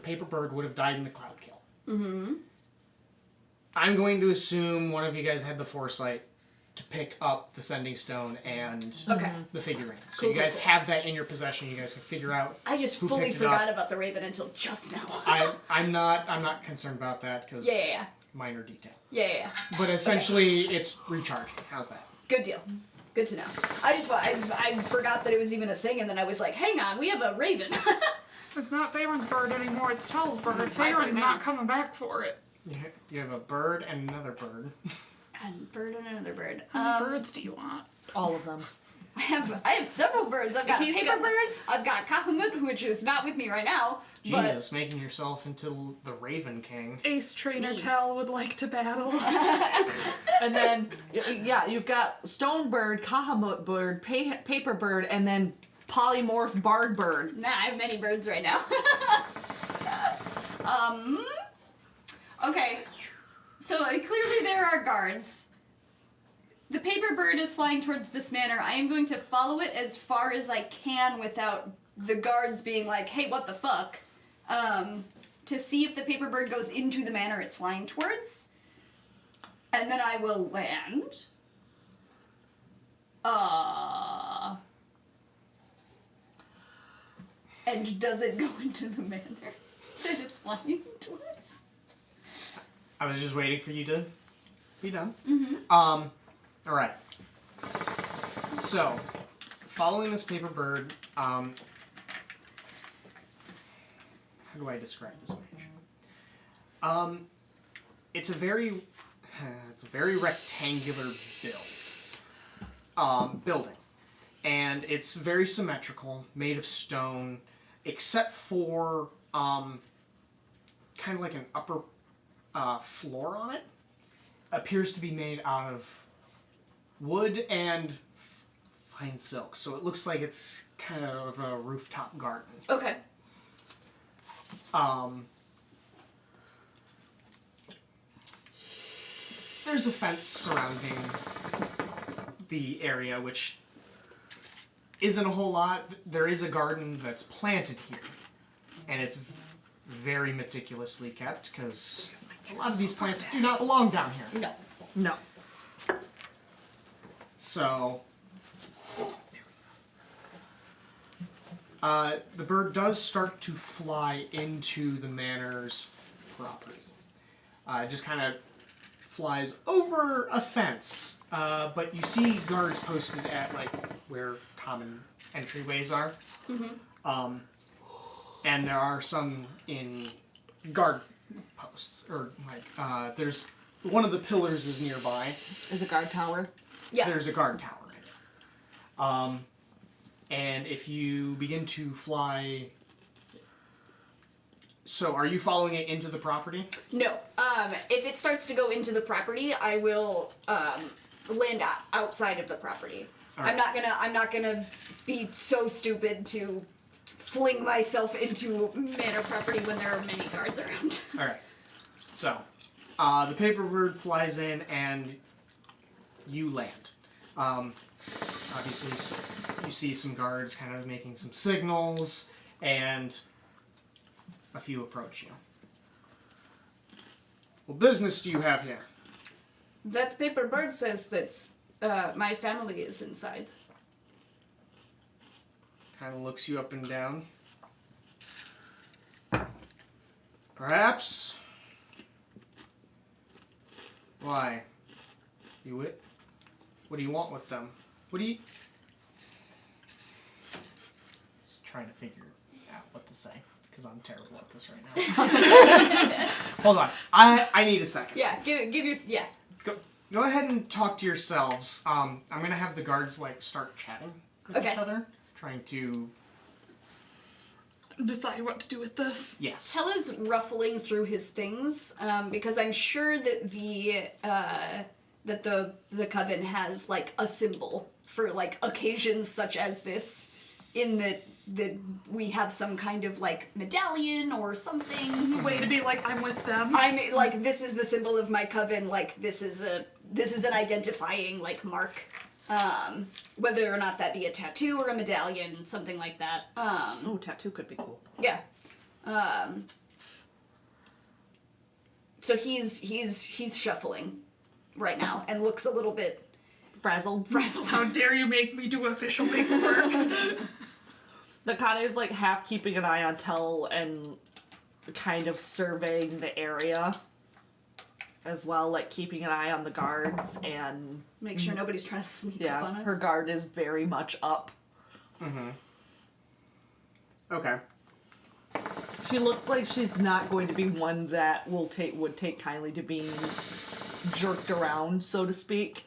paper bird would have died in the Cloud Kill. Mm-hmm. I'm going to assume one of you guys had the foresight to pick up the sending stone and the figurine. So you guys have that in your possession. You guys can figure out. I just fully forgot about the Raven until just now. I'm not concerned about that because minor detail. Yeah. But essentially, it's recharging. How's that? Good deal. Good to know. I forgot that it was even a thing, and then I was like, hang on, we have a Raven. It's not Faerun's bird anymore, it's Tell's bird. Faerun's not coming back for it. You have a bird and another bird. And bird and another bird. How many birds do you want? All of them. I have several birds. I've got a paper bird. I've got Kahamut, which is not with me right now. Jesus, making yourself into the Raven King. Ace Trainer Tell would like to battle. And then, you've got Stone Bird, Kahamut Bird, Paper Bird, and then Polymorph Bard Bird. Nah, I have many birds right now. Okay. So clearly there are guards. The paper bird is flying towards this manor. I am going to follow it as far as I can without the guards being like, hey, what the fuck? To see if the paper bird goes into the manor it's flying towards. And then I will land. And does it go into the manor that it's flying towards? I was just waiting for you to be done. Alright. So, following this paper bird, how do I describe this image? It's a very rectangular building. And it's very symmetrical, made of stone, except for kind of like an upper floor on it. Appears to be made out of wood and fine silk, so it looks like it's kind of a rooftop garden. Okay. There's a fence surrounding the area, which isn't a whole lot. There is a garden that's planted here, and it's very meticulously kept, because a lot of these plants do not belong down here. No. So, the bird does start to fly into the manor's property. It just kind of flies over a fence, but you see guards posted at like where common entryways are. And there are some in guard posts, or like there's one of the pillars is nearby. Is a guard tower? Yeah. There's a guard tower in it. And if you begin to fly... So, are you following it into the property? No. If it starts to go into the property, I will land outside of the property. Right. I'm not gonna be so stupid to fling myself into manor property when there are many guards around. All right. So, the paper bird flies in and you land. Obviously, you see some guards kind of making some signals, and a few approach you. What business do you have here? That paper bird says that my family is inside. kind of looks you up and down. Perhaps. Why? What do you want with them? What do you... Just trying to figure out what to say, because I'm terrible at this right now. Hold on. I need a second. Yeah, give your... Yeah. Go ahead and talk to yourselves. I'm gonna have the guards, like, start chatting with each other. Trying to... decide what to do with this. Yes. Tell is ruffling through his things, because I'm sure that the coven has like a symbol for like occasions such as this, in that we have some kind of like medallion or something. Way to be like, I'm with them. I'm like, this is the symbol of my coven. Like this is an identifying like mark. Whether or not that be a tattoo or a medallion, something like that. Tattoo could be cool. Yeah. So he's shuffling right now and looks a little bit Frazzled. How dare you make me do official paperwork? Nakane is like half keeping an eye on Tell and kind of surveying the area as well, like keeping an eye on the guards and make sure nobody's trying to sneak up on us. Her guard is very much up. Mm-hmm. Okay. She looks like she's not going to be one that would take kindly to being jerked around, so to speak.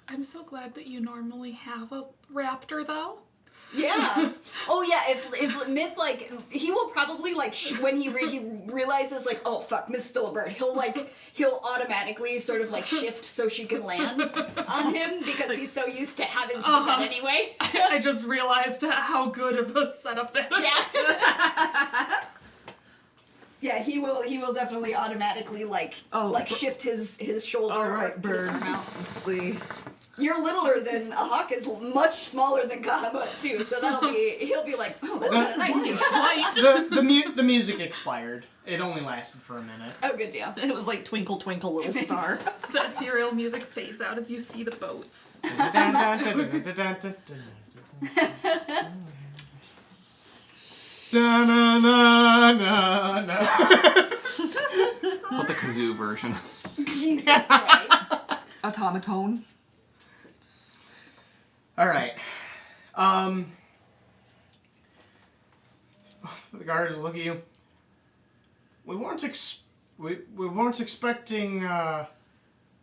I'm so glad that you normally have a raptor, though. Yeah. Oh yeah. If Myth like he will probably like when he realizes like, oh fuck, Myth's still a bird. He'll automatically sort of like shift so she can land on him because he's so used to having to do that anyway. I just realized how good of a setup that is. Yes. Yeah, he will definitely automatically shift his shoulder. All right, or put his bird. arm out. Let's see. You're littler than a hawk is much smaller than Kahamut too, so he'll be like, oh, that's nice. The music expired. It only lasted for a minute. Oh, good deal. It was like Twinkle Twinkle Little Star. The ethereal music fades out as you see the boats. What the kazoo version? Jesus Christ. Automaton. All right. The guards look at you. We weren't expecting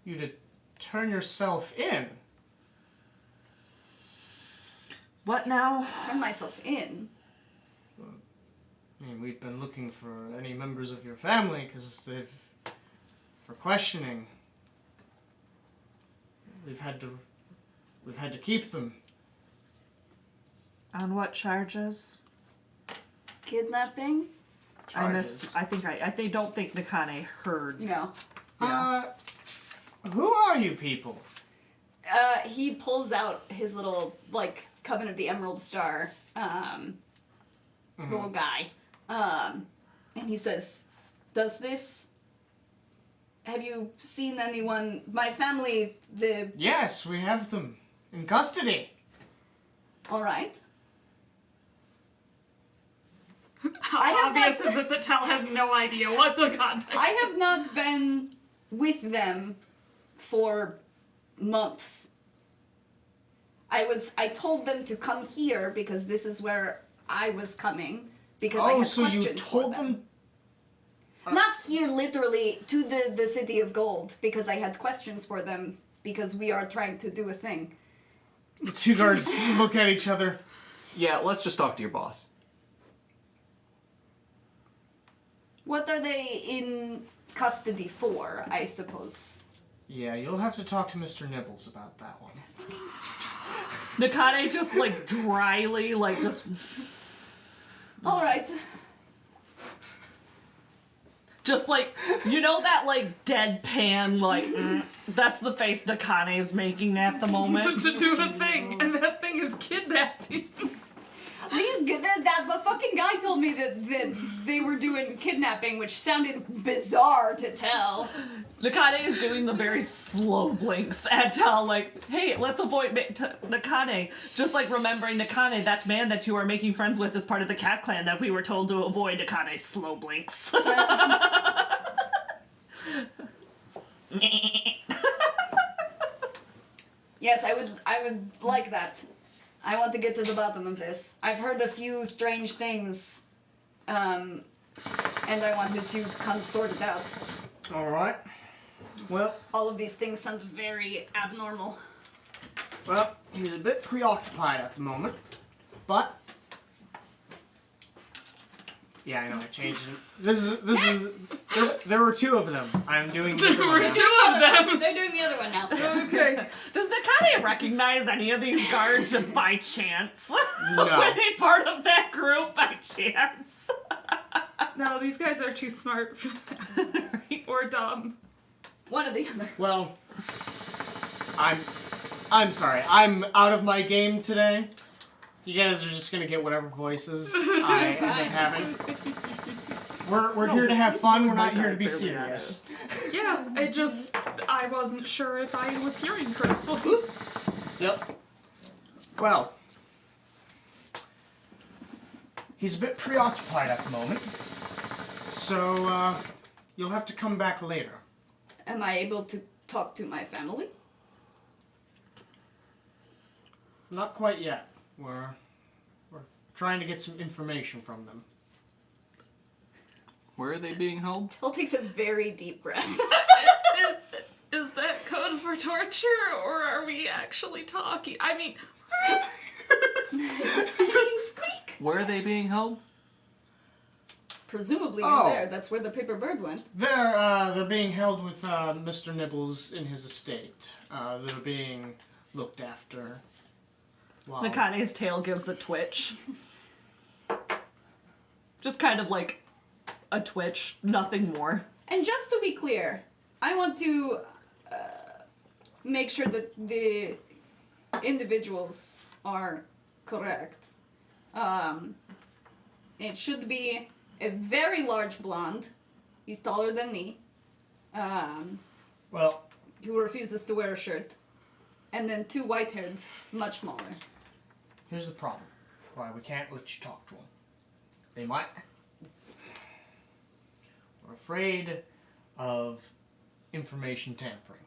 you to turn yourself in. What now? Turn myself in. I mean, we've been looking for any members of your family for questioning. We've had to keep them. On what charges? Kidnapping? Charges. I don't think Nakane heard. No. Yeah. Who are you people? He pulls out his little, like, Coven of the Emerald Star, little guy. And he says, have you seen anyone, my family, Yes, we have them in custody. Alright. How obvious is it that Tell has no idea what the context is? I have not been with them for months. I told them to come here because this is where I was coming because I had questions you told for them. Not here, literally, to the City of Gold, because I had questions for them, because we are trying to do a thing. The two guards look at each other. Yeah, let's just talk to your boss. What are they in custody for, I suppose? Yeah, you'll have to talk to Mr. Nibbles about that one. Nakane just, like, dryly, like, just... Alright. Just, like, you know that, like, deadpan, like, that's the face Nakane is making at the moment? To do a thing, and that thing is kidnapping. That fucking guy told me that they were doing kidnapping, which sounded bizarre to Tell. Nakane is doing the very slow blinks at Tal, like, hey, let's avoid Nakane. Just like remembering Nakane, that man that you are making friends with is part of the cat clan that we were told to avoid. Nakane's slow blinks. Yes, I would like that. I want to get to the bottom of this. I've heard a few strange things, and I wanted to kind of sort it out. All right. Well, All of these things sound very abnormal. well, he's a bit preoccupied at the moment, but yeah, I know I changed it. This is there were two of them. I'm doing the other one now. Two of them. They're doing the other one now. Okay. Does Nakane recognize any of these guards just by chance? No. Were they part of that group by chance? No, these guys are too smart for that. Or dumb. One or the other. Well, I'm sorry. I'm out of my game today. You guys are just gonna get whatever voices I end up having. We're here to have fun. We're not here to be serious. Yeah, I wasn't sure if I was hearing correctly. Yep. Well, he's a bit preoccupied at the moment, so you'll have to come back later. Am I able to talk to my family? Not quite yet. We're trying to get some information from them. Where are they being held? Till takes a very deep breath. Is that code for torture, or are we actually talking? I mean, Squeak! Where are they being held? Presumably Oh. in there. That's where the paper bird went. They're being held with Mr. Nibbles in his estate. They're being looked after. Wow. Nakane's tail gives a twitch. Just kind of like a twitch, nothing more. And just to be clear, I want to make sure that the individuals are correct. It should be a very large blonde. He's taller than me. Well, Who refuses to wear a shirt. And then two white-haired, much smaller. here's the problem. Why we can't let you talk to them. They might. We're afraid of information tampering.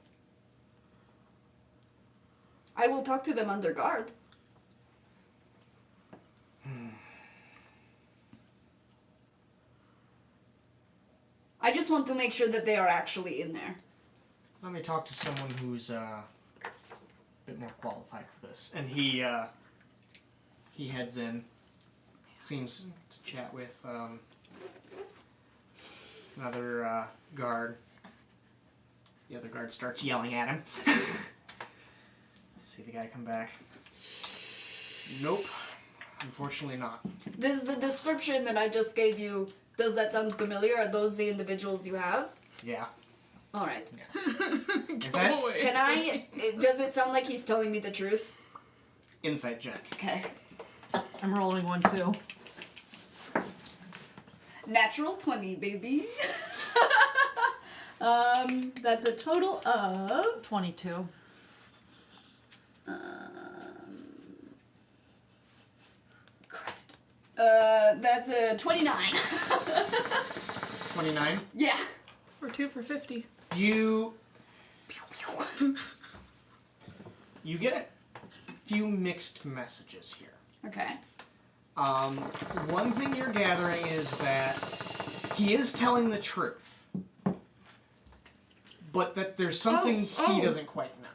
I will talk to them under guard. I just want to make sure that they are actually in there. Let me talk to someone who's a bit more qualified for this. And he heads in, seems to chat with another guard. The other guard starts yelling at him. See the guy come back. Nope. Unfortunately not. Does the description that I just gave you, does that sound familiar? Are those the individuals you have? Yeah. Alright. Yes. go away. Can I... Does it sound like he's telling me the truth? Insight check. Okay. I'm rolling one too. Natural 20, baby. That's a total of... 22. Christ. That's a 29. 29. Yeah. We're 2 for 50. You get a few mixed messages here. Okay. One thing you're gathering is that he is telling the truth, but that there's something he doesn't quite know.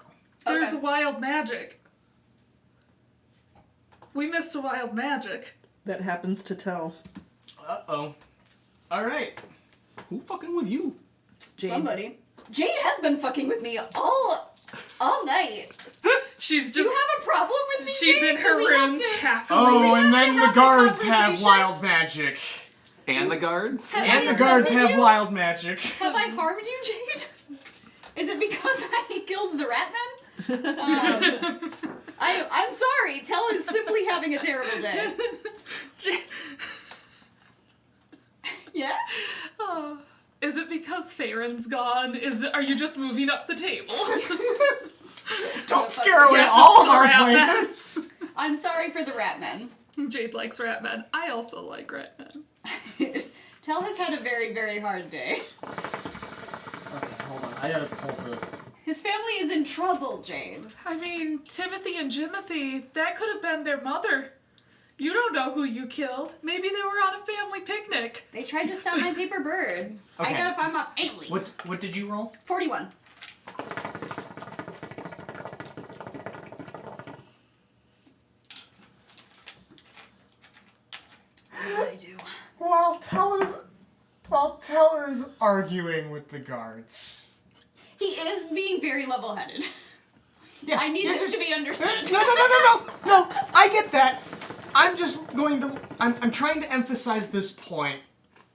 There's Okay. wild magic. We missed a wild magic. That happens to tell. Uh-oh. Alright. Who fucking with you? Jade. Somebody. Jade has been fucking with me all night. She's Do you just... have a problem with me, She's Jade? in Do her we have room to- cackling. Oh, and then the have a guards have conversation? wild magic. And the guards? Have And I the guards offended have you? wild magic. Have I harmed you, Jade? Is it because I killed the rat men? I'm sorry. Tell is simply having a terrible day. Yeah? Oh. Is it because Farron's gone? Are you just moving up the table? Don't scare away Yes, all of it's the our rat plans. I'm sorry for the rat men. Jade likes rat men. I also like rat men. Tell has had a very, very hard day. Okay, hold on. I gotta pull the... His family is in trouble, Jade. I mean, Timothy and Jimothy, that could have been their mother. You don't know who you killed. Maybe they were on a family picnic. They tried to stop my paper bird. Okay. I gotta find my family. What did you roll? 41. What did I do? While Tell is arguing with the guards. He is being very level-headed. Yeah, I need this to be understood. No, I get that. I'm just going to... I'm trying to emphasize this point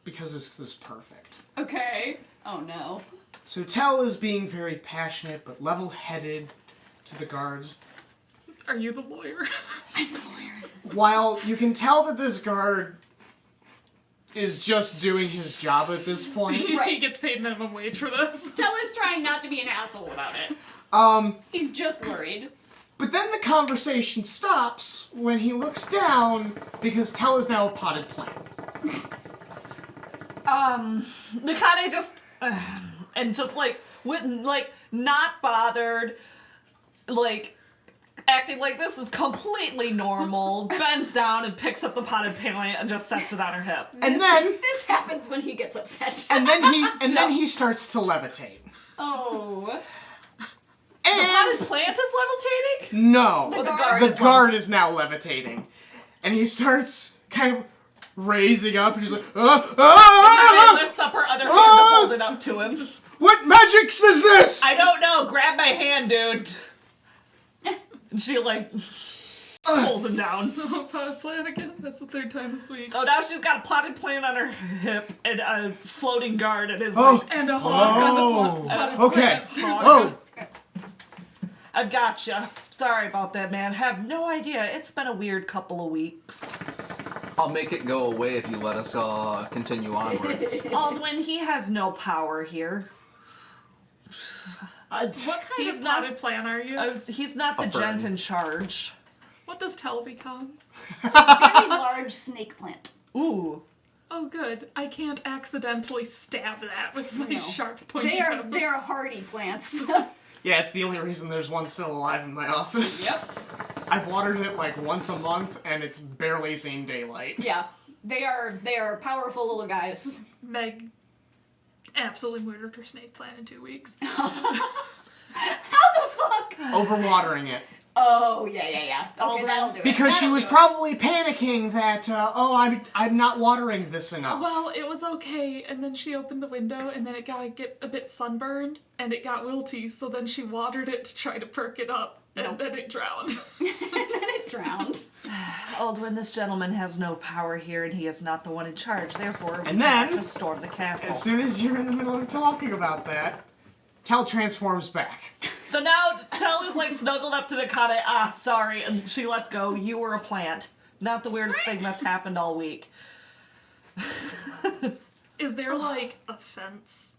because this is perfect. Okay. Oh no. So Tell is being very passionate but level-headed to the guards. Are you the lawyer? I'm the lawyer. While you can tell that this guard is just doing his job at this point. He gets paid minimum wage for this. Tell is trying not to be an asshole about it. He's just worried. But then the conversation stops when he looks down because Tell is now a potted plant. Nakane just and just like wouldn't like not bothered, like acting like this is completely normal, bends down and picks up the potted plant and just sets it on her hip. And then This happens when he gets upset. and then he starts to levitate. Oh. And The potted plant is levitating? no, The guard is now levitating, and he starts kind of raising up, and he's like, Nakane lifts up her other hand to hold it up to him. What magic is this? I don't know, grab my hand, dude. And she like pulls him down. Potted plant again? That's the third time this week. So now she's got a potted plant on her hip and a floating guard and is Oh. like, And a hawk on the potted Okay. plant. Oh, I gotcha. Sorry about that, man. Have no idea. It's been a weird couple of weeks. I'll make it go away if you let us continue onwards. Aldwin, he has no power here. What kind He's of not- potted plant are you? He's not the A fern. gent in charge. What does Tell become? Very large snake plant. Ooh. Oh, good. I can't accidentally stab that with my sharp, pointy They are toes. hardy plants. yeah, it's the only reason there's one still alive in my office. Yep. I've watered it like once a month, and it's barely seen daylight. Yeah. They are powerful little guys. Meg absolutely murdered her snake plant in 2 weeks. How the fuck? Overwatering it. Oh, yeah. Okay, that'll do it. Because she That'll was do it. probably panicking that, I'm not watering this enough. Well, it was okay, and then she opened the window, and then it got a bit sunburned, and it got wilty, so then she watered it to try to perk it up, and then it drowned. And then it drowned. Aldwin, this gentleman has no power here, and he is not the one in charge. Therefore, we And then- have to storm the castle. As soon as you're in the middle of talking about that, Tell transforms back. So now Tell is like snuggled up to Nakane. Ah, sorry, and she lets go. You were a plant. Not the weirdest thing that's happened all week. Is there, like, a fence?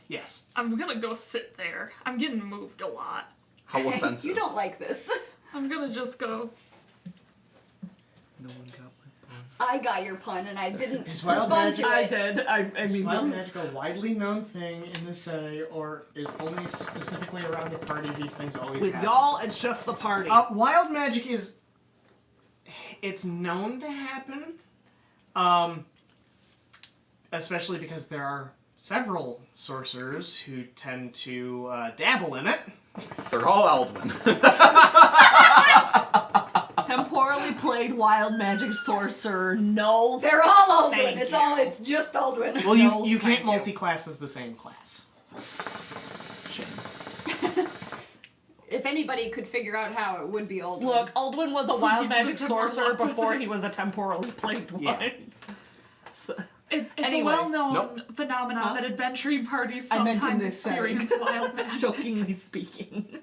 Yes. I'm gonna go sit there. I'm getting moved a lot. How offensive. You don't like this. I'm gonna just go... No one got my I got your pun, and I didn't Is wild respond to magic- I it. did. I Is mean, wild magic a widely known thing in the city, or is only specifically around the party these things always with happen? y'all, it's just the party. Wild magic is... It's known to happen. Especially because there are several sorcerers who tend to dabble in it. They're all Aldwin. Temporally played wild magic sorcerer. No, They're all Aldwin. Thank you. It's just Aldwin. Well, No, you thank can't multi-class as the same class. Shame. If anybody could figure out how, it would be Aldwin. Look, Aldwin was a wild people magic just have more sorcerer luck with before it. he was a temporally played one. Yeah. So, It's Anyway. a well-known Nope. phenomenon Huh? that adventuring parties I meant in sometimes this setting. experience wild magic. jokingly speaking.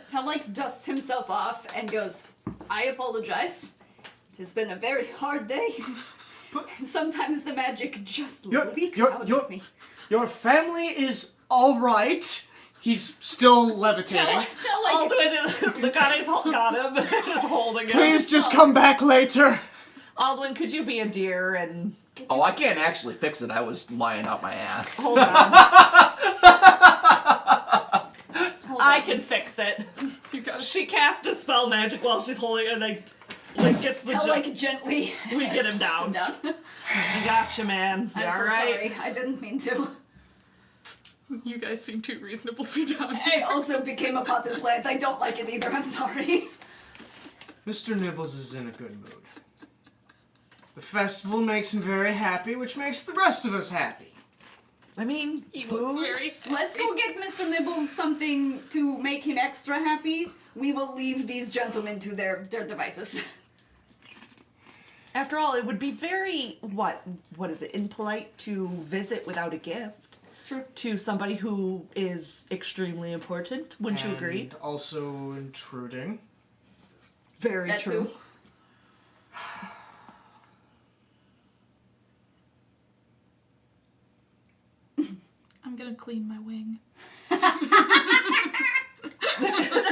Tell dusts himself off and goes, I apologize. It's been a very hard day. And sometimes the magic just leaks out of me. Your family is all right. He's still levitating. Aldwin, the guy's got him, is holding him. Please just come back later. Aldwin, could you be a dear and... Oh, I can't actually fix it. I was lying out my ass. Hold on. I can fix it. She cast a spell magic while she's holding it, and like gets the gently. We get him down. I gotcha, man. I'm so sorry. I didn't mean to. You guys seem too reasonable to be done. I also became a potted plant. I don't like it either. I'm sorry. Mr. Nibbles is in a good mood. The festival makes him very happy, which makes the rest of us happy. I mean, Let's go get Mr. Nibbles something to make him extra happy. We will leave these gentlemen to their devices. After all, it would be very, what is it, impolite to visit without a gift. True. To somebody who is extremely important. Wouldn't you agree? And also intruding. Very That true. too. I'm gonna clean my wing. The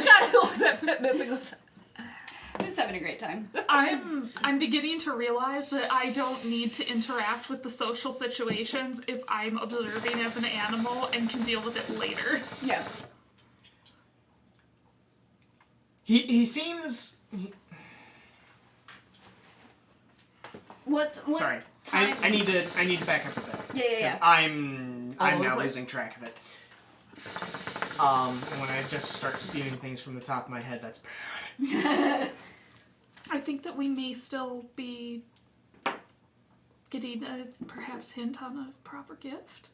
guy who looks at Pittman and goes, I'm just having a great time. I'm beginning to realize that I don't need to interact with the social situations if I'm observing as an animal and can deal with it later. Yeah. He seems... What? Sorry. time- I need to back up a bit. Yeah. 'Cause I'm All over the now place. losing track of it. And when I just start spewing things from the top of my head, that's bad. I think that we may still be getting a perhaps hint on a proper gift.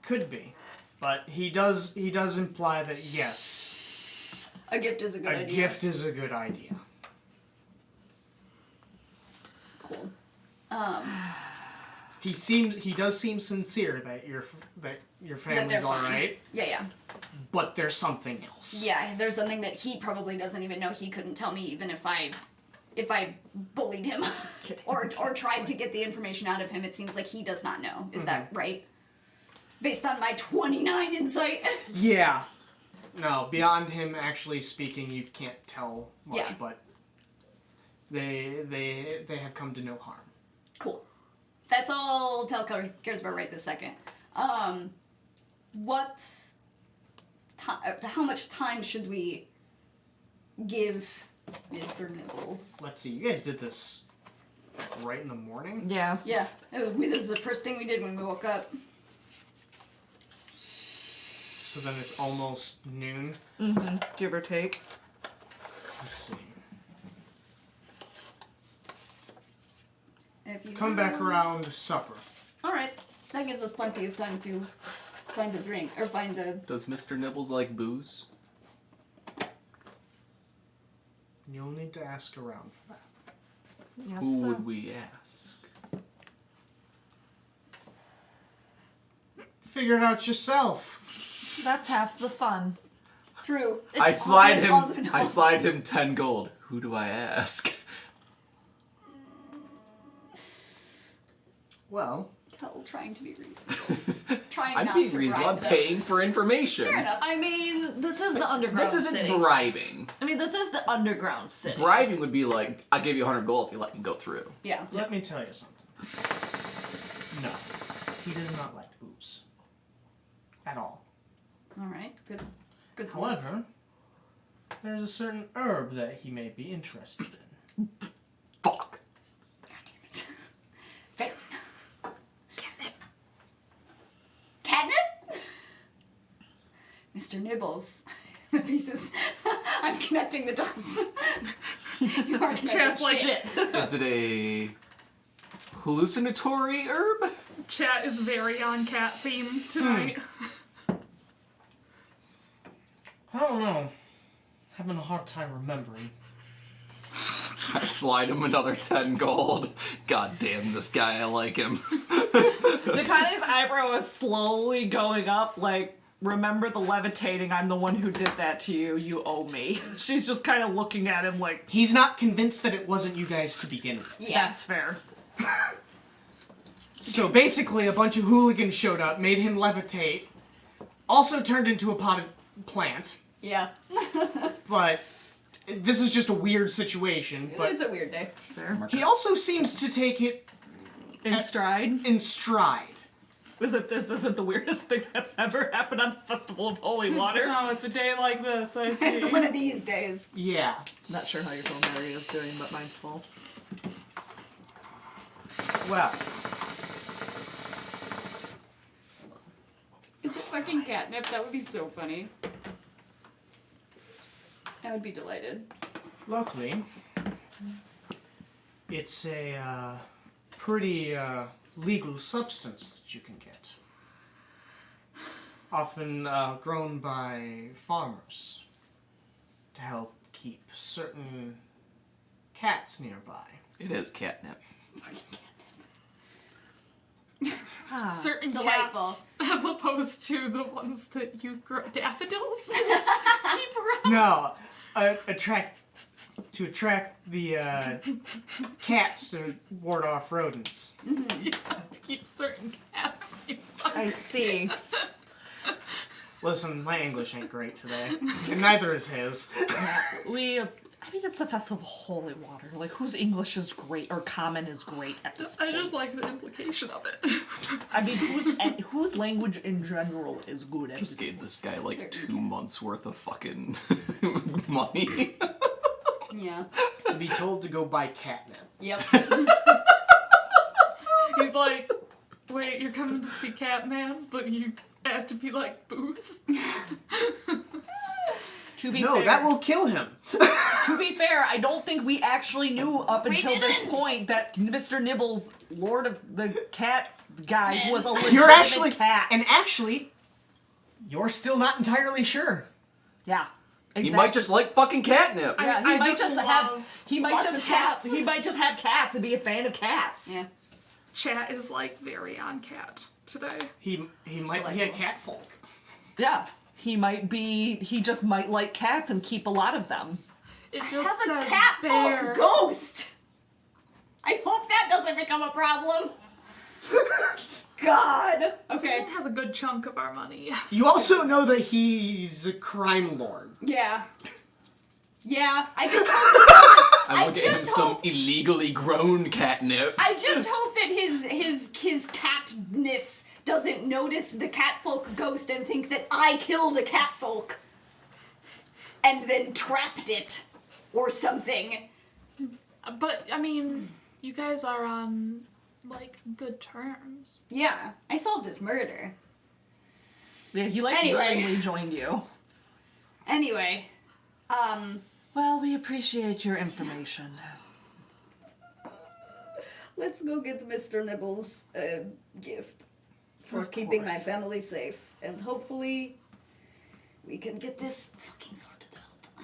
Could be. But he does imply that yes, A gift is a good a idea. gift is a good idea. Cool. He does seem sincere that your family's all fine. right, Yeah. but there's something else. Yeah, there's something that he probably doesn't even know. He couldn't tell me even if I bullied him or tried to get the information out of him. It seems like he does not know. Is that right? Based on my 29 insight. Yeah. No, beyond him actually speaking, you can't tell much, Yeah. but they have come to no harm. Cool. That's all Tel cares about right this second. How much time should we give Mr. Nibbles? Let's see, you guys did this right in the morning? yeah. Yeah, this is the first thing we did when we woke up. So then it's almost noon. Mm-hmm. Give or take. Let's see. If you Come back around supper. Alright, that gives us plenty of time to find the drink, or find the... Does Mr. Nibbles like booze? You'll need to ask around for that. Yes, Who would we ask? Figure it out yourself. That's half the fun. True. I It's slide Aldwin. him. I slide him 10 gold. Who do I ask? Well, Trying to be reasonable. Trying I'm not being to reasonable. I'm bribe them. paying for information. Fair enough. I mean, this is the underground This isn't city. bribing. I mean, this is the underground city. Bribing would be like, I'll give you 100 gold if you let me go through. Yeah. let me tell you something. No, he does not like booze. At all. Alright, good. Good to know. However, there's a certain herb that he may be interested in. Fuck. God damn it. Fair. Catnip? Mr. Nibbles. The pieces. I'm connecting the dots. You are connecting Chat's like, shit. Is it a hallucinatory herb? Chat is very on cat theme tonight. I don't know. Having a hard time remembering. I slide him another 10 gold. God damn this guy, I like him. The Kane's eyebrow is slowly going up, like remember the levitating, I'm the one who did that to you, you owe me. She's just kind of looking at him like... He's not convinced that it wasn't you guys to begin with. Yeah. That's fair. So basically, a bunch of hooligans showed up, made him levitate, also turned into a potted plant. Yeah. But this is just a weird situation. But It's a weird day. Fair. he also seems to take it In stride? in stride. As if this isn't the weirdest thing that's ever happened on the Festival of Holy Water. No, it's a day like this, I see. It's one of these days. Yeah. Not sure how your phone Mary is doing, but mine's full. Well, Is it fucking catnip? That would be so funny. I would be delighted. luckily, it's a pretty legal substance that you can get. Often grown by farmers to help keep certain cats nearby. It is catnip. Certain Delightful. cats, as opposed to the ones that you grow daffodils keep around. No, attract the cats to ward off rodents. Yeah, to keep certain cats. I see. Listen, my English ain't great today, and neither is his. I mean, it's the Festival of Holy Water. Like, whose English is great or common is great at this point? I just like the implication of it. I mean, whose language in general is good at Just gave this guy like Certain 2 months worth of fucking money. Yeah. To be told to go buy catnip. Yep. He's like, wait, you're coming to see Catman, but you asked to be like booze? To be No, fair, that will kill him. To be fair, I don't think we actually knew up We until this didn't. point that Mr. Nibbles, Lord of the Cat Guys, Man. was a legitimate You're actually, cat. and actually, you're still not entirely sure. Yeah. Exactly. He might just like fucking catnip. Yeah, he I might just just love have. He might lots just of have. cats. He might just have cats and be a fan of cats. Yeah. Chat is like very on cat today. He might be a catfolk. Yeah. He might be. He just might like cats and keep a lot of them. It Have just a says catfolk bear. ghost! I hope that doesn't become a problem. God. Okay. It has a good chunk of our money. Yes. You also know that he's a crime lord. Yeah. Yeah. I just hope I will I get him just some hope- illegally grown catnip. I just hope that his catness doesn't notice the catfolk ghost and think that I killed a catfolk and then trapped it or something. But, I mean, you guys are on, like, good terms. Yeah, I solved his murder. Yeah, he like Anyway. willingly joined you. Anyway, Well, we appreciate your information. let's go get Mr. Nibbles a gift for Of keeping my course. family safe, and hopefully we can get this fucking sorted out.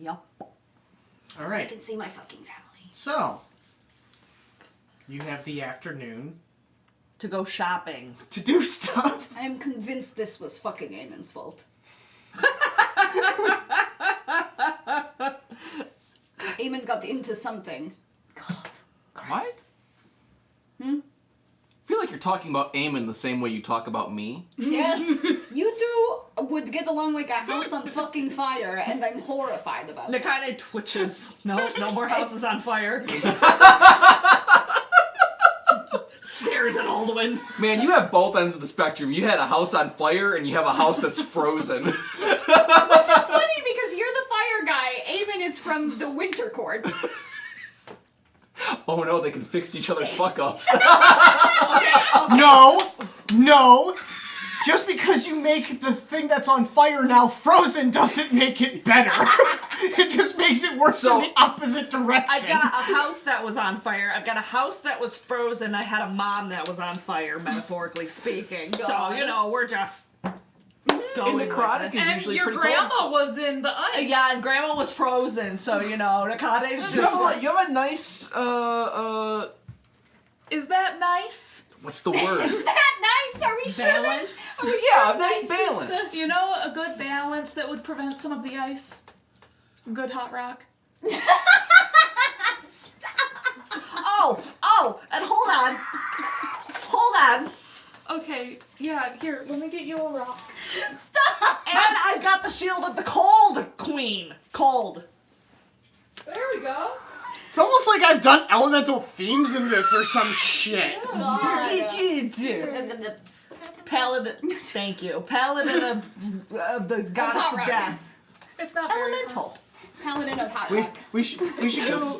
Yup. All I right. can see my fucking family. So, you have the afternoon To go shopping. to do stuff. I am convinced this was fucking Eamon's fault. Eamon got into something. God. What? I feel like you're talking about Eamon the same way you talk about me. Yes, you two would get along like a house on fucking fire, and I'm horrified about it. Nakane twitches. No more houses on fire. Stares at Alduin. Man, you have both ends of the spectrum. You had a house on fire and you have a house that's frozen. Which is funny because you're the fire guy. Eamon is from the Winter Court. Oh no, they can fix each other's fuck ups. No. Just because you make the thing that's on fire now frozen doesn't make it better. It just makes it worse So- in the opposite direction. I've got a house that was on fire. I've got a house that was frozen. I had a mom that was on fire, metaphorically speaking. So, God. we're just In going necrotic with is it. And usually your pretty grandma cold. was in the ice. Yeah, and Grandma was frozen, so, Nakane's You just have, like... you have a nice, Is that nice? What's the word? Is that nice? Are we sure Balance? that's... Are we Yeah, sure nice is balance. You know a good balance that would prevent some of the ice? Good hot rock. Oh, and hold on. Okay, yeah, here, let me get you a rock. Stop! And I've got the shield of the cold queen. Cold. There we go. It's almost like I've done elemental themes in this or some shit. Paladin. Thank you. Paladin of the goddess hot of rock. death. It's not very Elemental. Paladin of hot rock. We should go.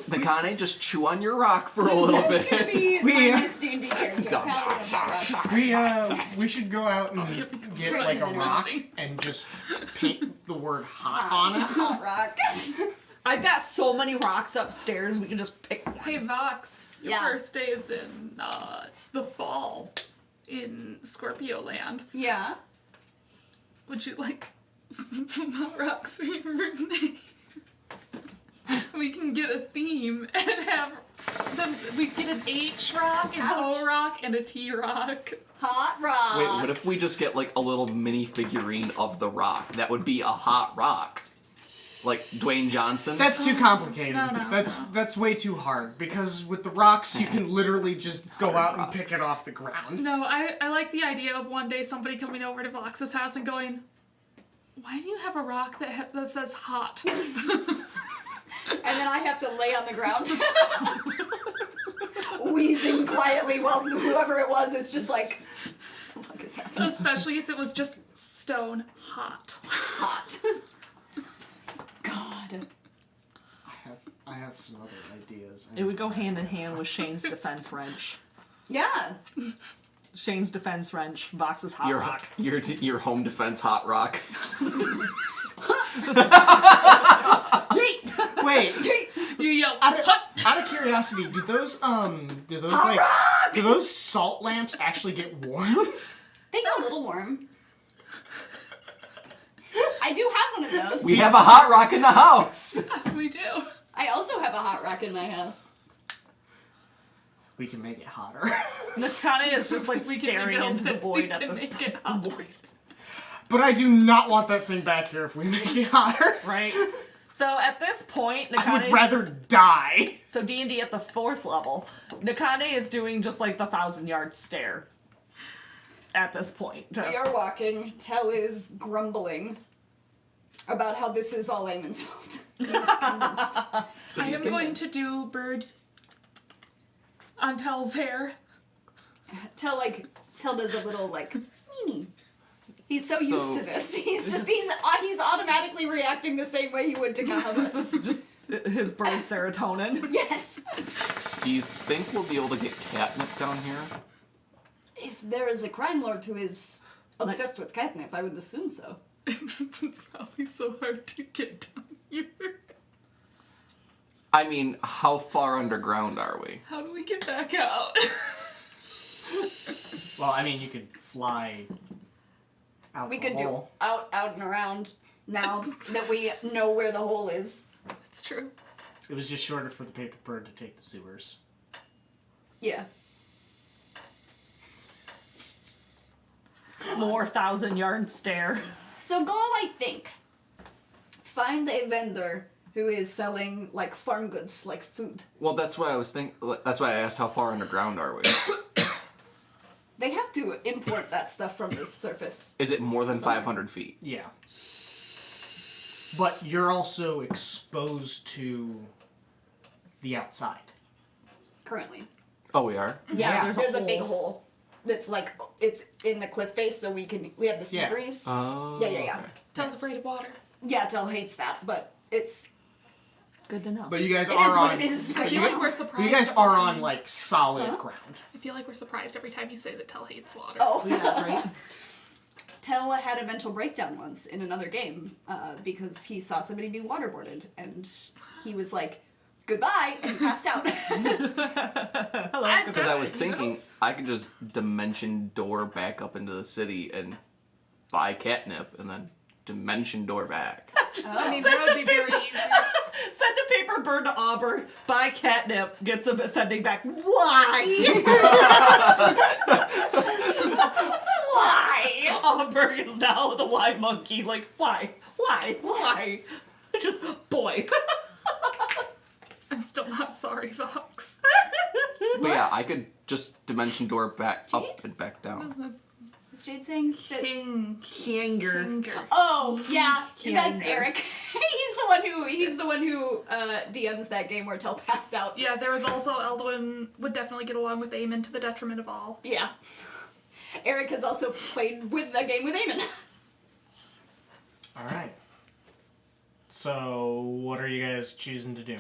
Nakane, just chew on your rock for a little That's gonna bit. be We, my uh, next D&D character. Paladin of hot rock. We should go out and get like a rock and just paint the word hot on it. Hot rock. I've got so many rocks upstairs. We can just pick one. Hey, Vox, your Yeah. birthday's in the fall in Scorpio Land. Yeah. Would you like some hot rocks for your birthday? We can get a theme and have them. We get an H rock, an O rock, and a T rock. Hot rock. Wait, what if we just get like a little mini figurine of the rock? That would be a hot rock. Like Dwayne Johnson? That's too complicated. No. That's way too hard because with the rocks you can literally just go out and pick it off the ground. No, I like the idea of one day somebody coming over to Vox's house and going, "Why do you have a rock that says hot?" And then I have to lay on the ground, wheezing quietly while whoever it was is just like, what the fuck is happening? Especially if it was just stone hot. Hot. God. I have some other ideas. It would go hand in hand with Shane's defense wrench. Yeah. Shane's defense wrench, Vox's hot rock. Your home defense hot rock. Wait, You yell, out of curiosity, do those salt lamps actually get warm? They get a little warm. I do have one of those. We have a hot rock in the house. we do. I also have a hot rock in my house. We can make it hotter. Nakane is just like We can staring rebuild into the it. void We at can this make it hot. void. But I do not want that thing back here if we make it hotter. Right? So at this point, I Nakane would rather die. So D&D at the 4th level, Nakane is doing just like the 1,000-yard stare. At this point, just We are walking. Tell is grumbling about how this is all Eamon's fault. He's convinced. I am going to do bird on Tell's hair. Tell does a little like meanie. He's so used to this. He's automatically reacting the same way he would to Kahamas. just his bird serotonin. Yes. Do you think we'll be able to get catnip down here? If there is a crime lord who is obsessed with catnip, I would assume so. It's probably so hard to get down here. I mean, how far underground are we? How do we get back out? Well, I mean, you could fly out We the could do hole. out and around now that we know where the hole is. It's true. It was just shorter for the paper bird to take the sewers. Yeah. More 1,000-yard stare. So goal, I think, find a vendor who is selling like farm goods, like food. Well, that's why I was That's why I asked how far underground are we. They have to import that stuff from the surface. Is it more than 500 feet? Yeah. But you're also exposed to the outside. Currently. Oh, we are? Yeah, There's a big hole that's like it's in the cliff face, so we have the sea Yeah. breeze. Oh. Yeah. okay. Tell's afraid of water. Yeah, Tell hates that, but it's Good to know. But you guys it are is on. what it is. I feel like we're surprised. You guys every are on time. like solid Huh? ground. I feel like we're surprised every time you say that Tell hates water. Oh, Yeah, right? Tell had a mental breakdown once in another game because he saw somebody be waterboarded, and he was like, "Goodbye," and passed out. Hello. Because I was thinking I could just dimension door back up into the city and buy catnip and then dimension door back. I mean, that would be very easy. Send a paper bird to Auburn, buy catnip, gets them sending back. Why? Why? Auburn is now the why monkey. Like, why? Why? Why? Just, boy. I'm still not sorry, Fox. But yeah, I could just dimension door back up and back down. Is Jade saying that? Kinger. Oh yeah, that's Kinger. Eric. he's the one who DMs that game where Tell passed out. Yeah, there was also Eldwin would definitely get along with Eamon to the detriment of all. Yeah. Eric has also played with the game with Eamon. All right. So, what are you guys choosing to do?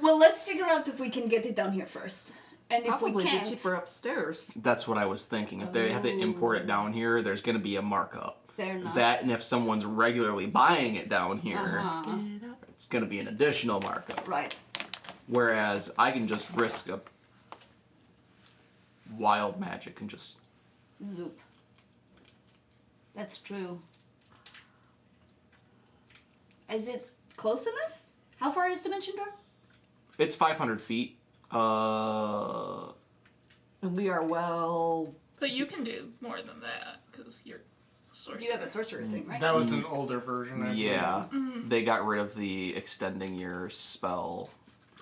Well, let's figure out if we can get it down here first, and if Probably we be can't, cheaper upstairs. That's what I was thinking. If they have to import it down here, there's going to be a markup. fair enough. That, and if someone's regularly buying it down here, Uh-huh. it's going to be an additional markup. Right. Whereas I can just risk a wild magic and just... Zoop. That's true. Is it close enough? How far is Dimension Door? It's 500 feet. And we are well... But you can do more than that, because you're Because you have a sorcerer thing, right? That was an older version. I believe. Yeah. They got rid of the extending your spell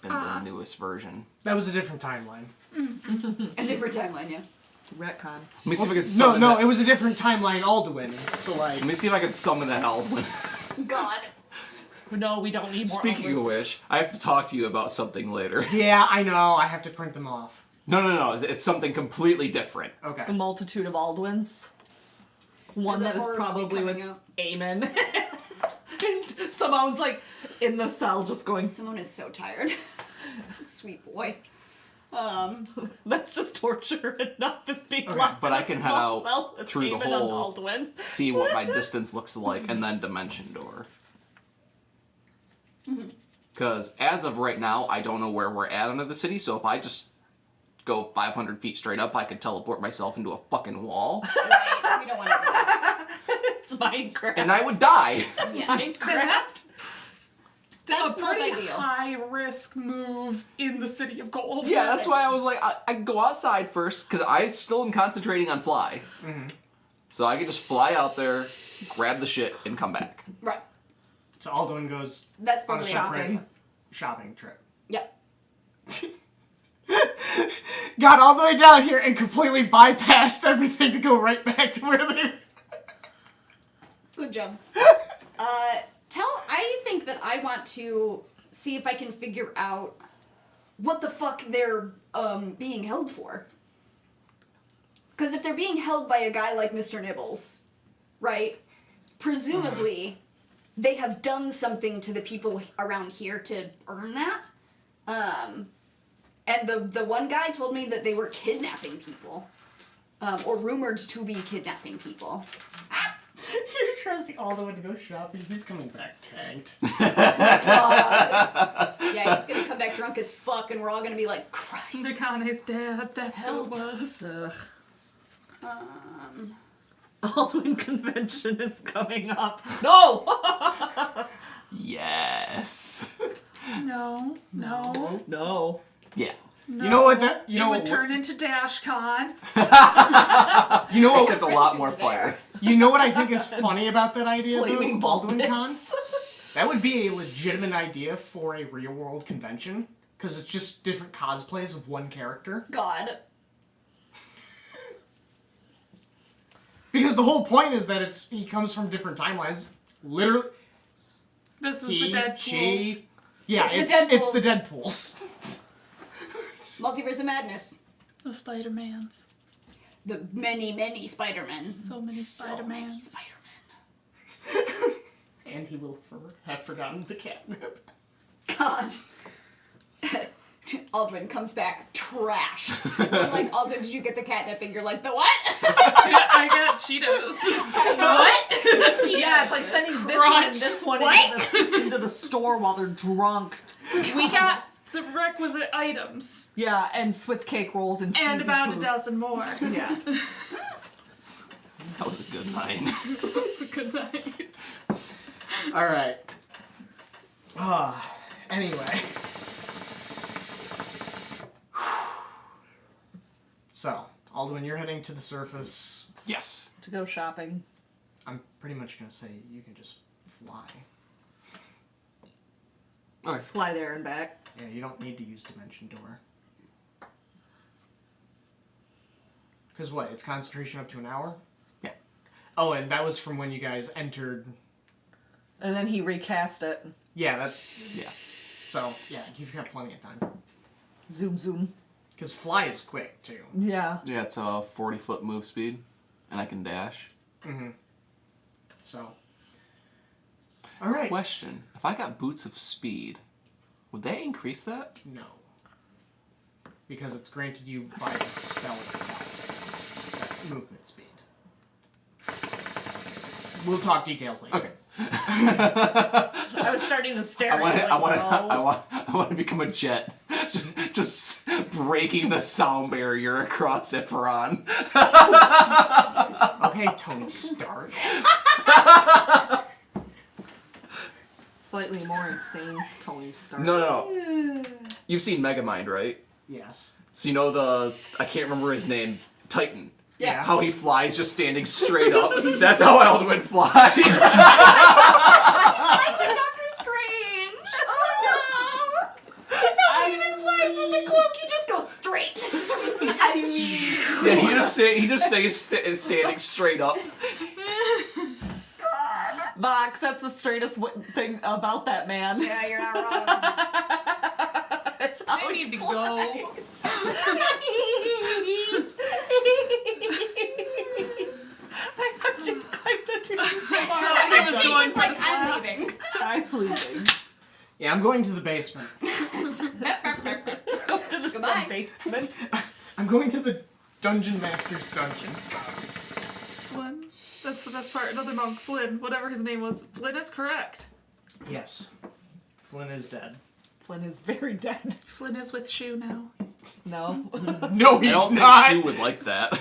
in the newest version. That was a different timeline. A different timeline, yeah. Retcon. Let me see if I can No, summon that. it was a different timeline Alduin. So, like... Let me see if I can summon that Alduin. God. No, we don't need more Speaking of outlets. which, I have to talk to you about something later. Yeah, I know. I have to print them off. No. It's something completely different. Okay. The multitude of Aldwins. One There's a that is horror probably movie with coming out. Aemon. And Simone's like in the cell just going, Simone is so tired. Sweet boy. that's just torture enough as being Okay, locked but in I a can head small out cell with through the Aemon and hole. Aldwin. See what my distance looks like, and then dimension door. Because as of right now, I don't know where we're at under the city, so if I just go 500 feet straight up, I could teleport myself into a fucking wall, Right. We don't want to do that. It's Minecraft. and I would die. Yes. Minecraft. That's a not pretty ideal. high risk move in the City of Gold. Yeah, that's why I was like, I can go outside first, because I still am concentrating on fly. So I can just fly out there, grab the shit, and come back. Right. So Alduin goes That's on a probably separate shopping trip. Yep. Got all the way down here and completely bypassed everything to go right back to where they... Good job. I think that I want to see if I can figure out what the fuck they're being held for. Because if they're being held by a guy like Mr. Nibbles, right? Presumably, they have done something to the people around here to earn that. And the one guy told me that they were kidnapping people. Or rumored to be kidnapping people. You're trusting Alduin to go shopping. He's coming back tanked. Yeah, he's gonna come back drunk as fuck, and we're all gonna be like, Christ. Nakane's dad, that's who it was. Ugh. Aldwin convention is coming up. No! Yes. No. No. Yeah. You know what? You know would what? turn into DashCon. You know what? Except a lot more fire. You know what I think is funny about that idea, though? Flaming Alduin Con? baldness. That would be a legitimate idea for a real-world convention, because it's just different cosplays of one character. God. Because the whole point is that he comes from different timelines. Literally, This is the Deadpools. Yeah, it's the Deadpools. Multiverse of Madness. The Spider-Mans. The many Spider-Men. So many Spider-Mans. Spider-Men. And he will have forgotten the catnip. God. Aldrin comes back trashed. We're like, Aldrin, did you get the catnip? And you're like, the what? I got Cheetos. What? Yeah, it's like sending this one and this one into the store while they're drunk. We got the requisite items. Yeah, and Swiss cake rolls and cheesy And about poofs. a dozen more. Yeah. That was a good line. It's a good night. All right. Anyway. So, Alduin, you're heading to the surface. Yes. To go shopping. I'm pretty much gonna say you can just fly. Okay. Fly there and back. Yeah, you don't need to use Dimension Door. Because what? It's concentration up to an hour? Yeah. Oh, and that was from when you guys entered. And then he recast it. Yeah, that's. Yeah. So, yeah, you've got plenty of time. Zoom, zoom. Because fly is quick, too. Yeah. Yeah, it's a 40-foot move speed, and I can dash. Mm-hmm. So. Alright. Question. If I got Boots of Speed, would they increase that? No. Because it's granted you by the spell itself. That movement speed. We'll talk details later. Okay. I was starting to stare at you like, I want to become a jet. Just breaking the sound barrier across Ifron. Okay, Tony Stark. Slightly more insane Tony Stark. No. You've seen Megamind, right? Yes. So you know I can't remember his name, Titan. Yeah. How he flies just standing straight up. That's how Alduin flies. That's like Doctor Strange. Oh no! That's how Steven flies with the cloak. He just goes straight. He just stays standing straight up. Vox, that's the straightest thing about that man. Yeah, you're not wrong. I need to go. I thought you climbed underneath. I was going He's like, for the I'm flaps. leaving. I'm leaving. Yeah, I'm going to the basement. Go to the Goodbye. sub-basement. I'm going to the Dungeon Master's dungeon. Flynn. That's the best part. Another monk, Flynn, whatever his name was. Flynn is correct. Yes. Flynn is dead. Flynn is very dead. Flynn is with Shu now. No. No, I he's don't not. think she would like that.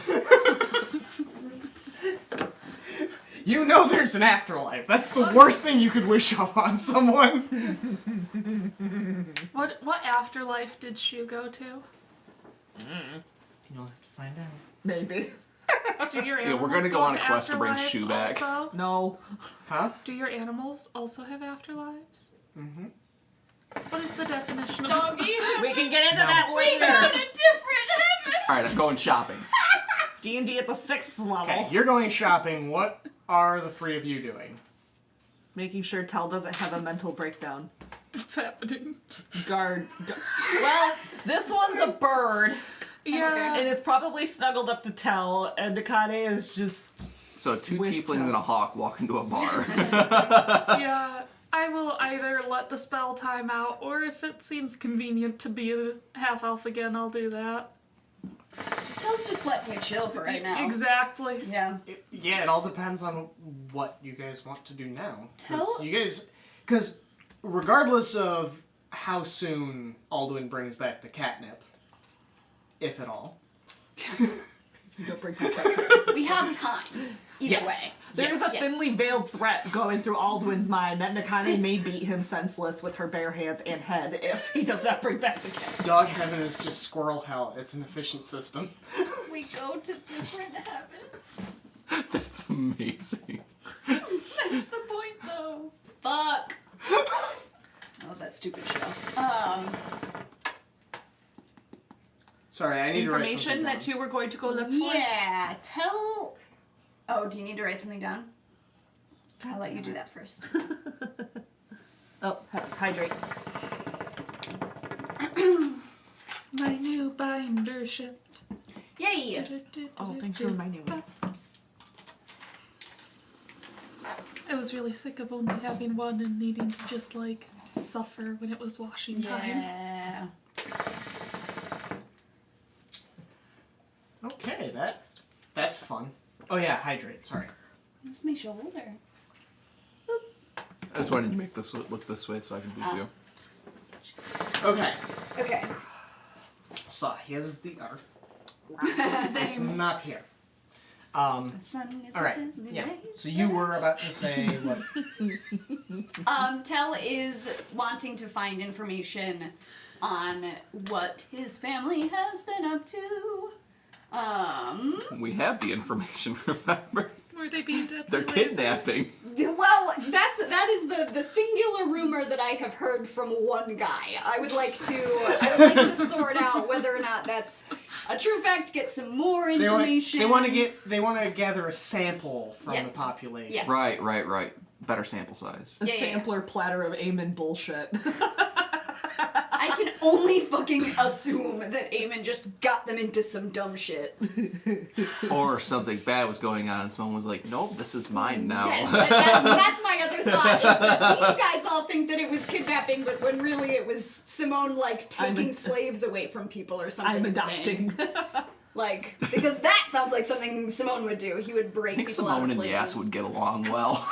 You know there's an afterlife. That's the worst thing you could wish on someone. What afterlife did Shu go to? You'll have to find out. Maybe. Do your Yeah, animals we're gonna go on a to quest to bring afterlives Shu back. Also? No. Huh? Do your animals also have afterlives? Mm-hmm. What is the definition of Doggy. We can get into No. that We go to later. different heavens. Alright, I'm going shopping. D&D at the 6th level. Okay, you're going shopping. What are the three of you doing? Making sure Tell doesn't have a mental breakdown. What's happening? Guard. Well, this one's a bird, Yeah. and it's probably snuggled up to Tell, and Nakane is just... So two With tieflings Tell. and a hawk walk into a bar. Yeah. I will either let the spell time out, or if it seems convenient to be a half elf again, I'll do that. Tell's just letting you chill for right now. Exactly. Yeah. Yeah, it all depends on what you guys want to do now. Tell- Because regardless of how soon Alduin brings back the catnip, if at all. We have time. Either Yes. way. There's Yes. a thinly veiled threat going through Alduin's mind that Nakane may beat him senseless with her bare hands and head if he does not bring back the cat. Dog heaven is just squirrel hell. It's an efficient system. We go to different heavens. That's amazing. That's the point, though. Fuck. I love that stupid show. Sorry, I need to write Information something that down. you were going to go look for? Yeah. Tell. Oh, do you need to write something down? I'll let you do that first. Oh, hydrate. My new binder shipped. Yay! Oh, thanks for reminding me. I was really sick of only having one and needing to just, like, suffer when it was washing time. Yeah. Okay, that's fun. Oh yeah, hydrate. Sorry. This makes you older. I just wanted to make this look this way so I can beat you. Okay, Okay. so here's the earth. It's not here. The sun is All right. certainly Yeah. blazing. So you were about to say what? Tell is wanting to find information on what his family has been up to. We have the information, remember? Were they being deadly They're lasers? kidnapping. Well, that is the singular rumor that I have heard from one guy. I would like to sort out whether or not that's a true fact. Get some more information. They want to gather a sample from Yeah. the population. Yes. Right. Better sample size. A Yeah, yeah, yeah. sampler platter of Eamon bullshit. I can only fucking assume that Eamon just got them into some dumb shit. Or something bad was going on and someone was like, nope, this is mine now. Yes, that's my other thought, is that these guys all think that it was kidnapping, but when really it was Simone, like, taking slaves away from people or something I'm insane. adopting. Like, because that sounds like something Simone would do. He would break I think people Simone out of and places. Yas would get along well.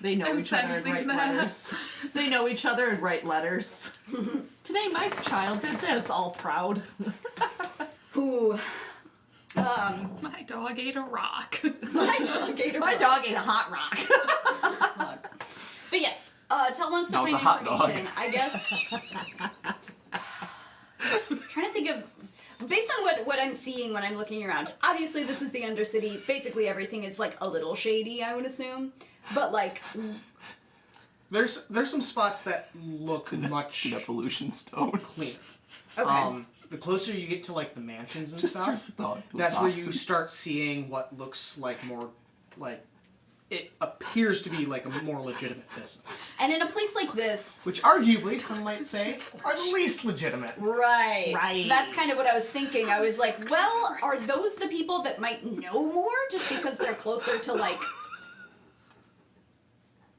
They know I'm each other and sensing write that. letters. They know each other and write letters. Today my child did this, all proud. Who, My dog ate a rock. my dog ate a My rock. dog ate a hot rock. But yes, Tell wants to Now it's find a hot dog. information. I guess. Trying to think of, based on what I'm seeing when I'm looking around. Obviously, this is the Undercity. Basically, everything is like a little shady, I would assume. But like, There's some spots that look much An evolution stone. cleaner. okay. The closer you get to like the mansions and Just turn stuff, the dog to a that's where you dachshund. start seeing what looks like more like it appears to be like a more legitimate business. And in a place like this, Which arguably, some might say, are the least legitimate. right. Right. That's kind of what I was thinking. I was like, well, are those the people that might know more just because they're closer to like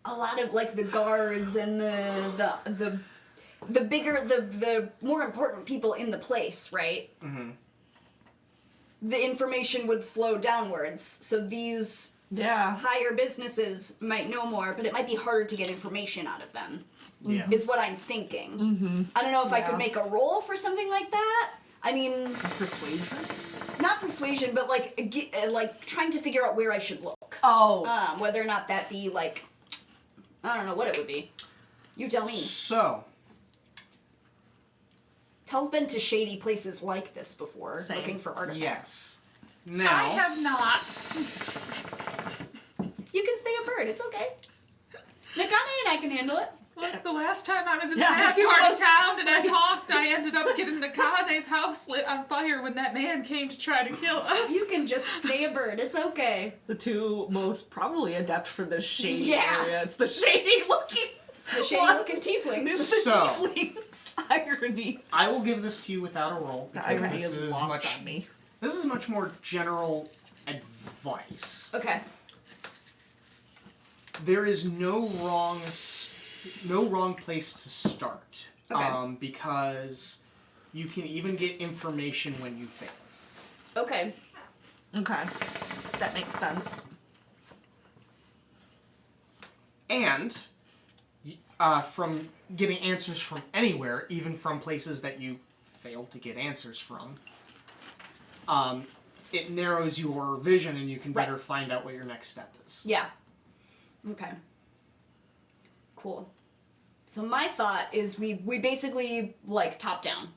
a lot of like the guards and the bigger the more important people in the place, right? Mm-hmm. The information would flow downwards, so these Yeah. higher businesses might know more, but it might be harder to get information out of them. Yeah. Is what I'm thinking. Mm-hmm. I don't know if I could Yeah. make a roll for something like that. I mean, Persuasion? not persuasion, but like trying to figure out where I should look. Oh. Whether or not that be like, I don't know what it would be. You tell me. So, Tell's been to shady places like this before, Same. looking for artifacts. yes. I Now, have not. You can stay a bird. It's okay. Nakane and I can handle it. Look, the last time I was in Yeah, that two part of of town and I talked, I ended up getting Nakane's house lit on fire when that man came to try to kill us. You can just stay a bird. It's okay. The two most probably adept for the shady Yeah. area. It's the shady looking. It's the shady looking tieflings. It's the So- tieflings. Irony. I will give this to you without a roll. The because irony this is is lost much, on me. This is much more general advice. Okay. There is no wrong place to start. Okay. Because you can even get information when you fail. Okay. Okay. That makes sense. And from getting answers from anywhere, even from places that you failed to get answers from, it narrows your vision and you can better find out what your next step is. Yeah. Okay. Cool. So my thought is we basically like top down.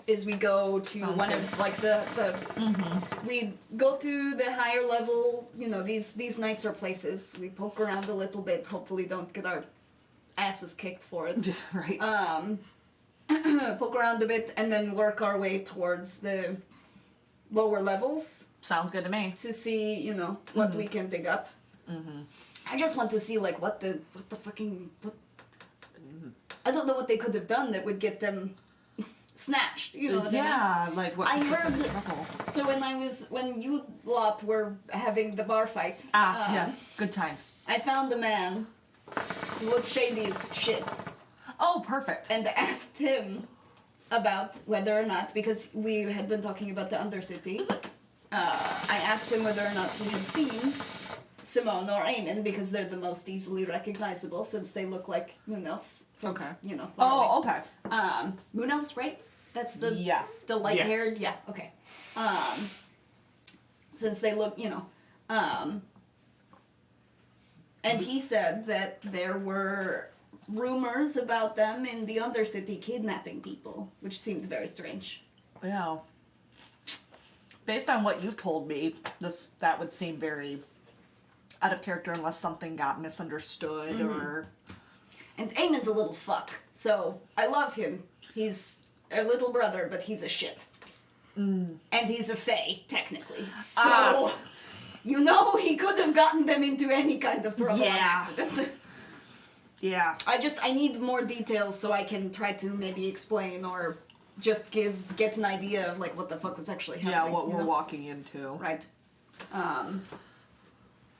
Is we go to Sounds one good. of like the we go to the higher level, you know, these nicer places. We poke around a little bit, hopefully don't get our asses kicked for it. Right. Poke around a bit and then work our way towards the lower levels Sounds good to me. to see, you know, what we can dig up. I just want to see like what the fucking I don't know what they could have done that would get them snatched. You know what I mean? Yeah, like what? I what heard the that- trouble? So when you lot were having the bar fight, Yeah, good times. I found a man who looked shady as shit, Oh, perfect. and asked him about whether or not, because we had been talking about the Undercity, I asked him whether or not he had seen Simone or Eamon, because they're the most easily recognizable since they look like moon elves. From, Okay. You know. far away. Oh, okay. Moon elves, right? That's the Yeah. the light haired. Yeah. Okay. Since they look, and he said that there were rumors about them in the Undercity kidnapping people, which seems very strange. Yeah. Based on what you've told me, that would seem very out of character unless something got misunderstood or... And Eamon's a little fuck, so I love him. He's a little brother, but he's a shit. And he's a fae, technically. So, he could have gotten them into any kind of trouble on accident. Yeah. I need more details so I can try to maybe explain or just get an idea of, like, what the fuck was actually happening. Yeah, what we're walking into. Right.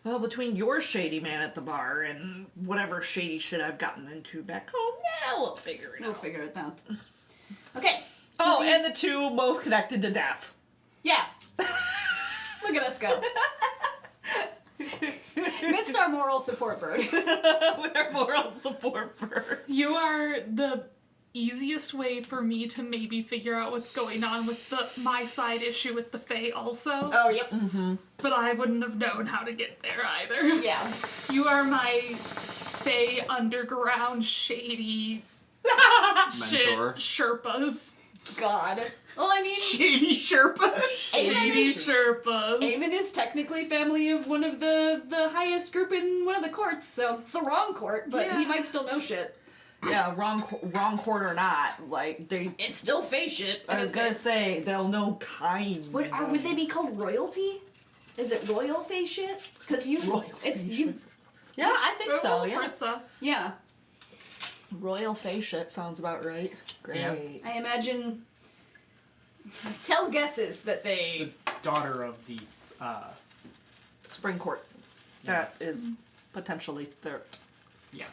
Well, between your shady man at the bar and whatever shady shit I've gotten into back home, we'll figure it out. We'll figure it out. Okay. So and the two most connected to death. Yeah. Look at us go. Myth's our moral support bird. Our moral support bird. You are the easiest way for me to maybe figure out what's going on with my side issue with the Fae also. Oh, yep. But I wouldn't have known how to get there either. Yeah. You are my Fae underground shady Mentor. Sherpas. God. Well, I mean... Shady Sherpas? Shady Sherpas. Eamon is technically family of one of the highest group in one of the courts, so it's the wrong court, but he might still know shit. Yeah, wrong court or not, like they. It's still Fae shit. I was gonna say they'll know kind. Would they be called royalty? Is it royal Fae shit? Because Royal it's Fae you. shit. Yeah, I think so. Yeah, Princess. Yeah. royal Fae shit sounds about right. Great. Yeah. I imagine. Tell guesses that The they. daughter of the Spring court. That is potentially there. yeah.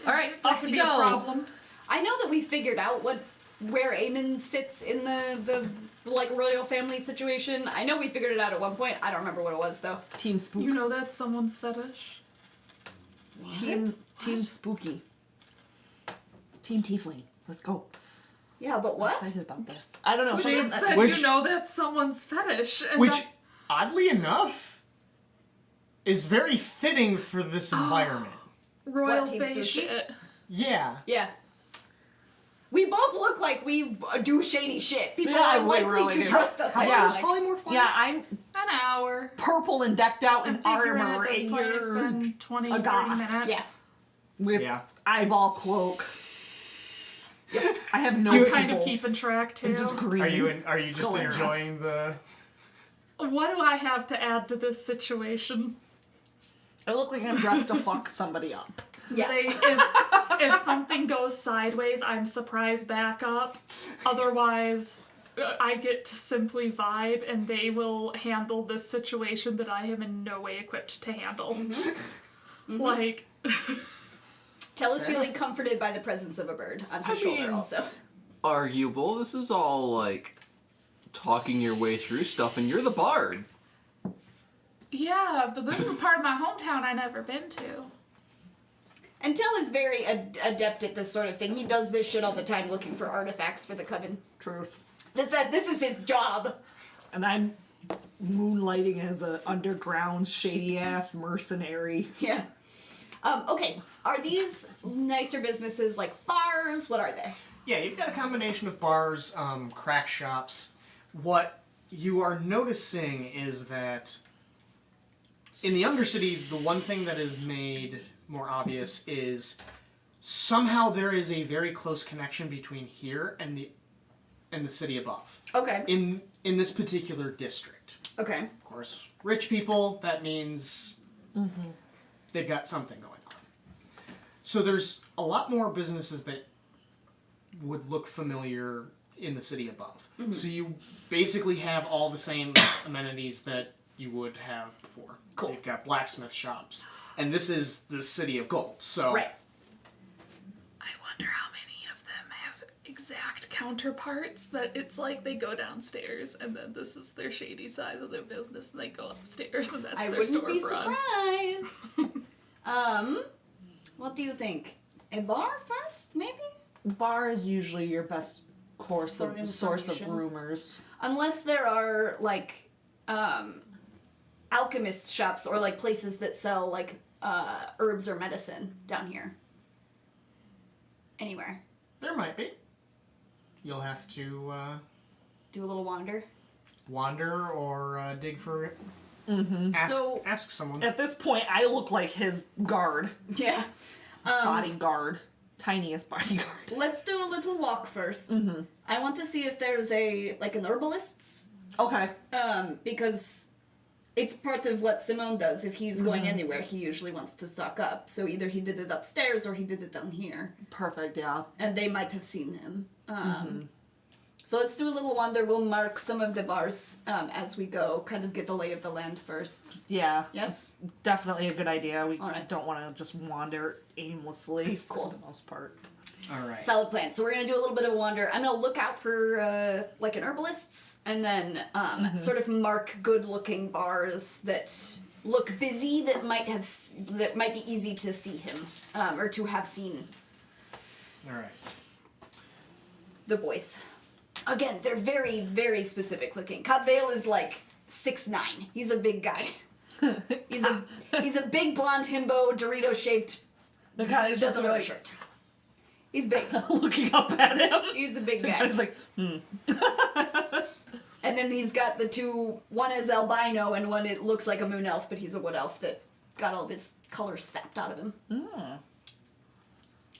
All right, That off could you be a go. problem. I know that we figured out where Eamon sits in the like royal family situation. I know we figured it out at one point. I don't remember what it was though. Team spook. You know that's someone's fetish. Team spooky. Team tiefling. Let's go. Yeah, but I'm what? excited about this. I don't know. It Someone- said Which- you know that's someone's fetish. And Which, that- oddly enough, is very fitting for this environment. royal What, Team Fae Spooky? shit. Yeah. Yeah. We both look like we do shady shit. People Yeah, are we likely really to do. trust us. How I long feel is like. polymorph last? Yeah, I'm An hour. purple and decked out in I'm figuring armor, at this and point it's you're been 20, a 30 goth. minutes. with Yeah. eyeball cloak. I have no I'm kind of pimples. keeping track too. I'm just green. Are you just Sclera. enjoying the? What do I have to add to this situation? I look like I'm dressed to fuck somebody up. Yeah. If something goes sideways, I'm surprise back up. Otherwise, I get to simply vibe and they will handle this situation that I am in no way equipped to handle. Like, Tell is feeling comforted by the presence of a bird on his shoulder mean- also. Arguable. This is all like talking your way through stuff, and you're the bard. yeah, but this is a part of my hometown I've never been to. And Tell is very adept at this sort of thing. He does this shit all the time looking for artifacts for the coven. Truth. This is his job. And I'm moonlighting as a underground shady ass mercenary. Yeah. Okay. Are these nicer businesses like bars? What are they? Yeah, you've got a combination of bars, craft shops. What you are noticing is that in the Undercity, the one thing that is made more obvious is somehow there is a very close connection between here and the city above. Okay. In this particular district. Okay. Of course, rich people, that means they've got something going on. So there's a lot more businesses that would look familiar in the city above. So you basically have all the same amenities that you would have before. Cool. So you've got blacksmith shops. And this is the city of gold, so... Right. I wonder how many of them have exact counterparts that it's like they go downstairs and then this is their shady side of their business and they go upstairs and that's I their wouldn't be storefront. surprised. What do you think? A bar first, maybe? Bar is usually your best source of information. rumors. Unless there are, like, alchemist shops or, like, places that sell, like, herbs or medicine down here. Anywhere. There might be. You'll have to Do a little wander. wander or dig for it. Ask someone. At this point, I look like his guard. Yeah. Bodyguard. Tiniest bodyguard. Let's do a little walk first. I want to see if there's an herbalist's. Okay. Because it's part of what Simone does. If he's going anywhere, he usually wants to stock up. So either he did it upstairs or he did it down here. Perfect, yeah. And they might have seen him. So let's do a little wander. We'll mark some of the bars as we go. Kind of get the lay of the land first. Yeah. Yes? Definitely a good idea. We Alright. don't want to just wander aimlessly for the most part. All right. Solid plan. So we're going to do a little bit of a wander. I'm going to look out for an herbalist's and then sort of mark good-looking bars that look busy that might be easy to see him or to have seen All right. the boys. Again, they're very, very specific looking. Cotvale is like 6'9". He's a big guy. He's a big blonde himbo, Dorito shaped. The guy is just Doesn't wear a like shirt. He's big. looking up at him. He's a big I guy. was like, And then he's got the two. One is albino, and one it looks like a moon elf, but he's a wood elf that got all of his colors sapped out of him.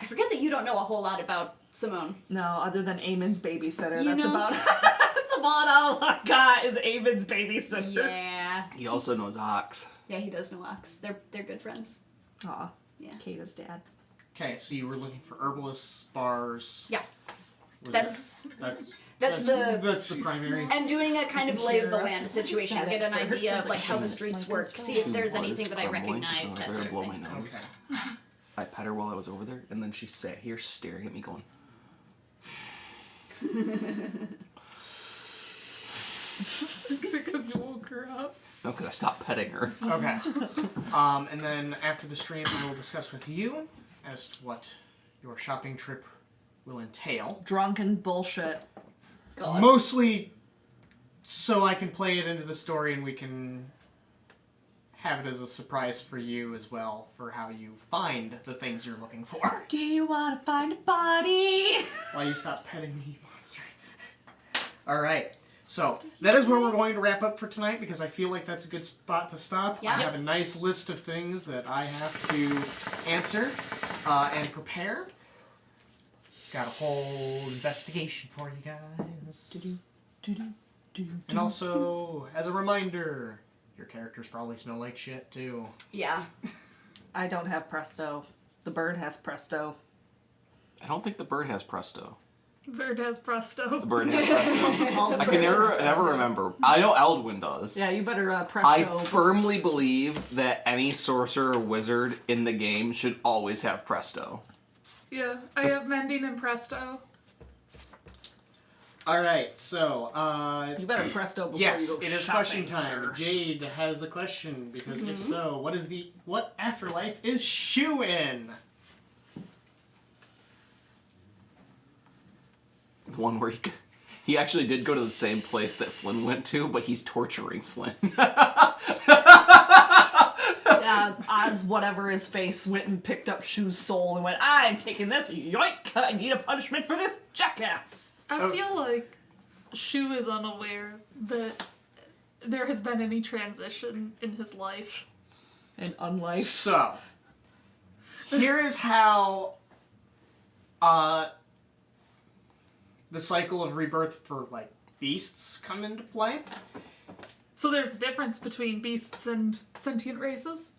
I forget that you don't know a whole lot about Simone. no, other than Eamon's babysitter. You That's know- about that's about all I got is Eamon's babysitter. Yeah. He also knows Ox. Yeah, he does know Ox. They're good friends. Aw. Yeah. Kata's dad. Okay, so you were looking for herbalists, bars. Yeah. Was That's that's the. the primary. And doing a kind of lay of the land What situation, is that get an at first? idea I of was like like, how the "Shoot, streets it's work, like see this if there's She anything that I was crumbling, recognize, so I that was sort blow of my thing. nose. Okay. I pet her while I was over there, and then she sat here staring at me going, Because you woke her up. no, because I stopped petting her. Okay. And then after the stream, I will discuss with you as to what your shopping trip will entail. Drunken bullshit. God. Mostly so I can play it into the story and we can have it as a surprise for you as well for how you find the things you're looking for. Do you want to find a body? Why you stop petting me, you monster. Alright. So, that is where we're going to wrap up for tonight because I feel like that's a good spot to stop. Yeah. I have a nice list of things that I have to answer and prepare. Got a whole investigation for you guys. And also, as a reminder, your characters probably smell like shit too. Yeah. I don't have presto. The bird has presto. I don't think the bird has presto. Bird has presto. The bird has presto. All the I can birds never remember. I know Eldwin does. Yeah, you better presto. I firmly believe that any sorcerer or wizard in the game should always have presto. Yeah, I have mending and presto. Alright, so, You better presto before yes, you go it is shopping, question time. sir. Jade has a question because if so, what afterlife is Shu in? The one where he actually did go to the same place that Flynn went to, but he's torturing Flynn. Yeah, Oz, whatever his face, went and picked up Shu's soul and went, I'm taking this, yoink, I need a punishment for this jackass. I feel like Shu is unaware that there has been any transition in his life. And unlike... So, here is how the cycle of rebirth for, like, beasts come into play. So there's a difference between beasts and sentient races?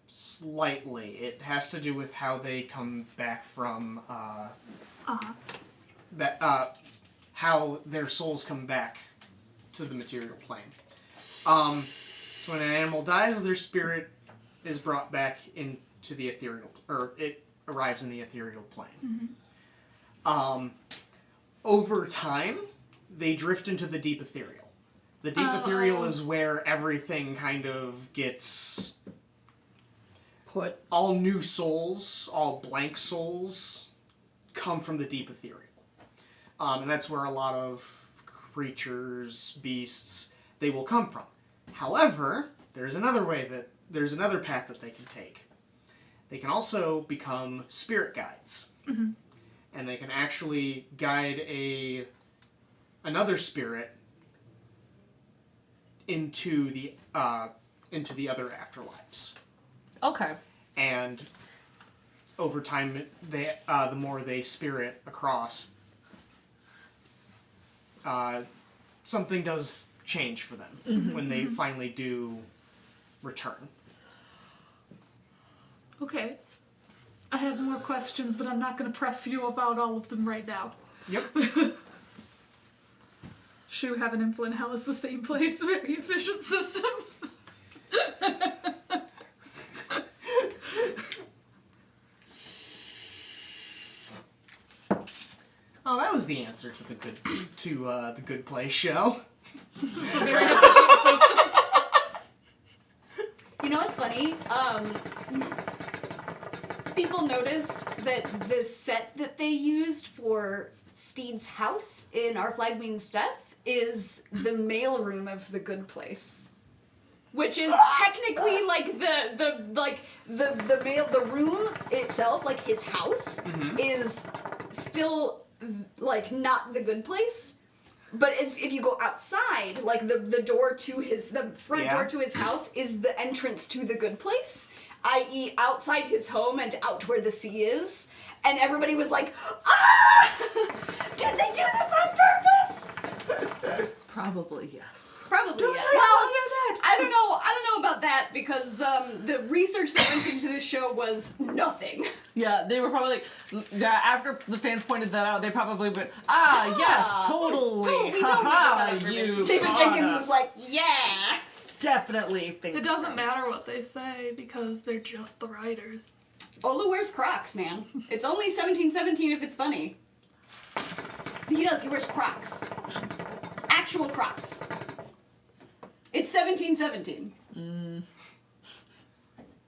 Slightly. It has to do with how they come back from, how their souls come back to the material plane. So when an animal dies, their spirit is brought back into the ethereal, or it arrives in the ethereal plane. Over time, they drift into the deep ethereal. The deep ethereal is where everything kind of gets... Put. All new souls, all blank souls, come from the deep ethereal. And that's where a lot of creatures, beasts, they will come from. However, there's another path that they can take. They can also become spirit guides. Mm-hmm. And they can actually guide another spirit into the other afterlives. Okay. And over time, the more they spirit across, something does change for them when they finally do return. Okay. I have more questions, but I'm not going to press you about all of them right now. Yep. Shu, Heaven, and Flynn Hell is the same place. Very efficient system. Oh, that was the answer to the Good Place show. It's a very efficient system. You know what's funny? People noticed that the set that they used for Steed's house in Our Flag Means Death is the mail room of the Good Place. Which is technically like the room itself, like his house, is still like not the Good Place. But if you go outside, like the front door to his house is the entrance to the Good Place, i.e. outside his home and out where the sea is. And everybody was like, ah! Did they do this on purpose? Probably yes. Probably yes. Well, I don't know about that because the research that went into this show was nothing. Yeah, they were probably like, after the fans pointed that out, they probably went, yes, totally. We totally did that on You purpose. David Jenkins was like, yeah. Definitely. It doesn't matter what they say because they're just the writers. Olu wears Crocs, man. It's only 1717 if it's funny. He does. He wears Crocs. Actual Crocs. It's 1717.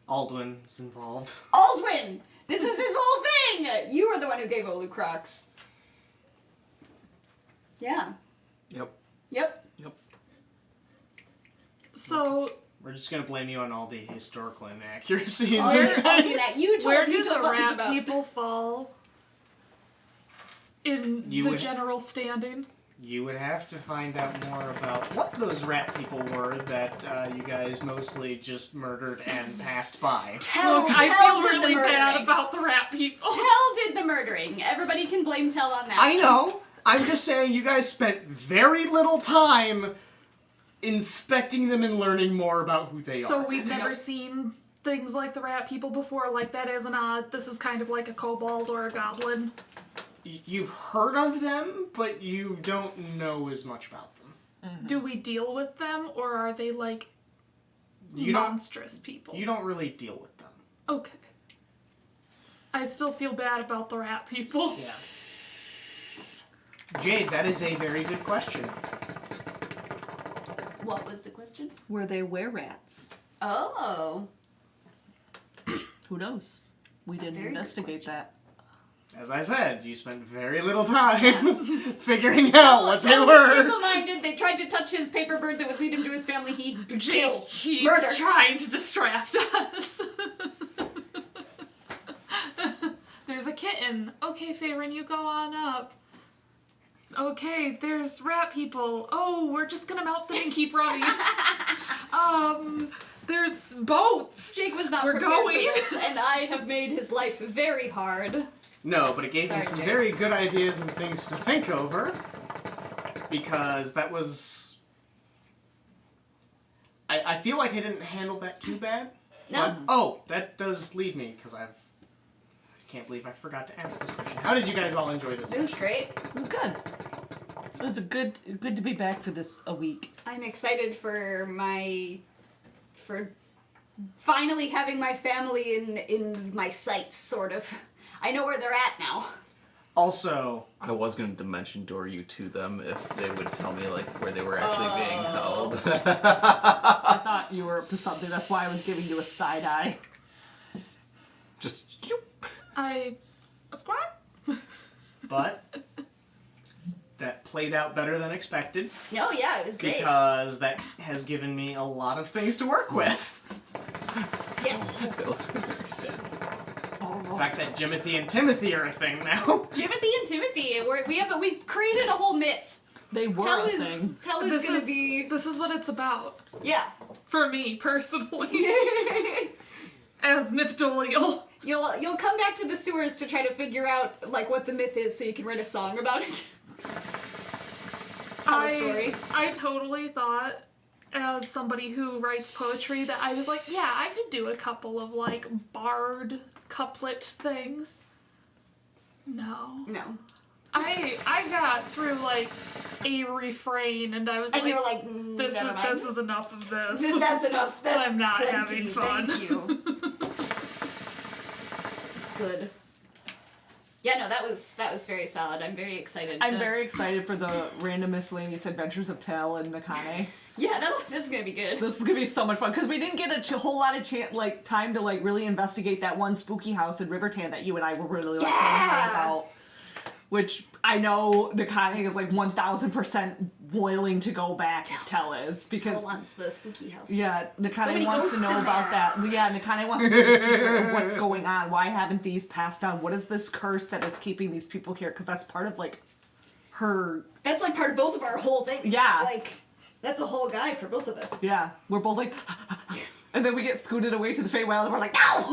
Aldwin's involved. Aldwin! This is his whole thing! You were the one who gave Olu Crocs. Yeah. Yep. Yep. So... We're just gonna blame you on all the historical inaccuracies. You Where do told the Buttons rat about people fall in the general standing? You would have to find out more about what those rat people were that you guys mostly just murdered and passed by. Look, I feel really bad about the rat people. Tell did the murdering. Everybody can blame Tell on that. I know. I'm just saying you guys spent very little time inspecting them and learning more about who they are. So we've never seen things like the rat people before, like that is an odd, this is kind of like a kobold or a goblin. You've heard of them, but you don't know as much about them. Mm-hmm. Do we deal with them, or are they like monstrous people? You don't really deal with them. Okay. I still feel bad about the rat people. Yeah. Jade, that is a very good question. What was the question? Were they were-rats? Oh. Who knows? We didn't investigate that. As I said, you spent very little time figuring out what they were. Single-minded. They tried to touch his paper bird that would lead him to his family. He killed. He's trying to distract us. There's a kitten. Okay, Faerun, you go on up. Okay, there's rat people. Oh, we're just gonna melt them and keep running. There's boats. Jake was not prepared for this, and I have made his life very hard. No, but it gave me some very good ideas and things to think over. Because that was... I feel like I didn't handle that too bad. No. But, that does lead me, because I can't believe I forgot to ask this question. How did you guys all enjoy this? It was great. It was good. It was good to be back for this a week. I'm excited for finally having my family in my sights, sort of. I know where they're at now. Also, I was going to dimension door you to them if they would tell me like where they were actually being held. I thought you were up to something. That's why I was giving you a side eye. Just I squat. but that played out better than expected. No, yeah, it was great. Because that has given me a lot of things to work with. Yes. That looks very sad. The fact that Jimothy and Timothy are a thing now. Timothy and Timothy, we created a whole myth. They were Tell a is thing. Tell is gonna be This is what it's about. yeah. For me, personally. As Mythdolial. You'll come back to the sewers to try to figure out like what the myth is, so you can write a song about it. Tell a story. I totally thought, as somebody who writes poetry, that I was like, yeah, I could do a couple of like bard couplet things. No. No. I got through like a refrain and I was And like, you were like, never mind. this is enough of this. That's enough. That's I'm not plenty. having fun. Thank you. Good. Yeah, no, that was very solid. I'm very excited. I'm very excited for the random miscellaneous adventures of Tal and Nakane. Yeah, this is gonna be good. This is gonna be so much fun because we didn't get a whole lot of time to like really investigate that one spooky house in Riverton that you and I were really like talking about. Which I know Nakane is like 1000% willing to go back if Tell is because Tell wants the spooky house. yeah, Nakane many wants to ghosts know in about there. that. Yeah, Nakane wants to know the secret of what's going on. Why haven't these passed on? What is this curse that is keeping these people here? Because that's part of like her. That's like part of both of our whole things. Yeah. Like that's a whole guy for both of us. Yeah, we're both like. And then we get scooted away to the Feywild and we're like, no!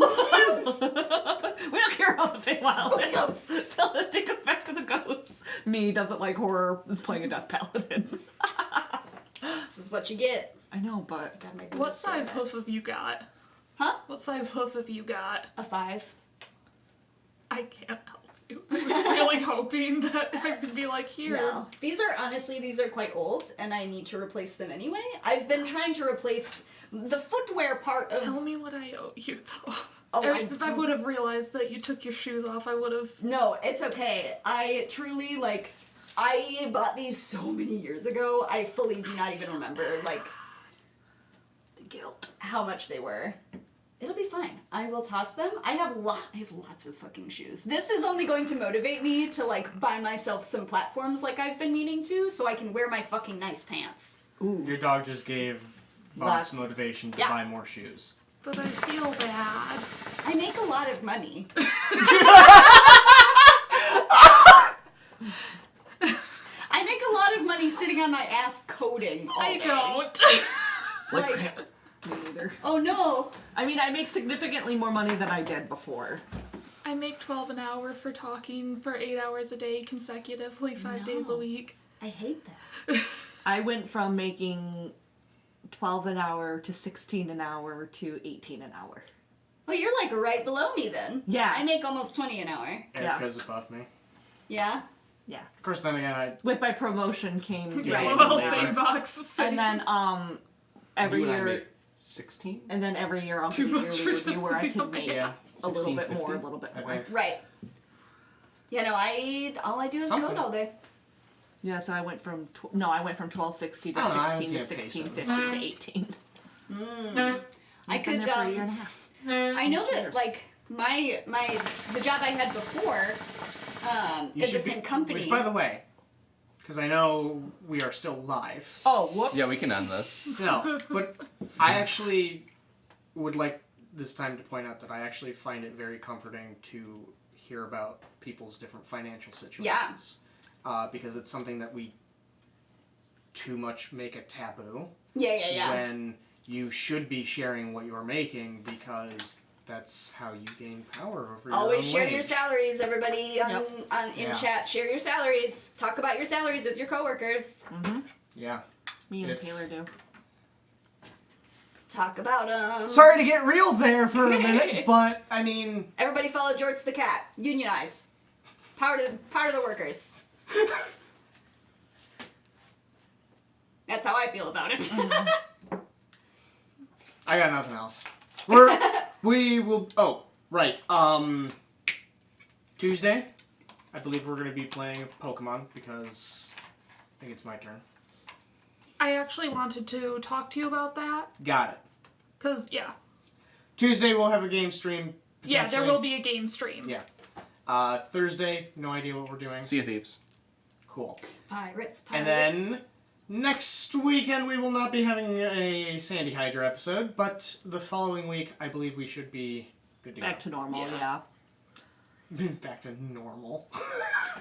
We don't care about the Feywild. Ghosts. Take us back to the ghosts. Me doesn't like horror, is playing a death paladin. This is what you get. I know, but... What size hoof have you got? Huh? What size hoof have you got? A 5. I can't help you. I was really hoping that I could be like, here. No. These are quite old, and I need to replace them anyway. I've been trying to replace the footwear part of... Tell me what I owe you, though. Oh, if I would have realized that you took your shoes off, I would have... No, it's okay. I truly, like... I bought these so many years ago, I fully do not even remember, like... The guilt. How much they were. It'll be fine. I will toss them. I have lots of fucking shoes. This is only going to motivate me to, like, buy myself some platforms like I've been meaning to, so I can wear my fucking nice pants. Ooh. Your dog just gave Vox motivation to Yeah. buy more shoes. But I feel bad. I make a lot of money. I make a lot of money sitting on my ass coding all I day. don't. Like, Me neither. oh no. I mean, I make significantly more money than I did before. I make $12 an hour for talking for 8 hours a day consecutively, 5 days a week. I hate that. I went from making 12 an hour to 16 an hour to 18 an hour. Well, you're like right below me then. Yeah. I make almost 20 an hour. Erica's above me. Yeah? Yeah. Of course, then again, With my promotion came Right. Well, Yeah. same box. and then every You and I year make 16? and then every year I'll Too do a much yearly for review where I just can to make be yeah. a little bit 16.50? more, a little bit I more. think. Right. Yeah, no, all I do is Something. code all day. Yeah, so I went from I went from 1260 to I don't know, I 16 to haven't seen a pay 1650 to 18. I I've been could there for a year and a half. I know that like the job I had before You at should the same be- company. Which, by the way, because I know we are still live. Oh, whoops. Yeah, we can end this. No, but I actually would like this time to point out that I actually find it very comforting to hear about people's different financial situations. Because it's something that we too much make a taboo. Yeah. When you should be sharing what you're making because that's how you gain power over your Always own share wage. your salaries, everybody in Yeah. chat. Share your salaries. Talk about your salaries with your coworkers. Yeah. Me and It's- Taylor do. Talk about them. Sorry to get real there for a minute, but I mean, Everybody follow Jorts the cat. Unionize. Power to the workers. That's how I feel about it. I got nothing else. We will. Oh, right. Tuesday, I believe we're going to be playing Pokemon because I think it's my turn. I actually wanted to talk to you about that. Got it. Because, yeah. Tuesday we'll have a game stream. Yeah, there potentially. will be a game stream. Yeah. Thursday, no idea what we're doing. Sea of Thieves. Cool. Pirates. And then next weekend we will not be having a Sandy Hydra episode, but the following week I believe we should be good to Back to normal, yeah. Back to normal.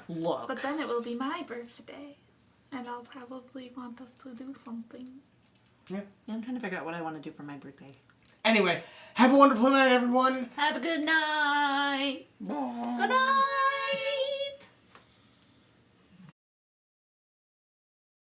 Look. But then it will be my birthday, and I'll probably want us to do something. Yeah. I'm trying to figure out what I want to do for my birthday. Anyway, have a wonderful night, everyone. Have a good night.